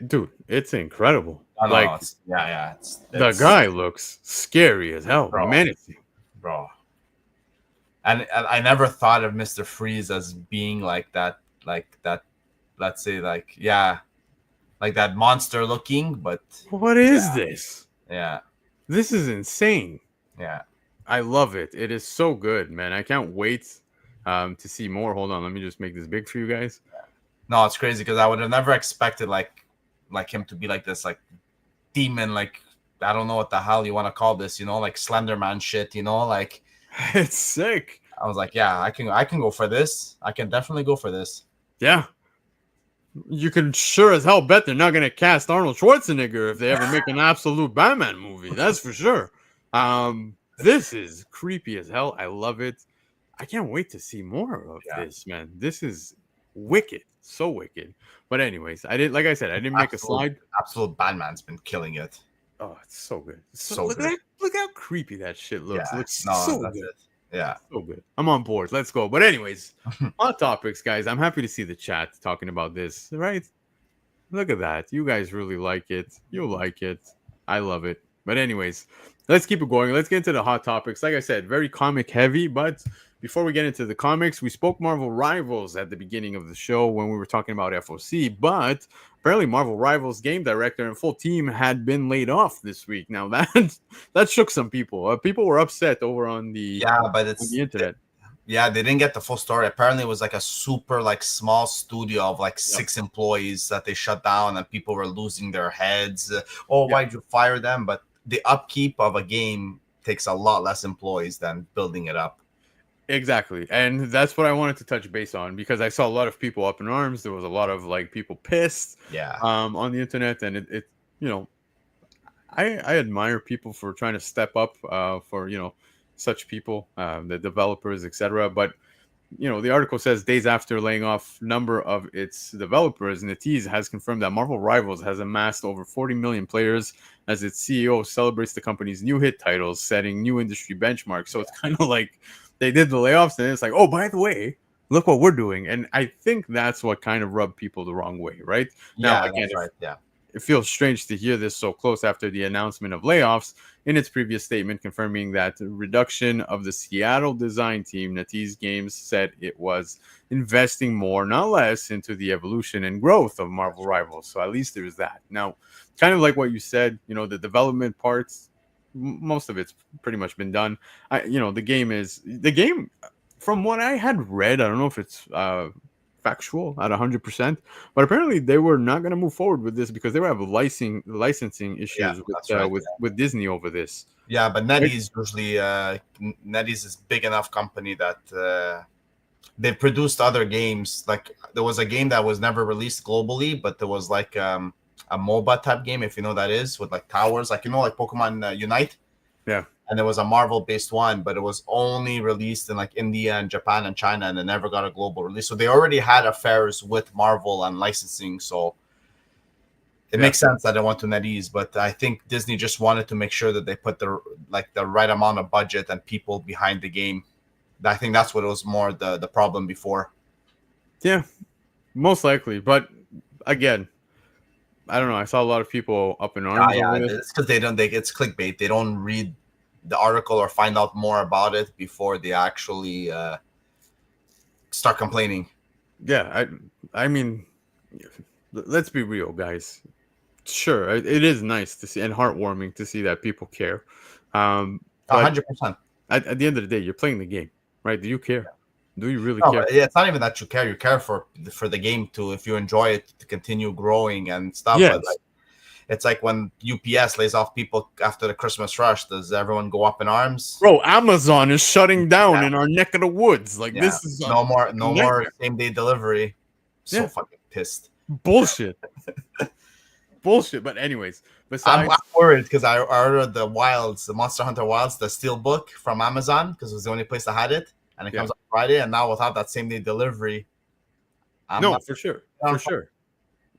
Dude, it's incredible. No, like, it's, yeah. the guy looks scary as hell, bro, menacing. Bro. And I never thought of Mr. Freeze as being like that, let's say, like that monster looking, but What is this? yeah, This is insane. yeah. I love it. It is so good, man. I can't wait to see more. Hold on, let me just make this big for you guys. No, it's crazy because I would have never expected like him to be like this, like demon, like I don't know what the hell you want to call this, like Slender Man shit, like It's sick. I was like, yeah, I can go for this. I can definitely go for this. Yeah. You can sure as hell bet they're not going to cast Arnold Schwarzenegger if they ever make an Absolute Batman movie. That's for sure. This is creepy as hell. I love it. I can't wait to see more of this, man. This is wicked. So wicked. But anyways, like I said, I didn't make a slide. Absolute Batman's been killing it. Oh, it's so good. So look, good. Look how creepy that shit looks. Yeah, Looks so good. It. Yeah. So good. I'm on board. Let's go. But anyways, hot topics, guys. I'm happy to see the chat talking about this, right? Look at that. You guys really like it. You like it. I love it. But anyways, let's keep it going. Let's get into the hot topics. Like I said, very comic heavy, but before we get into the comics, we spoke Marvel Rivals at the beginning of the show when we were talking about FOC, but apparently Marvel Rivals game director and full team had been laid off this week. Now that shook some people. People were upset over on the the internet. They didn't get the full story. Apparently it was like a super small studio of 6 employees that they shut down and people were losing their heads. Why'd you fire them? But the upkeep of a game takes a lot less employees than building it up. Exactly. And that's what I wanted to touch base on because I saw a lot of people up in arms. There was a lot of people pissed on the internet. And it I admire people for trying to step up for, such people, the developers, etc. But, the article says days after laying off number of its developers, NetEase has confirmed that Marvel Rivals has amassed over 40 million players as its CEO celebrates the company's new hit titles, setting new industry benchmarks. So it's kind of like they did the layoffs and it's like, oh, by the way, look what we're doing. And I think that's what kind of rubbed people the wrong way, right? Now, again, that's right. Yeah. It feels strange to hear this so close after the announcement of layoffs in its previous statement, confirming that the reduction of the Seattle design team. NetEase Games said it was investing more, not less, into the evolution and growth of Marvel Rivals. So at least there's that. Now, kind of like what you said, the development parts, most of it's pretty much been done. The game from what I had read, I don't know if it's factual at 100%. But apparently, they were not going to move forward with this because they were having licensing Yeah, issues that's right. with Disney over this. Yeah, but Right? NetEase usually NetEase is big enough company that they've produced other games. Like there was a game that was never released globally, but there was like a MOBA type game, if you know what that is, with like towers, like like Pokemon Unite. Yeah. And there was a Marvel based one, but it was only released in like India and Japan and China, and it never got a global release. So they already had affairs with Marvel and licensing. So it makes sense that they want to NetEase, but I think Disney just wanted to make sure that they put the right amount of budget and people behind the game. I think that's what it was more the problem before. Yeah, most likely. But again, I don't know. I saw a lot of people up in arms over this. It's because it's clickbait. They don't read the article or find out more about it before they actually start complaining. Yeah, I mean, let's be real, guys. Sure, it is nice to see and heartwarming to see that people care. 100%. At the end of the day, you're playing the game, right? Do you care? Do you really No, care? it's not even that you care. You care for the game to, if you enjoy it, to continue growing and stuff. Yes. But it's like when UPS lays off people after the Christmas rush. Does everyone go up in arms? Bro, Amazon is shutting down in our neck of the woods. Like this is no more same day delivery. So fucking pissed. Bullshit. Bullshit. But anyways, besides, I'm worried because I ordered the Monster Hunter Wilds, the steel book from Amazon because it was the only place that had it, and it comes on Friday. And now without that same day delivery, for sure,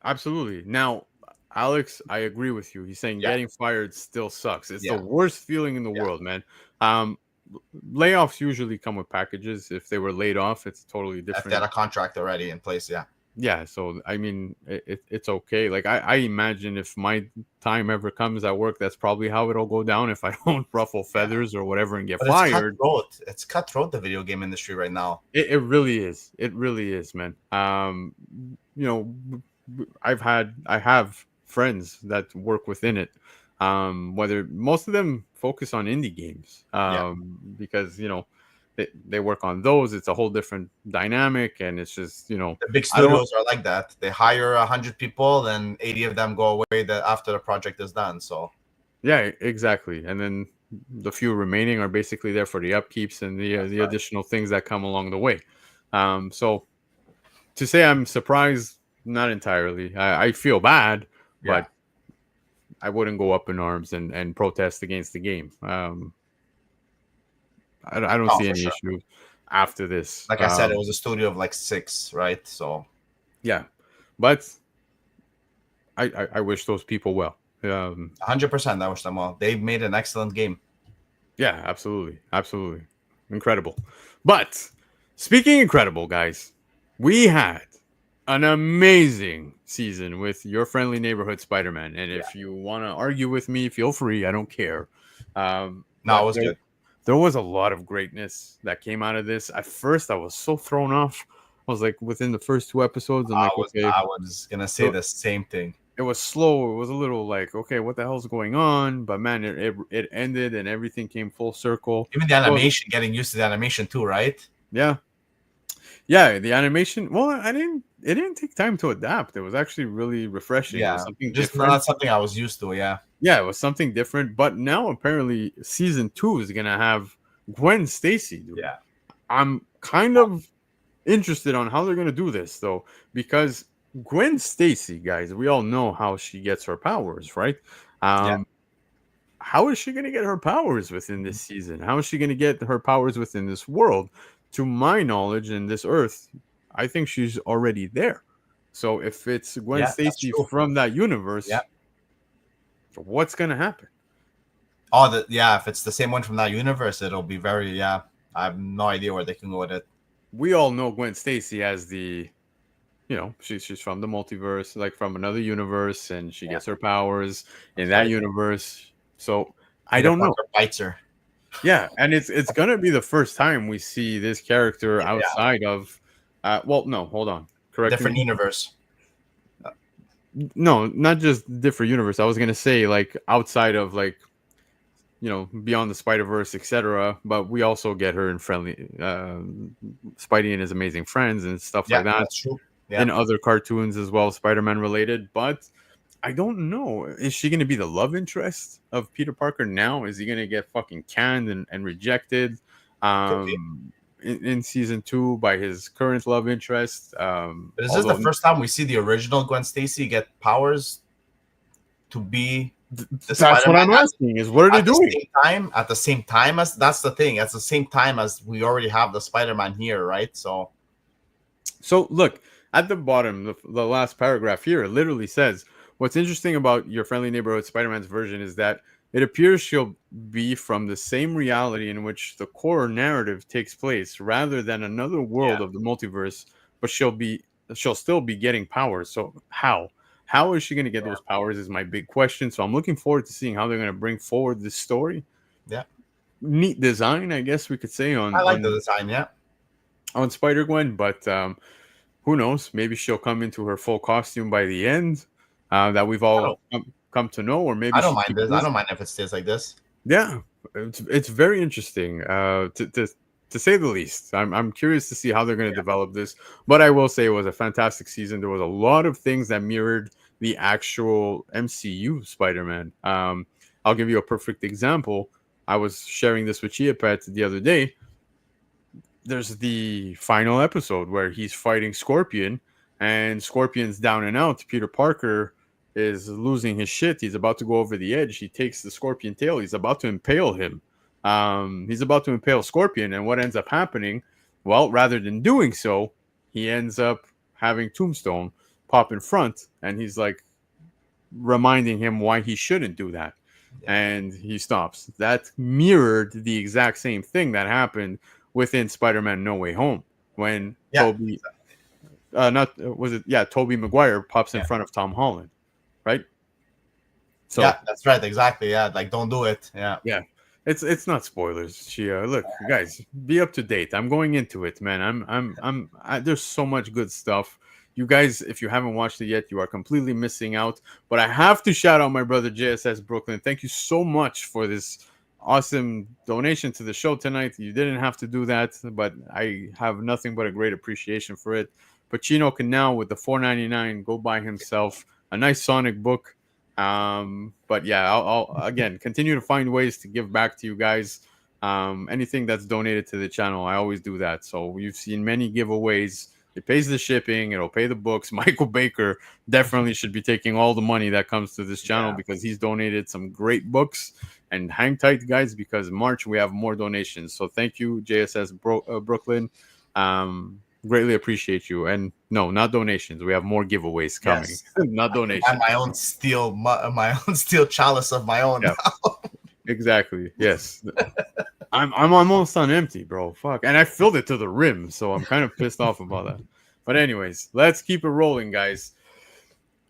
absolutely. Now, Alex, I agree with you. He's saying getting fired still sucks. It's the worst feeling in the world, man. Layoffs usually come with packages. If they were laid off, it's totally different. If they had a contract already in place, yeah. So I mean, it's okay. Like I imagine if my time ever comes at work, that's probably how it'll go down. If I don't ruffle feathers or whatever and get fired, it's cutthroat the video game industry right now. It really is. It really is, man. I have friends that work within it. Whether most of them focus on indie games, because they work on those. It's a whole different dynamic, and it's just the big studios are like that. They hire 100 people, then 80 of them go away after the project is done. So yeah, exactly. And then the few remaining are basically there for the upkeeps and the additional things that come along the way. So to say I'm surprised, not entirely. I feel bad, but I wouldn't go up in arms and protest against the game. I don't see any issue after this. Like I said, it was a studio of like 6, right? So yeah, but I wish those people well. 100%, I wish them well. They've made an excellent game. Yeah, absolutely, incredible. But speaking incredible, guys, we had an amazing season with Your Friendly Neighborhood Spider-Man. And if you want to argue with me, feel free. I don't care. No, it was good. There was a lot of greatness that came out of this. At first, I was so thrown off. I was like, within the first 2 episodes, I was going to say the same thing. It was slow. It was a little like, okay, what the hell's going on? But man, it ended and everything came full circle. Even the animation, getting used to the animation too, right? Yeah. Yeah, the animation. Well, it didn't take time to adapt. It was actually really refreshing. Yeah, just not something I was used to. Yeah, it was something different. But now apparently season 2 is gonna have Gwen Stacy. Dude. Yeah, I'm kind of interested on how they're gonna do this though, because Gwen Stacy, guys, we all know how she gets her powers, right? How is she gonna get her powers within this season? How is she gonna get her powers within this world? To my knowledge, in this Earth, I think she's already there. So if it's Gwen Stacy from that universe, what's gonna happen? If it's the same one from that universe, it'll be very I have no idea where they can go with it. We all know Gwen Stacy as the, she's from the multiverse, like from another universe, and she gets her powers in that universe. So I don't know. Bites her. Yeah, and it's gonna be the first time we see this character outside of, no, hold on, correct? Different universe. No, not just different universe. I was gonna say like outside of like, Beyond the Spider-Verse, etc. But we also get her in friendly Spidey and his Amazing Friends and stuff Yeah, like that, that's true. Yeah. in other cartoons as well, Spider-Man related. But I don't know. Is she going to be the love interest of Peter Parker now? Is he going to get fucking canned and rejected Could be. in season 2 by his current love interest? But is this the Although first time we see the original Gwen Stacy get powers to be the that's what Spider-Man I'm asking: is what are they at the doing? same time? At the same time as that's the thing. At the same time as we already have the Spider-Man here, right? So Look at the bottom, the last paragraph here. It literally says, "What's interesting about your friendly neighborhood Spider-Man's version is that it appears she'll be from the same reality in which the core narrative takes place, rather than another world yeah, of the multiverse. But she'll still be getting powers. So how? How is she going to get yeah, those powers? Is my big question. So I'm looking forward to seeing how they're going to bring forward this story. yeah. Neat design, I guess we could say I on like the design. Yeah, Spider Gwen, but who knows? Maybe she'll come into her full costume by the end, that we've I all don't. come to know, or maybe I don't she mind keeps this. I this. don't mind if it stays like this. Yeah, it's very interesting, to say the least. I'm curious to see how they're going to Yeah, develop this. But I will say it was a fantastic season. There was a lot of things that mirrored the actual MCU Spider-Man. I'll give you a perfect example. I was sharing this with Chia Pet the other day. There's the final episode where he's fighting Scorpion, and Scorpion's down and out. Peter Parker is losing his shit. He's about to go over the edge. He takes the Scorpion tail. He's about to impale him. He's about to impale Scorpion, and what ends up happening? Well, rather than doing so, he ends up having Tombstone pop in front, and he's like reminding him why he shouldn't do that. yeah, And he stops. That mirrored the exact same thing that happened within Spider-Man No Way Home when yeah, Toby, not was it? Yeah, Toby Maguire pops in yeah. front of Tom Holland, right? So Yeah, that's right. Exactly. Yeah, like don't do it. Yeah, yeah, it's not spoilers. Look, guys, be up to date. I'm going into it, man. There's so much good stuff. You guys, if you haven't watched it yet, you are completely missing out. But I have to shout out my brother JSS Brooklyn. Thank you so much for this awesome donation to the show tonight. You didn't have to do that, but I have nothing but a great appreciation for it. Pacino can now, with the $4.99, go buy himself a nice Sonic book. But yeah, I'll again continue to find ways to give back to you guys. Anything that's donated to the channel, I always do that. So you've seen many giveaways. It pays the shipping, it'll pay the books. Michael Baker definitely should be taking all the money that comes to this channel, yeah. because he's donated some great books. And hang tight, guys, because March we have more donations. So thank you, JSS Brooklyn. Greatly appreciate you. And no, not donations. We have more giveaways coming. Yes. Not donations. And my own steel chalice of my own. Yeah. Exactly. Yes. I'm almost on empty, bro. Fuck. And I filled it to the rim, so I'm kind of pissed off about that. But anyways, let's keep it rolling, guys.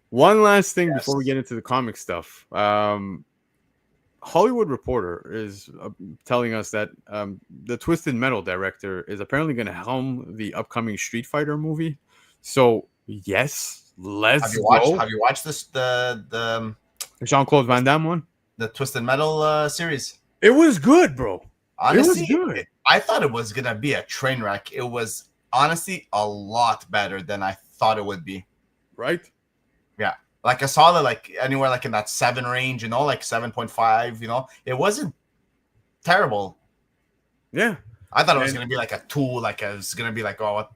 One last thing before we get into the comic stuff. Hollywood Reporter is telling us that the Twisted Metal director is apparently going to helm the upcoming Street Fighter movie. So yes, let's go. Have you watched this the Jean-Claude Van Damme one? The Twisted Metal series? It was good, bro. Honestly, it was good. I thought it was gonna be a train wreck. It was honestly a lot better than I thought it would be. Right? Yeah. Like I saw it like anywhere like in that 7 range, like 7.5, it wasn't terrible. Yeah. I thought it was gonna be like a tool, like it was gonna be like, oh,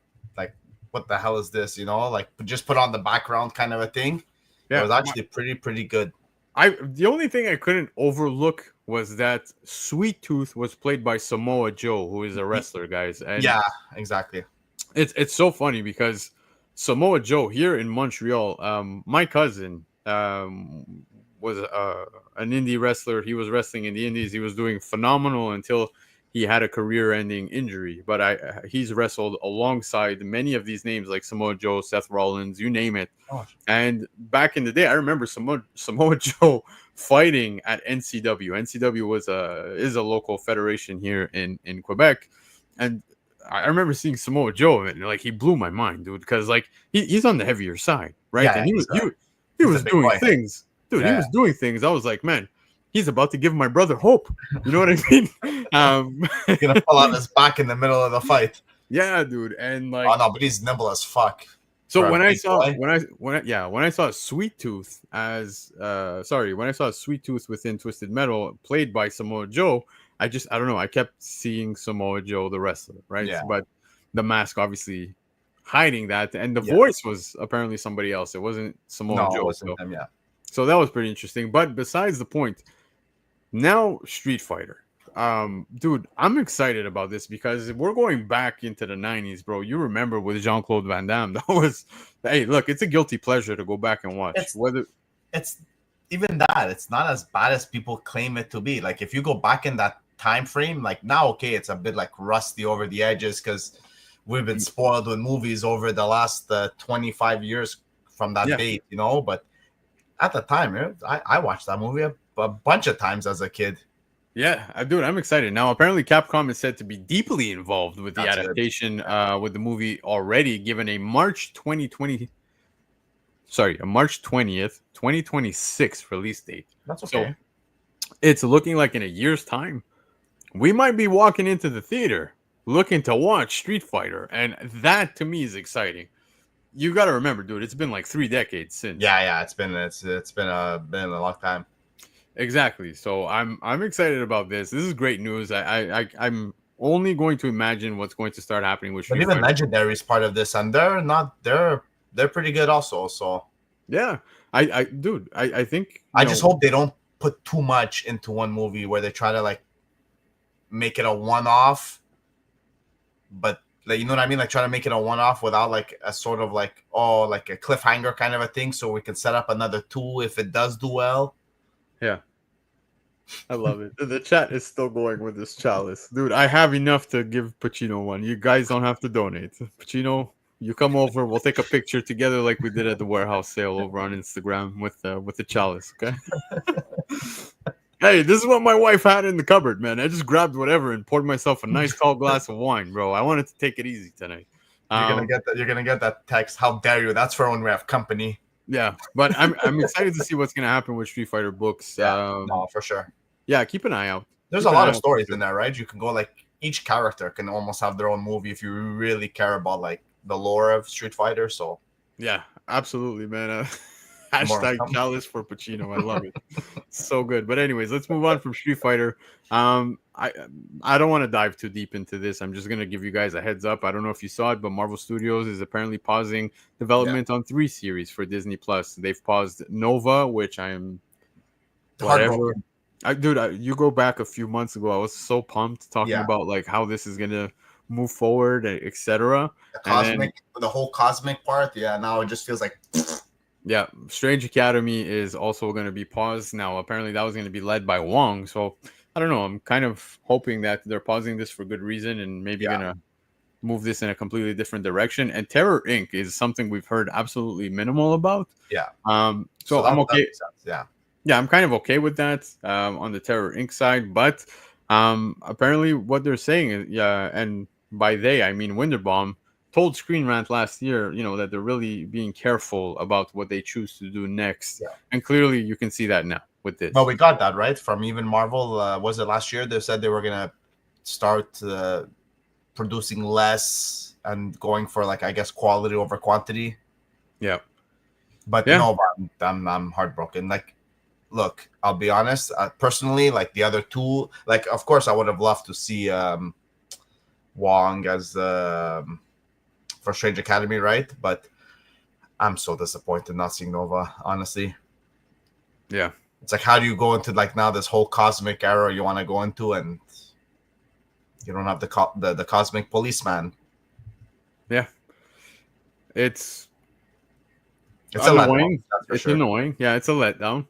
what the hell is this? Like just put on the background kind of a thing. Yeah, it was actually pretty good. The only thing I couldn't overlook was that Sweet Tooth was played by Samoa Joe, who is a wrestler, guys. And yeah, exactly. It's so funny because Samoa Joe here in Montreal, my cousin was an indie wrestler. He was wrestling in the indies. He was doing phenomenal until he had a career-ending injury. But he's wrestled alongside many of these names like Samoa Joe, Seth Rollins, you name it. Oh. And back in the day, I remember Samoa Joe fighting at NCW. NCW is a local federation here in Quebec, and I remember seeing Samoa Joe, and like he blew my mind, dude, because like he's on the heavier side, right? Yeah, and he was doing things, dude. Yeah. He was doing things. I was like, man, he's about to give my brother hope. You know what I mean? He's gonna fall on his back in the middle of the fight. Yeah, dude, and Oh like, no, but he's nimble as fuck. so For a when I big saw boy. when I saw Sweet Tooth as when I saw Sweet Tooth within Twisted Metal played by Samoa Joe, I don't know, I kept seeing Samoa Joe the wrestler, right? Yeah, But the mask obviously hiding that, and the yeah. voice was apparently somebody else. It wasn't Samoa No, it Joe. wasn't him. Yeah, So that was pretty interesting. But besides the point, now Street Fighter. Dude, I'm excited about this because we're going back into the 90s, bro. You remember with Jean-Claude Van Damme. That was, hey, look, it's a guilty pleasure to go back and watch. it's Whether it's even that. It's not as bad as people claim it to be. Like if you go back in that time frame, like now, okay, it's a bit like rusty over the edges because we've been spoiled with movies over the last 25 years from that yeah, date, you know. But at the time, I watched that movie a bunch of times as a kid. yeah, dude, I'm excited. Now, apparently Capcom is said to be deeply involved with the That's good. adaptation with the movie already, given a March 2020 a March 20th, 2026 release date. That's So okay. it's looking like in a year's time we might be walking into the theater looking to watch Street Fighter, and that to me is exciting. You got to remember, dude, it's been like 3 decades since. Yeah. It's been a long time. Exactly. So I'm excited about this. This is great news. I'm only going to imagine what's going to start happening with But Street even Fighter. Legendary is part of this, and they're pretty good also. So Yeah, I think I just hope they don't put too much into one movie where they try to like make it a one-off, but like, you know what I mean, like try to make it a one-off without like a sort of like like a cliffhanger kind of a thing, so we can set up another two if it does do well. Yeah. I love it. The chat is still going with this chalice. Dude, I have enough to give Pacino one. You guys don't have to donate. Pacino, you come over, we'll take a picture together like we did at the warehouse sale over on Instagram with the chalice, okay? Hey, this is what my wife had in the cupboard, man. I just grabbed whatever and poured myself a nice tall glass of wine, bro. I wanted to take it easy tonight. You're gonna get that text. How dare you? That's for when we have company. Yeah, but I'm excited to see what's gonna happen with Street Fighter books. Yeah, no, for sure. Yeah, keep an eye out. There's Keep a an lot eye of out for stories sure. in there, right? You can go like each character can almost have their own movie if you really care about like the lore of Street Fighter. So Yeah, absolutely, man. more to Hashtag come. chalice for Pacino. I love it. So good. But anyways, let's move on from Street Fighter. I don't want to dive too deep into this. I'm just gonna give you guys a heads up. I don't know if you saw it, but Marvel Studios is apparently pausing development on 3 series for Disney Plus. They've paused Nova, which I am whatever. Heartbroken. You go back a few months ago, I was so pumped talking Yeah, about like how this is gonna move forward, etc. And then the whole cosmic part. Yeah, now it just feels like yeah, Strange Academy is also going to be paused now. Apparently, that was going to be led by Wong. So I don't know. I'm kind of hoping that they're pausing this for good reason and maybe yeah, going to move this in a completely different direction. And Terror Inc. is something we've heard absolutely minimal about. yeah. So I'm that okay. makes sense. Yeah, Yeah, I'm kind of okay with that on the Terror Inc. side. But apparently, what they're saying is, yeah, and by they, I mean Winterbomb told Screen Rant last year, that they're really being careful about what they choose to do next. yeah. And clearly, you can see that now with this. But we got that right from even Marvel. Was it last year? They said they were gonna start producing less and going for like I guess quality over quantity. Yeah. But Yeah. no, but I'm heartbroken. Like, look, I'll be honest. Personally, like the other two, like of course I would have loved to see Wong as for Strange Academy, right? But I'm so disappointed not seeing Nova. Honestly, Yeah. it's like how do you go into like now this whole cosmic era you want to go into and you don't have the cosmic policeman. Yeah. It's It's a annoying. letdown, that's for It's sure. annoying. Yeah, it's a letdown.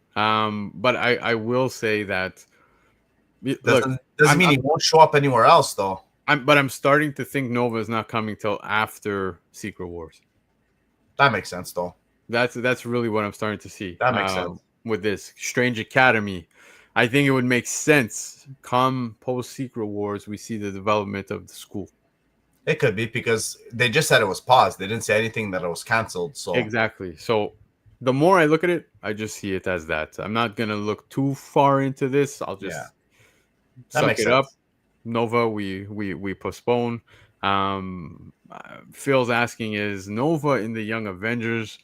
But I will say that look, Doesn't I'm, mean I'm he won't show up anywhere else though. I'm starting to think Nova is not coming till after Secret Wars. That makes sense though. That's really what I'm starting to see. That makes sense. With this Strange Academy. I think it would make sense. Come post Secret Wars, we see the development of the school. It could be because they just said it was paused. They didn't say anything that it was canceled. So Exactly. So the more I look at it, I just see it as that. I'm not gonna look too far into this. I'll Yeah, just that suck makes it up. sense. Nova, we postpone. Phil's asking, is Nova in the Young Avengers?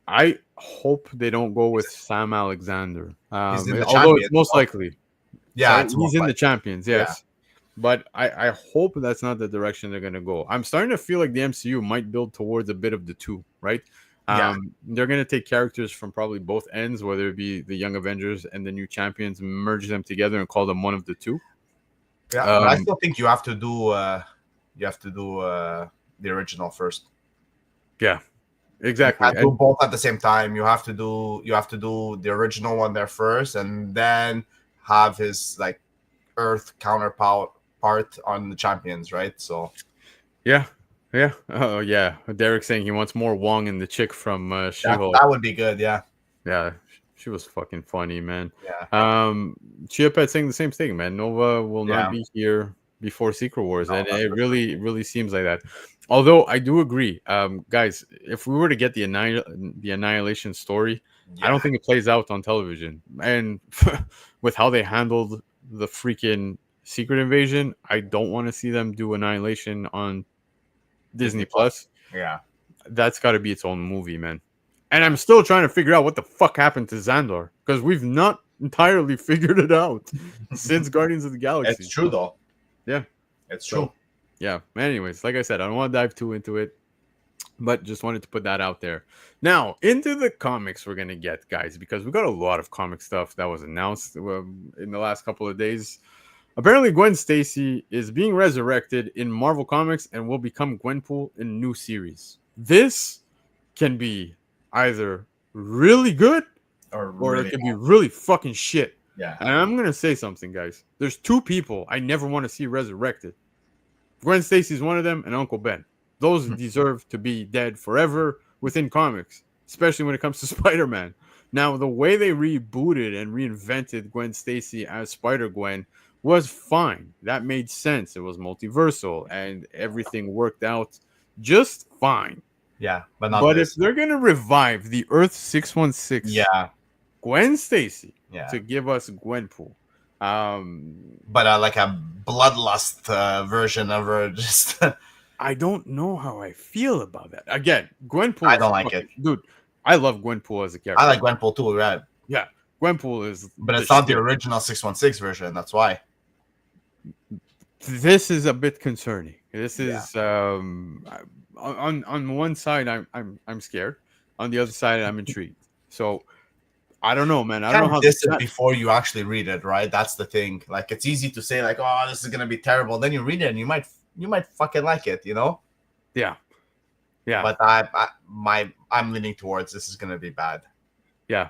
I hope they don't go with He's, Sam Alexander. he's in the Although it's champions. most No? likely. Yeah, Sorry, it's he's most in the likely. champions, Yeah, yes. But I hope that's not the direction they're gonna go. I'm starting to feel like the MCU might build towards a bit of the two, right? yeah, They're gonna take characters from probably both ends, whether it be the Young Avengers and the New Champions, merge them together and call them one of the two. yeah. But I Um, still think you have to do the original first. yeah, You exactly. can't do And both at the same time. You have to do the original one there first, and then have his like Earth counterpart part on the champions, right? So yeah, yeah. Oh yeah. Derek saying he wants more Wong and the chick from that She-Hulk. that would be good. Yeah, Yeah, she was fucking funny, man. yeah, Chia Pet saying the same thing, man. Nova will not yeah. be here before Secret Wars, No, and that's it for sure. really seems like that. Although I do agree, guys, if we were to get the Annihilation story, I Yeah, don't think it plays out on television. And with how they handled the freaking Secret Invasion, I don't want to see them do Annihilation on Disney Disney Plus. Plus. Yeah, That's got to be its own movie, man. And I'm still trying to figure out what the fuck happened to Xandar because we've not entirely figured it out since Guardians of the it's Galaxy. true though. Yeah. It's So, true. yeah. Anyways, like I said, I don't want to dive too into it, but just wanted to put that out there. Now, into the comics we're going to get, guys, because we got a lot of comic stuff that was announced in the last couple of days. Apparently, Gwen Stacy is being resurrected in Marvel Comics and will become Gwenpool in a new series. This can be either really good Or or it really, could be really fucking shit. yeah. And I'm gonna say something, guys. There's two people I never want to see resurrected. Gwen Stacy's one of them, and Uncle Ben. Those deserve to be dead forever within comics, especially when it comes to Spider-Man. Now, the way they rebooted and reinvented Gwen Stacy as Spider-Gwen was fine. That made sense. It was multiversal, and everything worked out just fine. Yeah, but not But if this. they're gonna revive the Earth 616 Yeah, Gwen Stacy yeah. to give us Gwenpool, But like a bloodlust version of her, just I don't know how I feel about that. Again, Gwenpool. I don't like it. Dude. I love Gwenpool as a character. I like Gwenpool too, right? Yeah, Gwenpool is. But it's the not the shit. original 616 version. That's why. This is a bit concerning. This Yeah. is on one side I'm scared. On the other side I'm intrigued. So I don't know, man. I don't know how Diss it before you actually read it, right? That's the thing. Like it's easy to say, like, "Oh, this is gonna be terrible." Then you read it, and you might fucking like it, you know. Yeah, yeah. But I'm leaning towards this is gonna be bad. Yeah.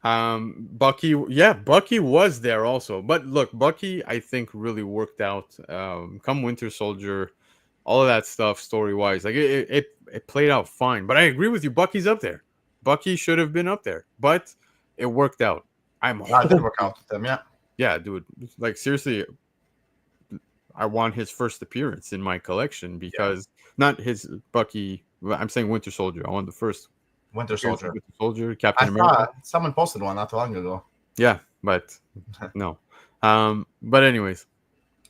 Bucky, yeah, Bucky was there also. But look, Bucky, I think really worked out. Come Winter Soldier, all of that stuff, story wise, like it played out fine. But I agree with you, Bucky's up there. Bucky should have been up there, but it worked out. I'm That did hoping, work out with them, yeah. yeah, dude. Like seriously, I want his first appearance in my collection because not his Bucky. I'm saying Winter Soldier. I want the first Winter Soldier. Winter Soldier, Captain I America. thought someone posted one not too long ago. Yeah, but no. But anyways,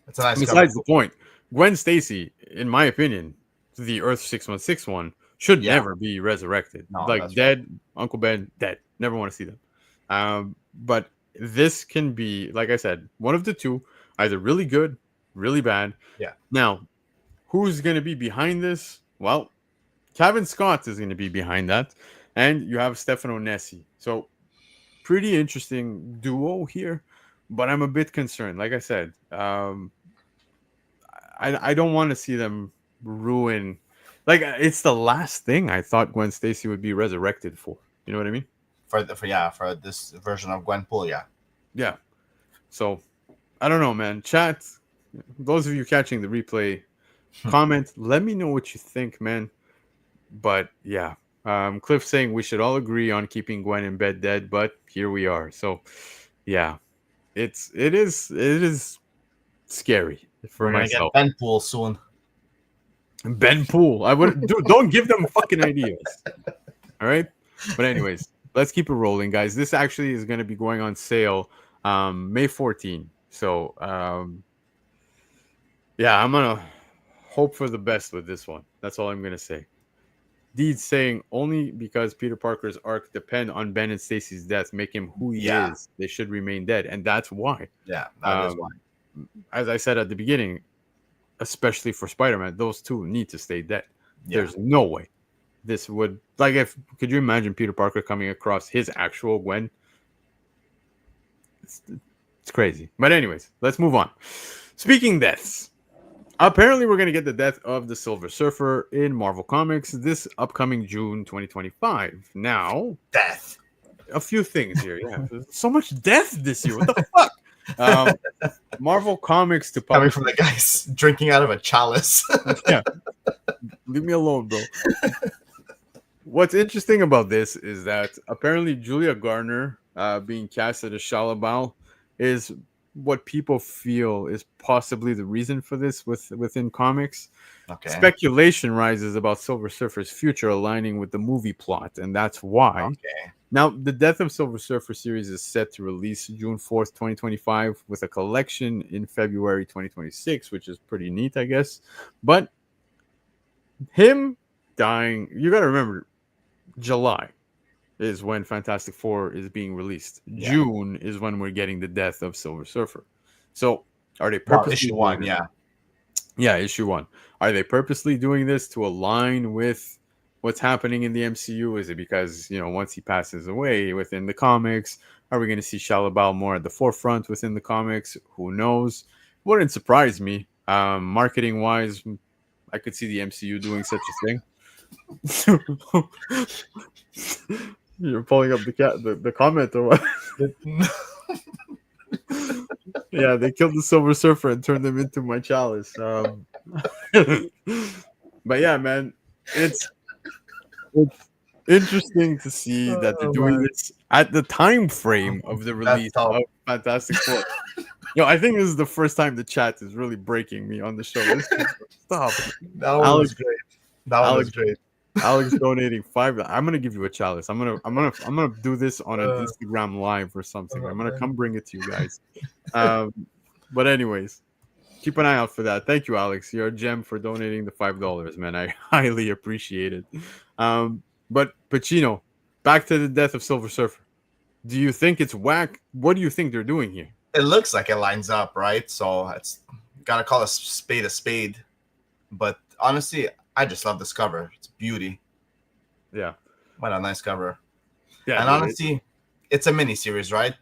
It's a nice besides cover. the point, Gwen Stacy, in my opinion, the Earth 616 one should Yeah. never be resurrected. No, Like that's dead, Uncle Ben dead. Never want to see them. But this can be, like I said, one of the two, either really good, really bad. Yeah. Now, who's going to be behind this? Well, Kevin Scott is going to be behind that, and you have Stefano Nessi. So pretty interesting duo here, but I'm a bit concerned. Like I said, I don't want to see them ruin. Like it's the last thing I thought Gwen Stacy would be resurrected for. You know what I mean? for this version of Gwenpool, yeah. Yeah. So I don't know, man. Chat. Those of you catching the replay, comment. Let me know what you think, man. But yeah, Cliff saying we should all agree on keeping Gwen in bed dead, but here we are. So yeah, it is scary for We're gonna myself. get Gwenpool soon. Ben Poole, I would dude. Don't give them fucking ideas. All right. But anyways, let's keep it rolling, guys. This actually is going to be going on sale May 14th. So yeah, I'm gonna hope for the best with this one. That's all I'm gonna say. Deed saying only because Peter Parker's arc depend on Ben and Stacy's death make him who he Yeah, is. They should remain dead, and that's why. yeah, that is why. Um, as I said at the beginning, especially for Spider-Man, those two need to stay dead. Yeah, There's no way this would like if could you imagine Peter Parker coming across his actual Gwen? It's crazy. But anyways, let's move on. Speaking deaths. Apparently, we're going to get the death of the Silver Surfer in Marvel Comics this upcoming June 2025. Now, death. a few things here. Yeah, there's so much death this year. What the fuck? Marvel Comics to Coming publish. from the guys drinking out of a chalice. Yeah, leave me alone, bro. What's interesting about this is that apparently Julia Garner being cast as Shalabal is what people feel is possibly the reason for this within comics. Okay. Speculation rises about Silver Surfer's future aligning with the movie plot, and that's why. Okay. Now, the Death of Silver Surfer series is set to release June 4th, 2025, with a collection in February 2026, which is pretty neat, I guess. But him dying, you got to remember, July is when Fantastic Four is being released. Yeah. June is when we're getting the death of Silver Surfer. So, are they Well, purposely issue one, doing yeah. Yeah, issue one. Are they purposely doing this to align with what's happening in the MCU? Is it because, once he passes away within the comics, are we going to see Shalabal more at the forefront within the comics? Who knows? Wouldn't surprise me. Marketing wise, I could see the MCU doing such a thing. You're pulling up the comment or what? Yeah, they killed the Silver Surfer and turned him into my chalice. But yeah, man, it's interesting to see that they're doing this at the time frame of the release of Fantastic Four. I think this is the first time the chat is really breaking me on the show. Stop. That one was great. That one was great. Alex donating $5. I'm gonna give you a chalice. I'm gonna do this on an Instagram live or something. I'm gonna come bring it to you guys. But anyways, keep an eye out for that. Thank you, Alex. You're a gem for donating the $5, man. I highly appreciate it. But Pacino, back to the death of Silver Surfer. Do you think it's whack? What do you think they're doing here? It looks like it lines up, right? So it's gotta call a spade. But honestly, I just love this cover. It's beauty. Yeah. What a nice cover. Yeah. And honestly, it's a mini series, right?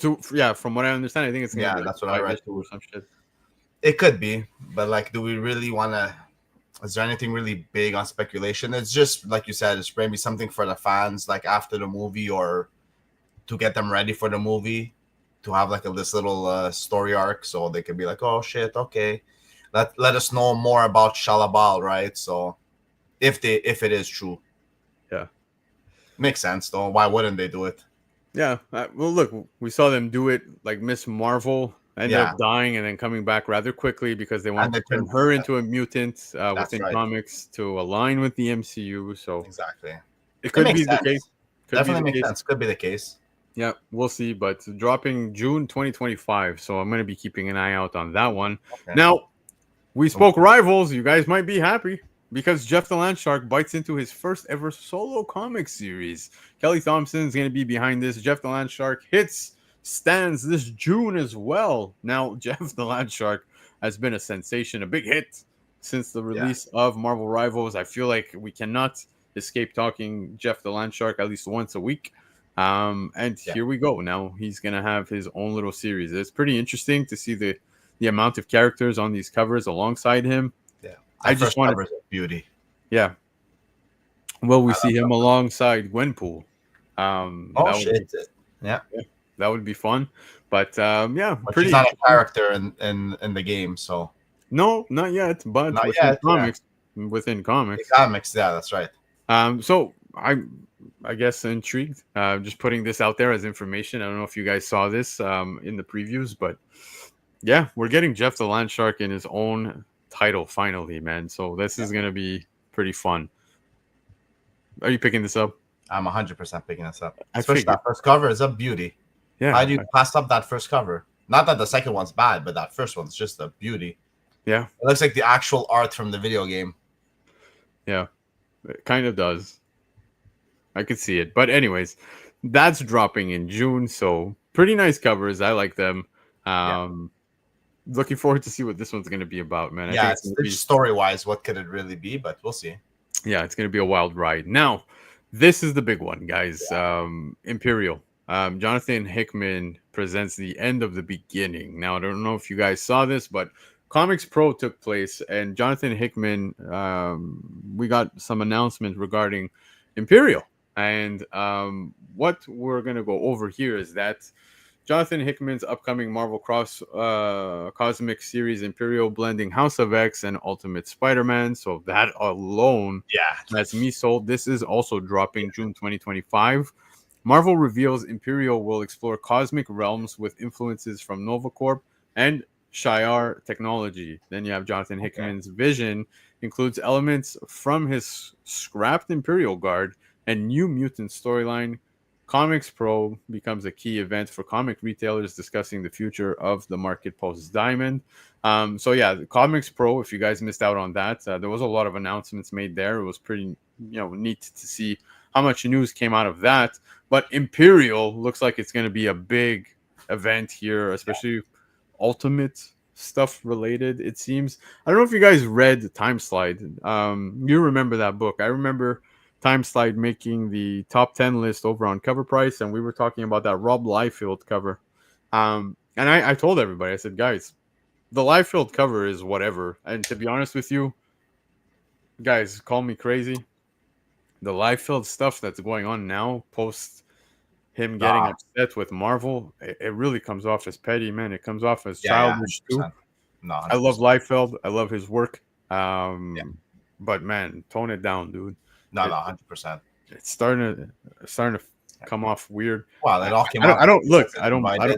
From what I understand, I think it's gonna be that's what I read or some shit. It could be, but do we really want to? Is there anything really big on speculation? It's just like you said, it's maybe something for the fans, like after the movie, or to get them ready for the movie, to have this little story arc, so they could be like, oh shit, okay, let us know more about Shalabal, right? So if it is true, yeah, makes sense though. Why wouldn't they do it? Yeah, well, look, we saw them do it. Like Miss Marvel ended up dying and then coming back rather quickly because they wanted to turn her into a mutant within comics to align with the MCU. So exactly, it could be the case. Definitely makes sense. Could be the case. Yeah, we'll see. But dropping June 2025, so I'm going to be keeping an eye out on that one. Okay. Now, we spoke rivals. You guys might be happy, because Jeff the Landshark bites into his first ever solo comic series. Kelly Thompson is going to be behind this. Jeff the Landshark stands this June as well. Now, Jeff the Landshark has been a sensation, a big hit since the release of Marvel Rivals. I feel like we cannot escape talking Jeff the Landshark at least once a week. Here we go. Now he's going to have his own little series. It's pretty interesting to see the amount of characters on these covers alongside him. I just want beauty. Yeah. Will we see him alongside Gwenpool? That would be fun. But pretty. He's not a character in the game, so no, not yet. But within comics, yeah, that's right. So I guess intrigued. Just putting this out there as information. I don't know if you guys saw this in the previews, but yeah, we're getting Jeff the Landshark in his own title finally, man. So this is gonna be pretty fun. Are you picking this up? I'm 100% picking this up. I Especially figured. that first cover is a beauty. How Yeah. do you pass up that first cover? Not that the second one's bad, but that first one's just a beauty. Yeah. It looks like the actual art from the video game. Yeah. It kind of does. I could see it. But anyways, that's dropping in June, so pretty nice covers. I like them. Yeah. Looking forward to see what this one's going to be about, man. I think Yeah, it's going to it's be story wise, what could it really be? But we'll see. yeah, it's going to be a wild ride. Now, this is the big one, guys. Imperial. Jonathan Hickman presents the end of the beginning. Now, I don't know if you guys saw this, but Comics Pro took place, and Jonathan Hickman, we got some announcement regarding Imperial. And what we're going to go over here is that Jonathan Hickman's upcoming Marvel Cosmic series Imperial, blending House of X and Ultimate Spider-Man. So that alone Yeah. has me sold. This is also dropping June 2025. Marvel reveals Imperial will explore cosmic realms with influences from Nova Corp and Shi'ar technology. Then you have Jonathan Hickman's vision includes elements from his scrapped Imperial Guard and New Mutant storyline. Comics Pro becomes a key event for comic retailers discussing the future of the market post Diamond. So yeah, the Comics Pro. If you guys missed out on that, there was a lot of announcements made there. It was pretty, neat to see how much news came out of that. But Imperial looks like it's going to be a big event here, especially Ultimate stuff related. It seems. I don't know if you guys read Time Slide. You remember that book? I remember Time Slide making the top 10 list over on Covrprice, and we were talking about that Rob Liefeld cover. And I told everybody, I said, guys, the Liefeld cover is whatever. And to be honest with you, guys, call me crazy. The Liefeld stuff that's going on now, post him getting upset with Marvel, it really comes off as petty, man. It comes off as childish too. No, I love Liefeld. I love his work. But man, tone it down, dude. No, 100%. It's starting to come off weird. Well, it all came out. I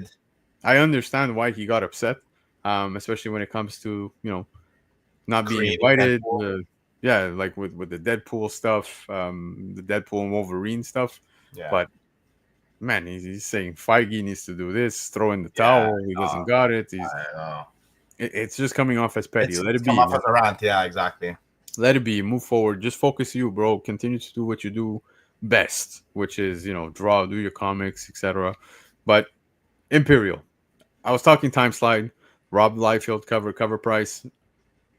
I understand why he got upset, especially when it comes to not being invited. Like with the Deadpool stuff, the Deadpool and Wolverine stuff. Yeah. But man, he's saying Feige needs to do this, throw in the towel. He doesn't got it. It's just coming off as petty. Let it be. Come off as a rant. Yeah, exactly. Let it be. Move forward. Just focus you, bro. Continue to do what you do best, which is, draw, do your comics, etc. But Imperial. I was talking Time Slide, Rob Liefeld cover price.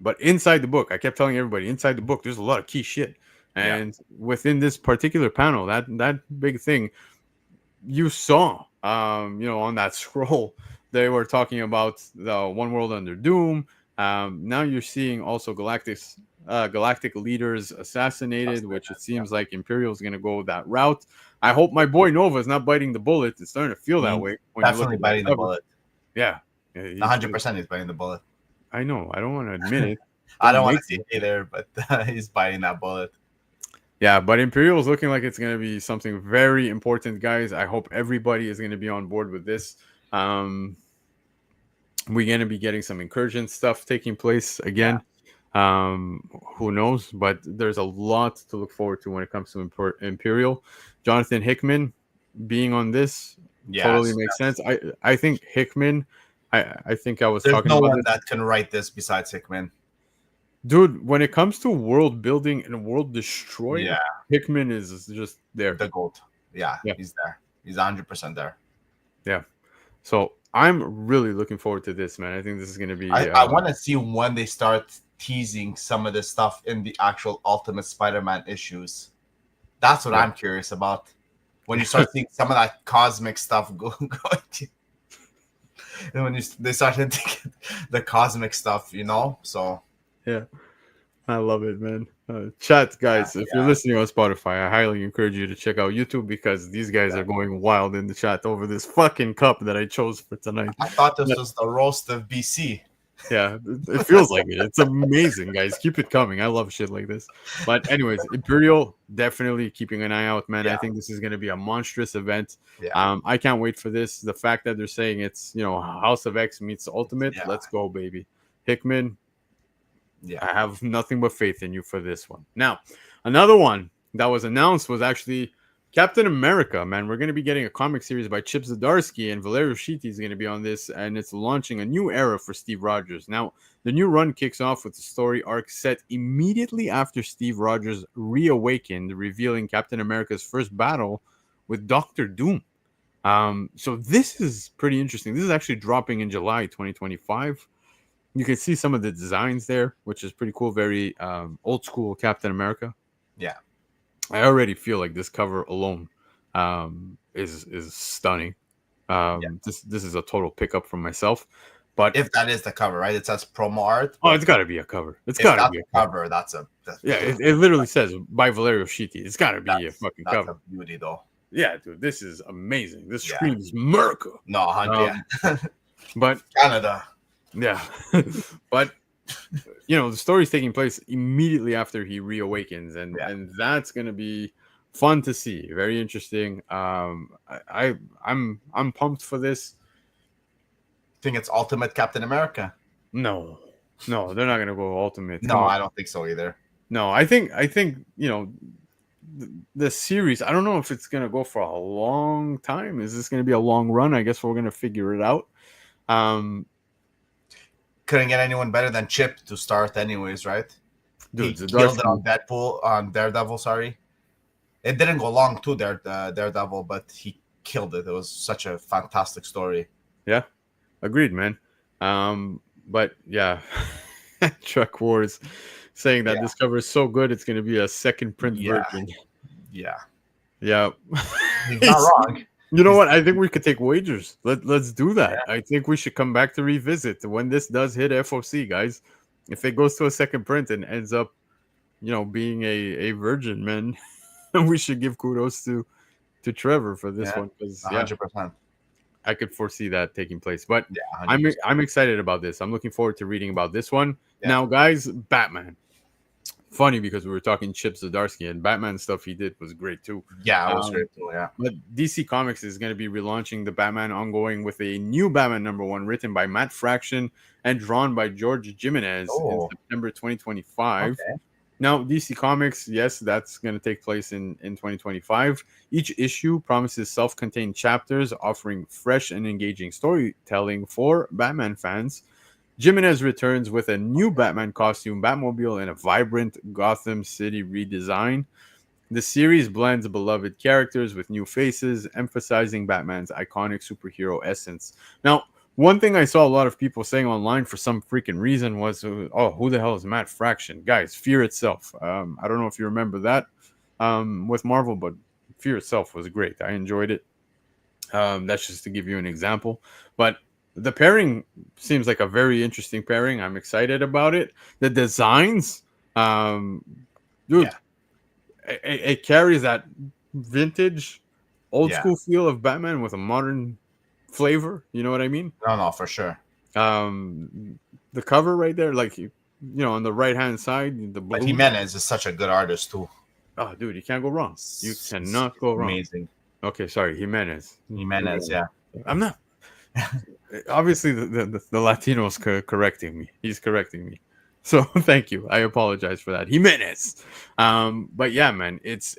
But inside the book, I kept telling everybody, inside the book, there's a lot of key shit. And within this particular panel, that big thing, you saw, on that scroll, they were talking about the One World Under Doom. Now you're seeing also galactic leaders assassinated, which it seems like Imperial is going to go that route. I hope my boy Nova is not biting the bullet. It's starting to feel that way. When definitely biting the bullet. Yeah. 100% he's biting the bullet. I know. I don't want to admit it. I don't want to see it either, but he's biting that bullet. Yeah, but Imperial is looking like it's going to be something very important, guys. I hope everybody is going to be on board with this. We're going to be getting some incursion stuff taking place again. Who knows? But there's a lot to look forward to when it comes to Imperial. Jonathan Hickman being on this totally makes sense. I think Hickman. I think I was talking about. There's no one that can write this besides Hickman. Dude, when it comes to world building and world destroying, Hickman is just there. The GOAT. Yeah, he's there. He's 100% there. Yeah. So I'm really looking forward to this, man. I think this is going to be... I want to see when they start teasing some of this stuff in the actual Ultimate Spider-Man issues. That's what I'm curious about. When you start seeing some of that cosmic stuff going and when they start hinting the cosmic stuff, so... Yeah, I love it, man. Chat, guys, if you're listening on Spotify, I highly encourage you to check out YouTube because these guys are going wild in the chat over this fucking cup that I chose for tonight. I thought this was the roast of BC. Yeah, it feels like it. It's amazing, guys. Keep it coming. I love shit like this. But anyways, Imperial, definitely keeping an eye out, man. I think this is going to be a monstrous event. I can't wait for this. The fact that they're saying it's, House of X meets Ultimate. Let's go, baby. Hickman, I have nothing but faith in you for this one. Now, another one that was announced was actually Captain America, man. We're going to be getting a comic series by Chip Zdarsky, and Valerio Schiti is going to be on this, and it's launching a new era for Steve Rogers. Now, the new run kicks off with the story arc set immediately after Steve Rogers reawakened, revealing Captain America's first battle with Doctor Doom. So this is pretty interesting. This is actually dropping in July 2025. You can see some of the designs there, which is pretty cool. Very old school Captain America. Yeah. I already feel like this cover alone is stunning. This is a total pickup from myself. But if that is the cover, right? It says promo art. Oh, it's got to be a cover. It's got to be a cover. It literally says by Valerio Schiti. It's got to be a fucking cover. That's a beauty, though. Yeah, dude, this is amazing. This screams America. No, but Canada. Yeah, but the story's taking place immediately after he reawakens, and that's gonna be fun to see. Very interesting. I'm pumped for this. Think it's Ultimate Captain America? No, they're not gonna go Ultimate. No, I don't think so either. No, I think the series. I don't know if it's gonna go for a long time. Is this gonna be a long run? I guess we're gonna figure it out. Couldn't get anyone better than Chip to start, anyways, right? Dude, he killed it on Daredevil. Sorry, it didn't go long to Daredevil, but he killed it. It was such a fantastic story. Yeah, agreed, man. But yeah, Truck Wars saying that this cover is so good, it's going to be a second print version. Yeah. He's not wrong. You know what? I think we could take wagers. Let's do that. Yeah. I think we should come back to revisit when this does hit FOC, guys. If it goes to a second print and ends up, being a virgin, man, we should give kudos to Trevor for this one, because 100%. I could foresee that taking place. But I'm excited about this. I'm looking forward to reading about this one. Yeah. Now, guys, Batman. Funny because we were talking Chip Zdarsky, and Batman stuff he did was great too. Yeah, it was great too. Yeah. But DC Comics is going to be relaunching the Batman ongoing with a new Batman #1 written by Matt Fraction and drawn by George Jimenez in September 2025. Okay. Now, DC Comics, yes, that's going to take place in 2025. Each issue promises self-contained chapters offering fresh and engaging storytelling for Batman fans. Jimenez returns with a new Batman costume, Batmobile, and a vibrant Gotham City redesign. The series blends beloved characters with new faces, emphasizing Batman's iconic superhero essence. Now, one thing I saw a lot of people saying online for some freaking reason was, who the hell is Matt Fraction? Guys, Fear Itself. I don't know if you remember that with Marvel, but Fear Itself was great. I enjoyed it. That's just to give you an example. But the pairing seems like a very interesting pairing. I'm excited about it. The designs, it carries that vintage, old school feel of Batman with a modern flavor. You know what I mean? No, for sure. The cover right there, like on the right hand side, the blue. But Jimenez is such a good artist too. Oh, dude, you can't go wrong. You cannot go wrong. Amazing. Okay, sorry, Jimenez, yeah. I'm not. Obviously, the Latino's correcting me. He's correcting me. So thank you. I apologize for that. Jimenez. But yeah, man, it's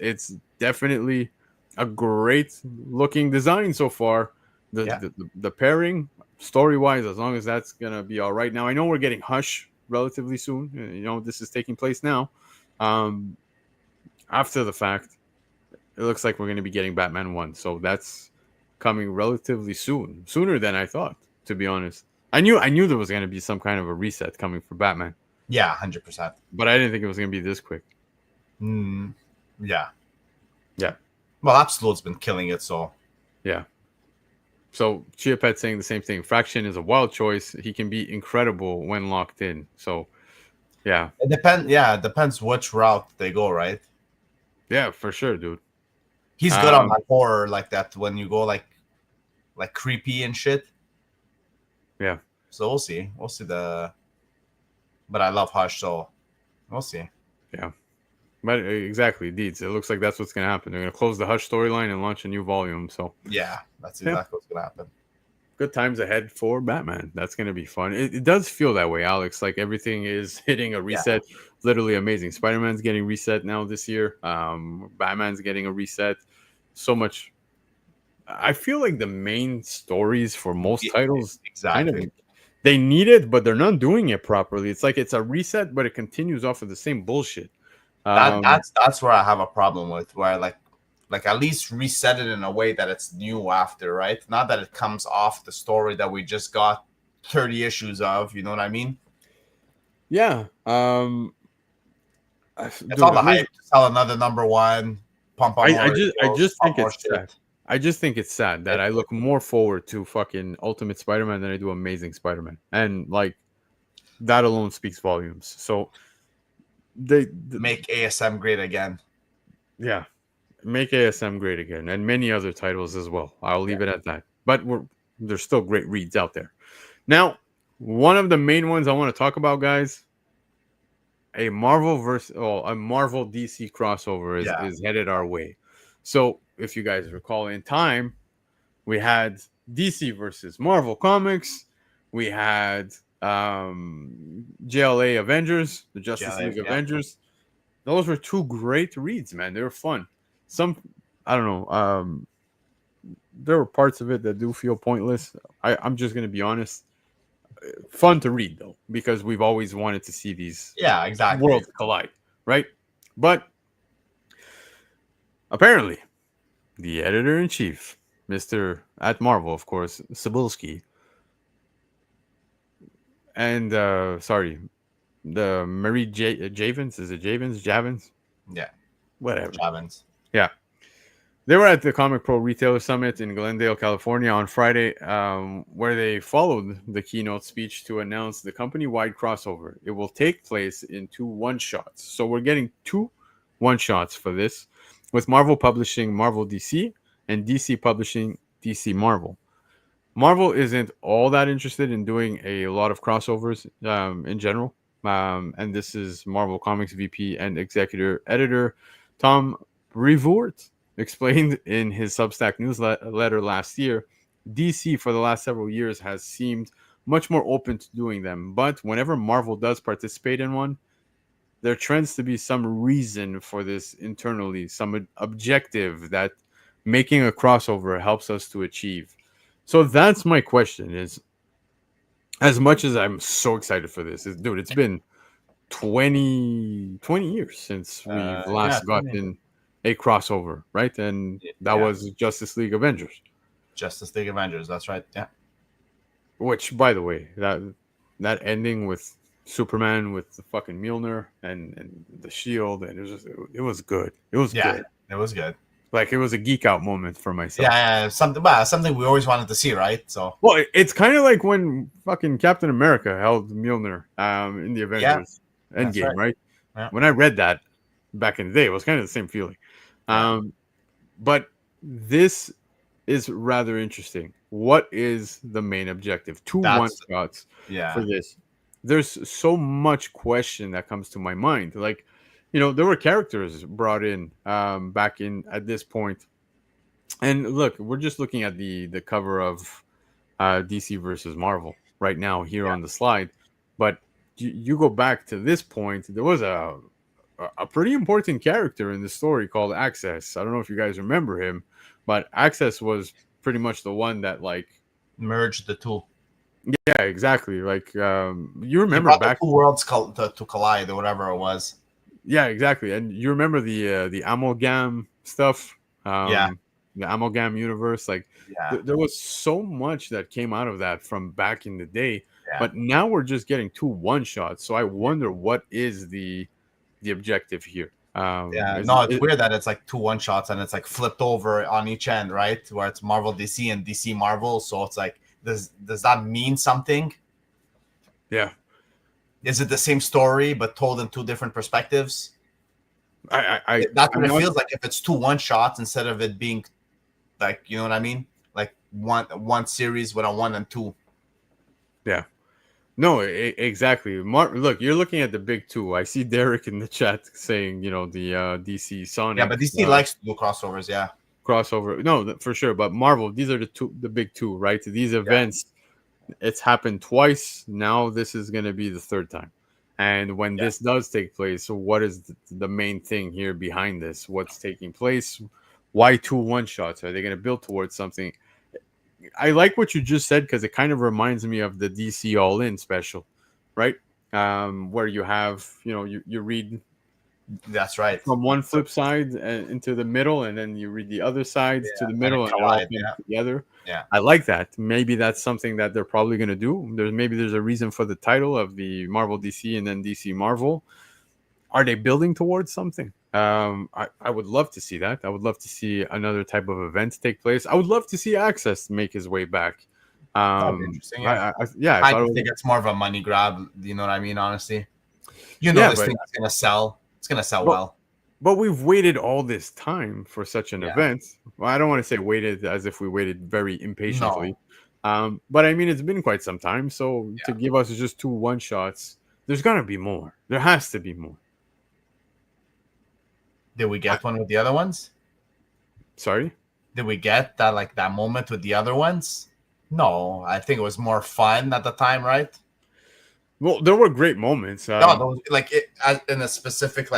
definitely a great looking design so far. The pairing, story wise, as long as that's gonna be all right. Now I know we're getting Hush relatively soon. This is taking place now. After the fact, it looks like we're gonna be getting Batman 1. So that's coming relatively sooner than I thought, to be honest. I knew there was going to be some kind of a reset coming for Batman. Yeah, 100%. But I didn't think it was going to be this quick. Yeah. Well, Absolute's been killing it, so. Yeah. So Chiapet saying the same thing. Fraction is a wild choice. He can be incredible when locked in. So, yeah. It depends which route they go, right? Yeah, for sure, dude. He's good on like horror like that when you go like creepy and shit. Yeah. So we'll see. But I love Hush, so we'll see. Yeah. But exactly, Deeds. It looks like that's what's gonna happen. They're gonna close the Hush storyline and launch a new volume. So yeah, that's exactly what's gonna happen. good times ahead for Batman. That's going to be fun. It does feel that way, Alex. Like everything is hitting a Yeah, reset. Literally amazing. Spider-Man's getting reset now this year. Batman's getting a reset. So much. I feel like the main stories for most yeah, titles kind of exactly. they need it, but they're not doing it properly. It's like it's a reset, but it continues off of the same bullshit. That Um, that's where I have a problem with, where like at least reset it in a way that it's new after, right? Not that it comes off the story that we just got 30 issues of. You know what I mean? yeah. It's all Dude, the hype to sell another number one, pump on more I radios, just pump think more it's shit. sad. I just think it's sad that It, I look more forward to fucking Ultimate Spider-Man than I do Amazing Spider-Man, and like that alone speaks volumes. So they make ASM great again. yeah, make ASM great again, and many other titles as well. I'll Yeah. leave it at that. But there's still great reads out there. Now, one of the main ones I want to talk about, guys, a Marvel DC crossover Yeah. is headed our way. So if you guys recall in time, we had DC versus Marvel Comics. We had JLA Avengers, the Justice Yeah. League Yeah. Avengers. Those were two great reads, man. They were fun. Some I don't know. There were parts of it that do feel pointless. I'm just gonna be honest. Fun to read though, because we've always wanted to see these Yeah. Exactly. worlds collide, right? But apparently, the editor in chief, Mister at Marvel, of course, Cebulski, and sorry, the Javins, is it Javins, Yeah. whatever. Javins. Yeah, they were at the Comic Pro Retailer Summit in Glendale, California on Friday, where they followed the keynote speech to announce the company-wide crossover. It will take place in two one-shots. So we're getting two one-shots for this, with Marvel publishing Marvel DC and DC publishing DC Marvel. Marvel isn't all that interested in doing a lot of crossovers in general. And this is Marvel Comics VP and executive editor Tom Brevoort explained in his Substack newsletter last year. DC for the last several years has seemed much more open to doing them, but whenever Marvel does participate in one, there tends to be some reason for this internally, some objective that making a crossover helps us to achieve. So that's my question is, as much as I'm so excited for this, dude, it's been 20 years since we've Yeah. last gotten a crossover, right? And that Yeah. was Justice League Avengers, Justice League Avengers. That's right. Yeah. which, by the way, that ending with Superman with the fucking Mjolnir and the shield, and it was good. It was Yeah. good. It was good. Like it was a geek out moment for myself. Yeah. Something we always wanted to see, right? So. Well, it's kind of like when fucking Captain America held Mjolnir in the Yeah. Avengers That's Endgame, right. right? Yeah. When I read that back in the day, it was kind of the same feeling. Yeah. But this is rather interesting. What is the main objective? Two one That's shots yeah. for this. There's so much question that comes to my mind. Like, there were characters brought in back in at this point. And look, we're just looking at the cover of DC versus Marvel right now here Yeah. on the slide. But you go back to this point, there was a pretty important character in the story called Access. I don't know if you guys remember him, but Access was pretty much the one that like Merge the two. yeah, exactly. Like you He remember brought the back two worlds to collide or whatever it was. yeah, exactly. And you remember the amalgam stuff? Yeah. The amalgam universe like Yeah. there was so much that came out of that from back in the day, Yeah. but now we're just getting two one shots. So I wonder what is the objective here. Yeah, Is no, it's it, weird that it's like two one shots and it's like flipped over on each end, right? Where it's Marvel DC and DC Marvel. So it's like, does that mean something? yeah, Is it the same story but told in two different perspectives? That's what I'm it not, feels like if it's two one shots instead of it being like, you know what I mean? Like one series with a 1 and 2. yeah. No, exactly. Look, you're looking at the big two. I see Derek in the chat saying, the DC Sonic. Yeah, but DC likes to do crossovers. Yeah, crossover. No, for sure. But Marvel, these are the big two, right? These events, it's happened twice. Now this is going to be the third time. And when Yeah. this does take place, so what is the main thing here behind this? What's taking place? Why two one shots? Are they going to build towards something? I like what you just said because it kind of reminds me of the DC All In special, right? Where you have, you read That's right. from one flip side into the middle, and then you read the other side to the And it middle, and it all collide. comes Yeah. together. Yeah. I like that. Maybe that's something that they're probably going to do. There's a reason for the title of the Marvel DC and then DC Marvel. Are they building towards something? I would love to see that. I would love to see another type of event take place. I would love to see Access make his way back. That'd be interesting. Yeah. I I thought it think was, it's more of a money grab. You know what I mean? Honestly, yeah, this but thing is gonna sell. It's gonna sell but well. but we've waited all this time for such an Yeah. event. Well, I don't want to say waited as if we waited very impatiently. No. But I mean, it's been quite some time. So to give us just two one shots, there's gonna be more. There has to be more. Did we get one with the other ones? Sorry. Did we get that moment with the other ones? No, I think it was more fun at the time, right? Well, there were great moments. No, those, in a specific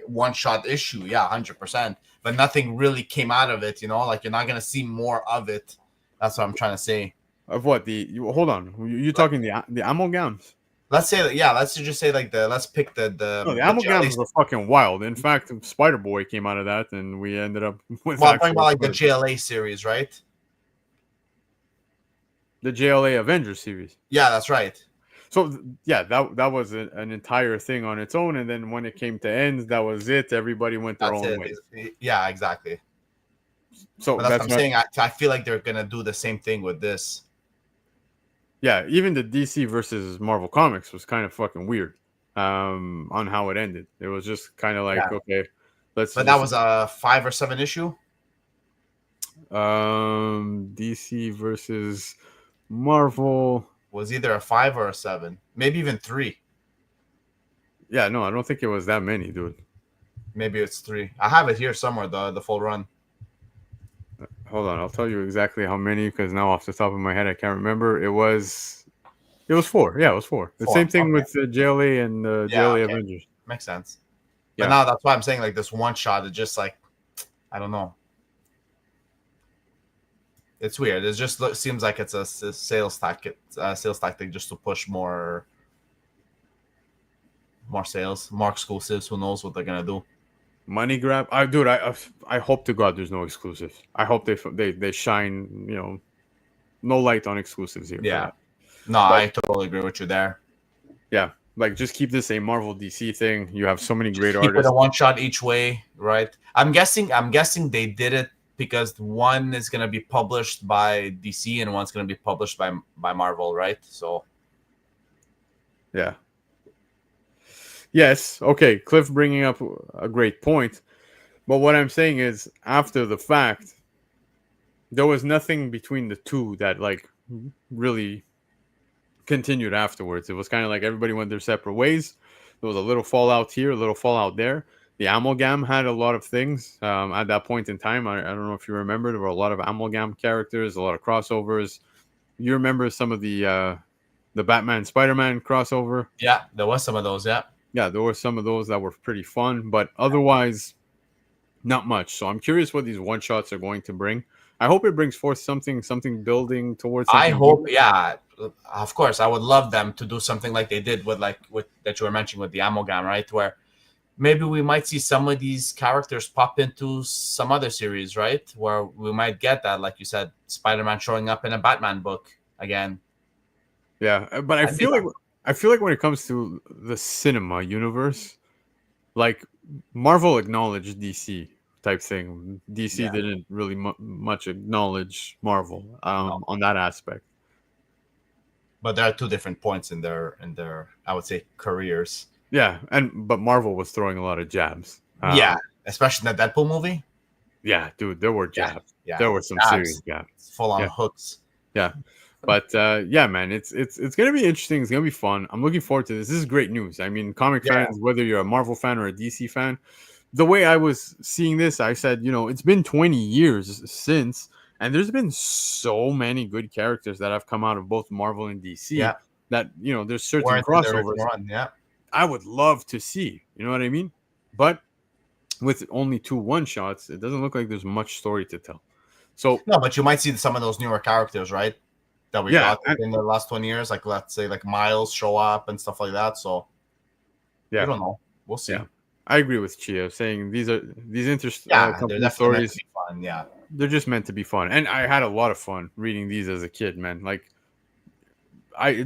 one shot issue, yeah, 100%. But nothing really came out of it, Like you're not gonna see more of it. That's what I'm trying to say. Of what hold on, you're talking the amalgams? Let's say that, yeah. Let's just say let's pick the No, the jelly. amalgams were fucking wild. In fact, Spider Boy came out of that, and we ended up with. Well, I'm talking about the JLA series, right? The JLA Avengers series. Yeah, that's right. So yeah, that was an entire thing on its own, and then when it came to ends, that was it. Everybody went their own way. Yeah, exactly. So but that's what I'm saying. I feel like they're gonna do the same thing with this. Yeah, even the DC versus Marvel Comics was kind of fucking weird on how it ended. It was just kind of like, okay, let's. But that was a 5 or 7 issue. DC versus Marvel was either a 5 or a 7, maybe even 3. Yeah, no, I don't think it was that many, dude. Maybe it's 3. I have it here somewhere, the full run. Hold on, I'll tell you exactly how many, because now off the top of my head I can't remember. It was 4. Yeah, it was 4. The same thing with the JLA and the JLA Avengers. Makes sense. But now that's why I'm saying this one shot is just I don't know. It's weird. It just seems like it's a sales tactic just to push more sales, more exclusives. Who knows what they're gonna do? Money grab. I hope to God there's no exclusives. I hope they shine. No light on exclusives here. Yeah. No, I totally agree with you there. Yeah, just keep this a Marvel DC thing. You have so many great artists. Keep it a one shot each way, right? I'm guessing they did it because one is going to be published by DC and one's going to be published by Marvel, right? So, yeah. Yes. Okay. Cliff bringing up a great point. But what I'm saying is, after the fact, there was nothing between the two that really continued afterwards. It was kind of like everybody went their separate ways. There was a little fallout here, a little fallout there. The Amalgam had a lot of things at that point in time. I don't know if you remember. There were a lot of Amalgam characters, a lot of crossovers. You remember some of the Batman Spider-Man crossover? Yeah, there was some of those. Yeah. Yeah, there were some of those that were pretty fun, but otherwise, not much. So I'm curious what these one shots are going to bring. I hope it brings forth something building towards. I hope, yeah, of course. I would love them to do something like they did with that you were mentioning with the Amalgam, right? Where maybe we might see some of these characters pop into some other series, right? Where we might get that, like you said, Spider-Man showing up in a Batman book again. Yeah, but I feel like when it comes to the cinema universe, Marvel acknowledged DC type thing. DC didn't really much acknowledge Marvel on that aspect. But there are two different points in their I would say careers. Yeah, but Marvel was throwing a lot of jabs. Yeah, especially in that Deadpool movie. Yeah, dude, there were jabs. Yeah, there were some serious jabs. Full on hooks. Yeah. But yeah, man, it's gonna be interesting. It's gonna be fun. I'm looking forward to this. This is great news. I mean, comic fans, whether you're a Marvel fan or a DC fan, the way I was seeing this, I said, it's been 20 years since, and there's been so many good characters that have come out of both Marvel and DC Yeah, that, there's certain weren't in the original crossovers run. Yeah. I would love to see. You know what I mean? But with only 2 one-shots, it doesn't look like there's much story to tell. So, No, but you might see some of those newer characters, right? That we yeah, got in the last 20 years, like let's say like Miles show up and stuff like that. So we yeah, don't know. We'll see. yeah. I agree with Chia saying these Yeah, they're company definitely meant to stories. be fun. Yeah. They're just meant to be fun, and I had a lot of fun reading these as a kid, man. Like,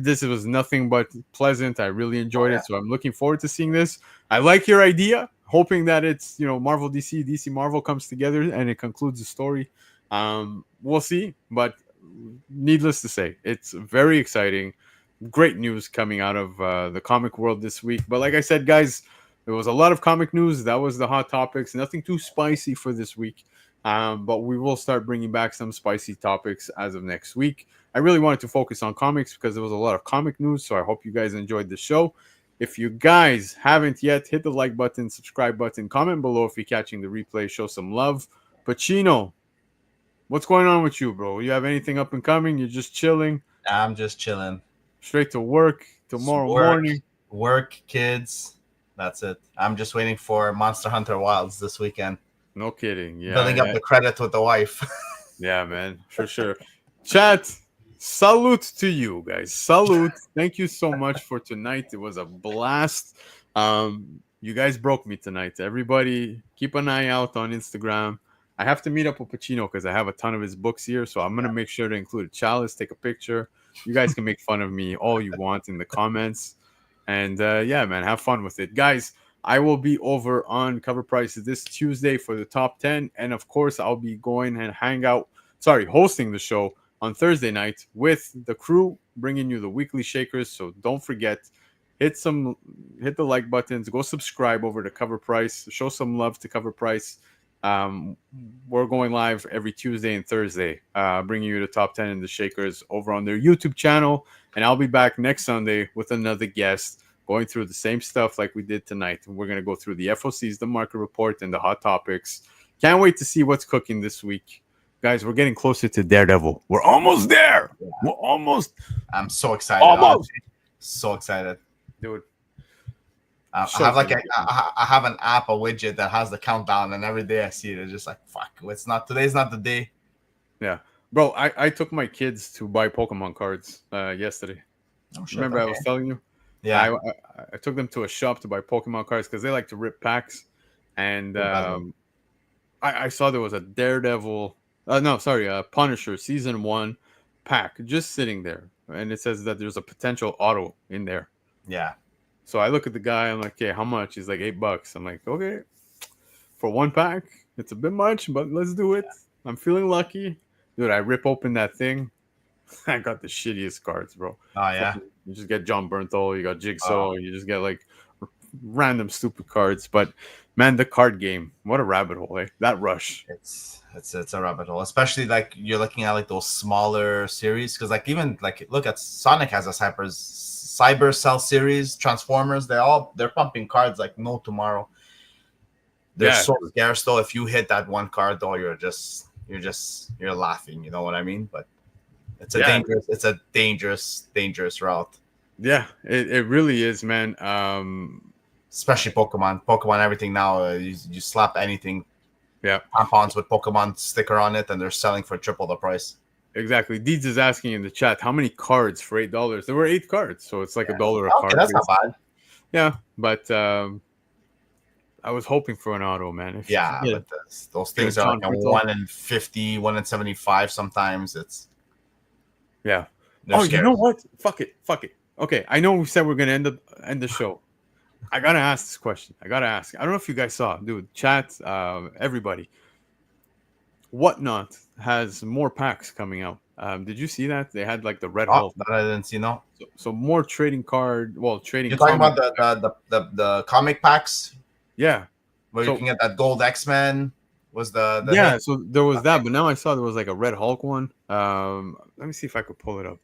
this was nothing but pleasant. I really enjoyed Yeah. it, so I'm looking forward to seeing this. I like your idea, hoping that it's Marvel DC Marvel comes together and it concludes the story. We'll see, but needless to say, it's very exciting. Great news coming out of the comic world this week. But like I said, guys, there was a lot of comic news. That was the hot topics. Nothing too spicy for this week. But we will start bringing back some spicy topics as of next week. I really wanted to focus on comics because there was a lot of comic news. So I hope you guys enjoyed the show. If you guys haven't yet, hit the like button, subscribe button, comment below if you're catching the replay. Show some love. PACINO, what's going on with you, bro? You have anything up and coming? You're just chilling? I'm just chilling. Straight to work tomorrow morning. Work, kids. That's it. I'm just waiting for Monster Hunter Wilds this weekend. No kidding. Yeah. Building up the credit with the wife. Yeah, man. For sure. Chat, salute to you guys. Salute. Thank you so much for tonight. It was a blast. You guys broke me tonight. Everybody, keep an eye out on Instagram. I have to meet up with PACINO because I have a ton of his books here. So I'm going to make sure to include a chalice, take a picture. You guys can make fun of me all you want in the comments. And yeah, man, have fun with it. Guys, I will be over on Covrprice this Tuesday for the top 10. And of course, I'll be going and hosting the show on Thursday night with the crew, bringing you the weekly shakers. So don't forget, hit the like buttons, go subscribe over to Covrprice, show some love to Covrprice. We're going live every Tuesday and Thursday, bringing you the top 10 and the shakers over on their YouTube channel. And I'll be back next Sunday with another guest going through the same stuff like we did tonight. And we're going to go through the FOCs, the market report, and the hot topics. Can't wait to see what's cooking this week. Guys, we're getting closer to Daredevil. We're almost there. Yeah. We're almost. I'm so excited. Almost. So excited. Dude. I have an app, a widget that has the countdown, and every day I see it, it's just like, fuck, today's not the day. Yeah. Bro, I took my kids to buy Pokemon cards yesterday. Oh, shit, remember I was telling you? Yeah. I took them to a shop to buy Pokemon cards because they like to rip packs. And I saw there was a Daredevil, Punisher Season 1 pack just sitting there. And it says that there's a potential auto in there. Yeah. So I look at the guy, I'm like, okay, how much? He's like $8. I'm like, okay, for one pack, it's a bit much, but let's do it. I'm feeling lucky. Dude, I rip open that thing. I got the shittiest cards, bro. Oh, yeah? You just get John Bernthal, you got Jigsaw, you just get like random stupid cards. But man, the card game, what a rabbit hole, eh? That rush. It's a rabbit hole, especially like you're looking at like those smaller series. Because like even like look at Sonic has a Cyber Cell series, Transformers, they're pumping cards like no tomorrow. They're so scarce though. If you hit that one card though, you're laughing, you know what I mean? But it's a dangerous route. Yeah, it really is, man. Especially Pokemon everything now, you slap anything. Yeah. Tampons with Pokemon sticker on it and they're selling for triple the price. Exactly. Deeds is asking in the chat, how many cards for $8? There were 8 cards, so it's like $1 a card. That's not bad. Yeah, but I was hoping for an auto, man. But those things are like a 1 in 50, 1 in 75 sometimes. It's you know what? Fuck it. Okay, I know we said we're gonna end the show. I gotta ask this question. I don't know if you guys saw, dude. Chat, everybody. Whatnot has more packs coming out. Did you see that? They had like the Red Hulk. That I didn't see. No. So more trading. You're talking about the comic packs. Yeah. Where you can get that gold X-Men. Was the hit? So there was that, but now I saw there was like a Red Hulk one. Let me see if I could pull it up.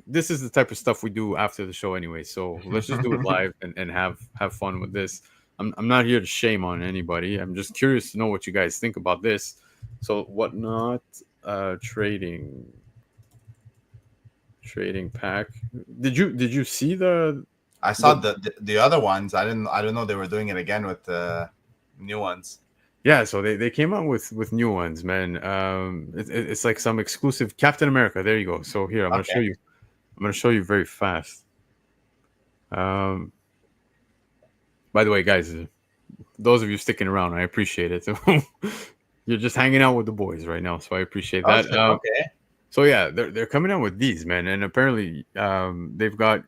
This is the type of stuff we do after the show anyway, so let's just do it live and have fun with this. I'm not here to shame on anybody. I'm just curious to know what you guys think about this. So whatnot trading pack. Did you see the I saw the other ones. I didn't know they were doing it again with the new ones. Yeah, so they came out with new ones, man. It's like some exclusive Captain America. There you go. So here, I'm gonna show Okay. you. I'm gonna show you very fast. Um, by the way, guys, those of you sticking around, I appreciate it. You're just hanging out with the boys right now, so I appreciate Oh that. shit. Okay. So yeah, they're coming out with these, man, and apparently they've got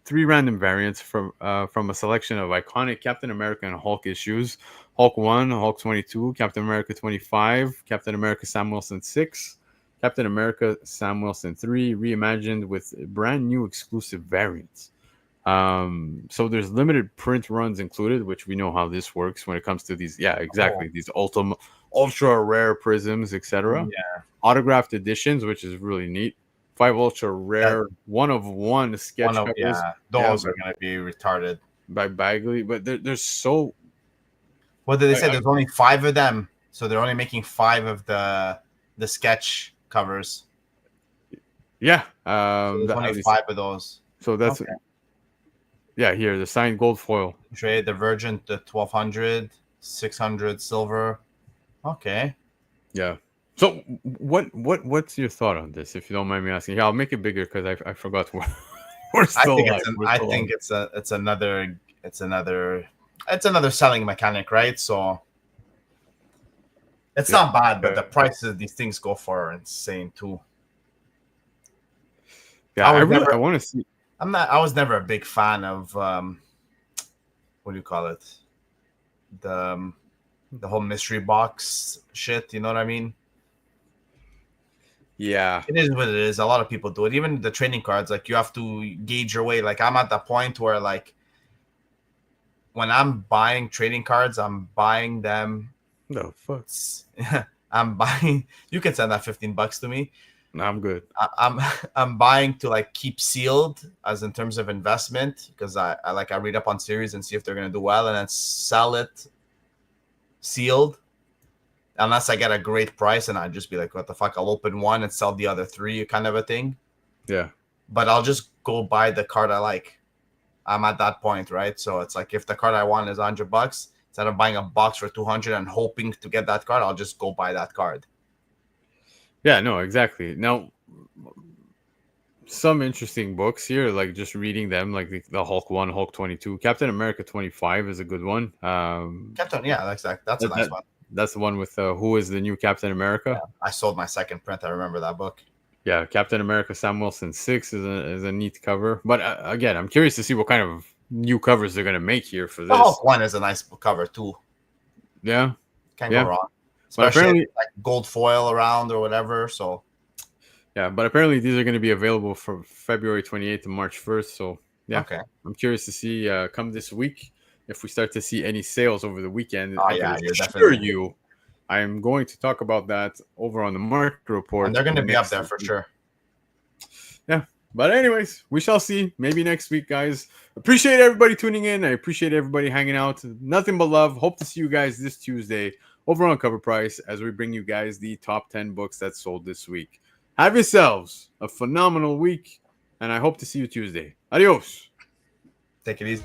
three random variants from a selection of iconic Captain America and Hulk issues: Hulk 1, Hulk 22, Captain America 25, Captain America Sam Wilson 6, Captain America Sam Wilson 3, reimagined with brand new exclusive variants. So there's limited print runs included, which we know how this works when it comes to these. Yeah, exactly. Oh, These ultra rare prisms, etc. yeah. Autographed editions, which is really neat. Five ultra That rare, one of one one sketch of covers. yeah. Yeah, Those are gonna be retarded. by Bagley, but there's so What did they say? I, There's only 5 of them, so they're only making 5 of the sketch covers. yeah. So there's That, only at least, 5 of those. so that's Okay. yeah. Here, the signed gold foil. Trade the Virgin, the 1200, 600 silver. Okay. Yeah. So what's your thought on this, if you don't mind me asking? Yeah, I'll make it bigger because I forgot we're I still think live. We're I still think live. it's another selling mechanic, right? So it's Yeah. not bad, but Uh, the prices these things go for are insane too. yeah. I was I never want to see. I was never a big fan of what do you call it? The the whole mystery box shit, you know what I mean? Yeah. It is what it is. A lot of people do it. Even the trading cards, like you have to gauge your way. Like I'm at the point where like when I'm buying trading cards, I'm buying them. No fuck. I'm buying. You can send that $15 to me. No, I'm good. I'm I'm buying to like keep sealed as in terms of investment because I read up on series and see if they're gonna do well and then sell it sealed unless I get a great price and I'd just be like, what the fuck? I'll open one and sell the other 3, kind of a thing. Yeah. But I'll just go buy the card I like. I'm at that point, right? So it's like if the card I want is $100, instead of buying a box for 200 and hoping to get that card, I'll just go buy that card. Yeah. No. Exactly. Now, some interesting books here, like just reading them, like the Hulk 1, Hulk 22, Captain America 25 is a good one. Captain, yeah, that's a That, nice that one. that's the one with who is the new Captain America. Yeah, I sold my second print. I remember that book. Yeah, Captain America Sam Wilson 6 is a neat cover. But again, I'm curious to see what kind of new covers they're gonna make here for The this. Hulk one is a nice cover too. Yeah, Can't yeah. go wrong. But Especially apparently, if it's like gold foil around or whatever. So yeah, but apparently these are going to be available from February 28th to March 1st. So yeah, okay. I'm curious to see come this week if we start to see any sales over the weekend. Oh I yeah, can you're assure definitely. you, I am going to talk about that over on the market report. And they're going to be up next there for week. sure. Yeah. But anyways, we shall see. Maybe next week, guys. Appreciate everybody tuning in. I appreciate everybody hanging out. Nothing but love. Hope to see you guys this Tuesday over on Covrprice as we bring you guys the top 10 books that sold this week. Have yourselves a phenomenal week, and I hope to see you Tuesday. Adios. Take it easy.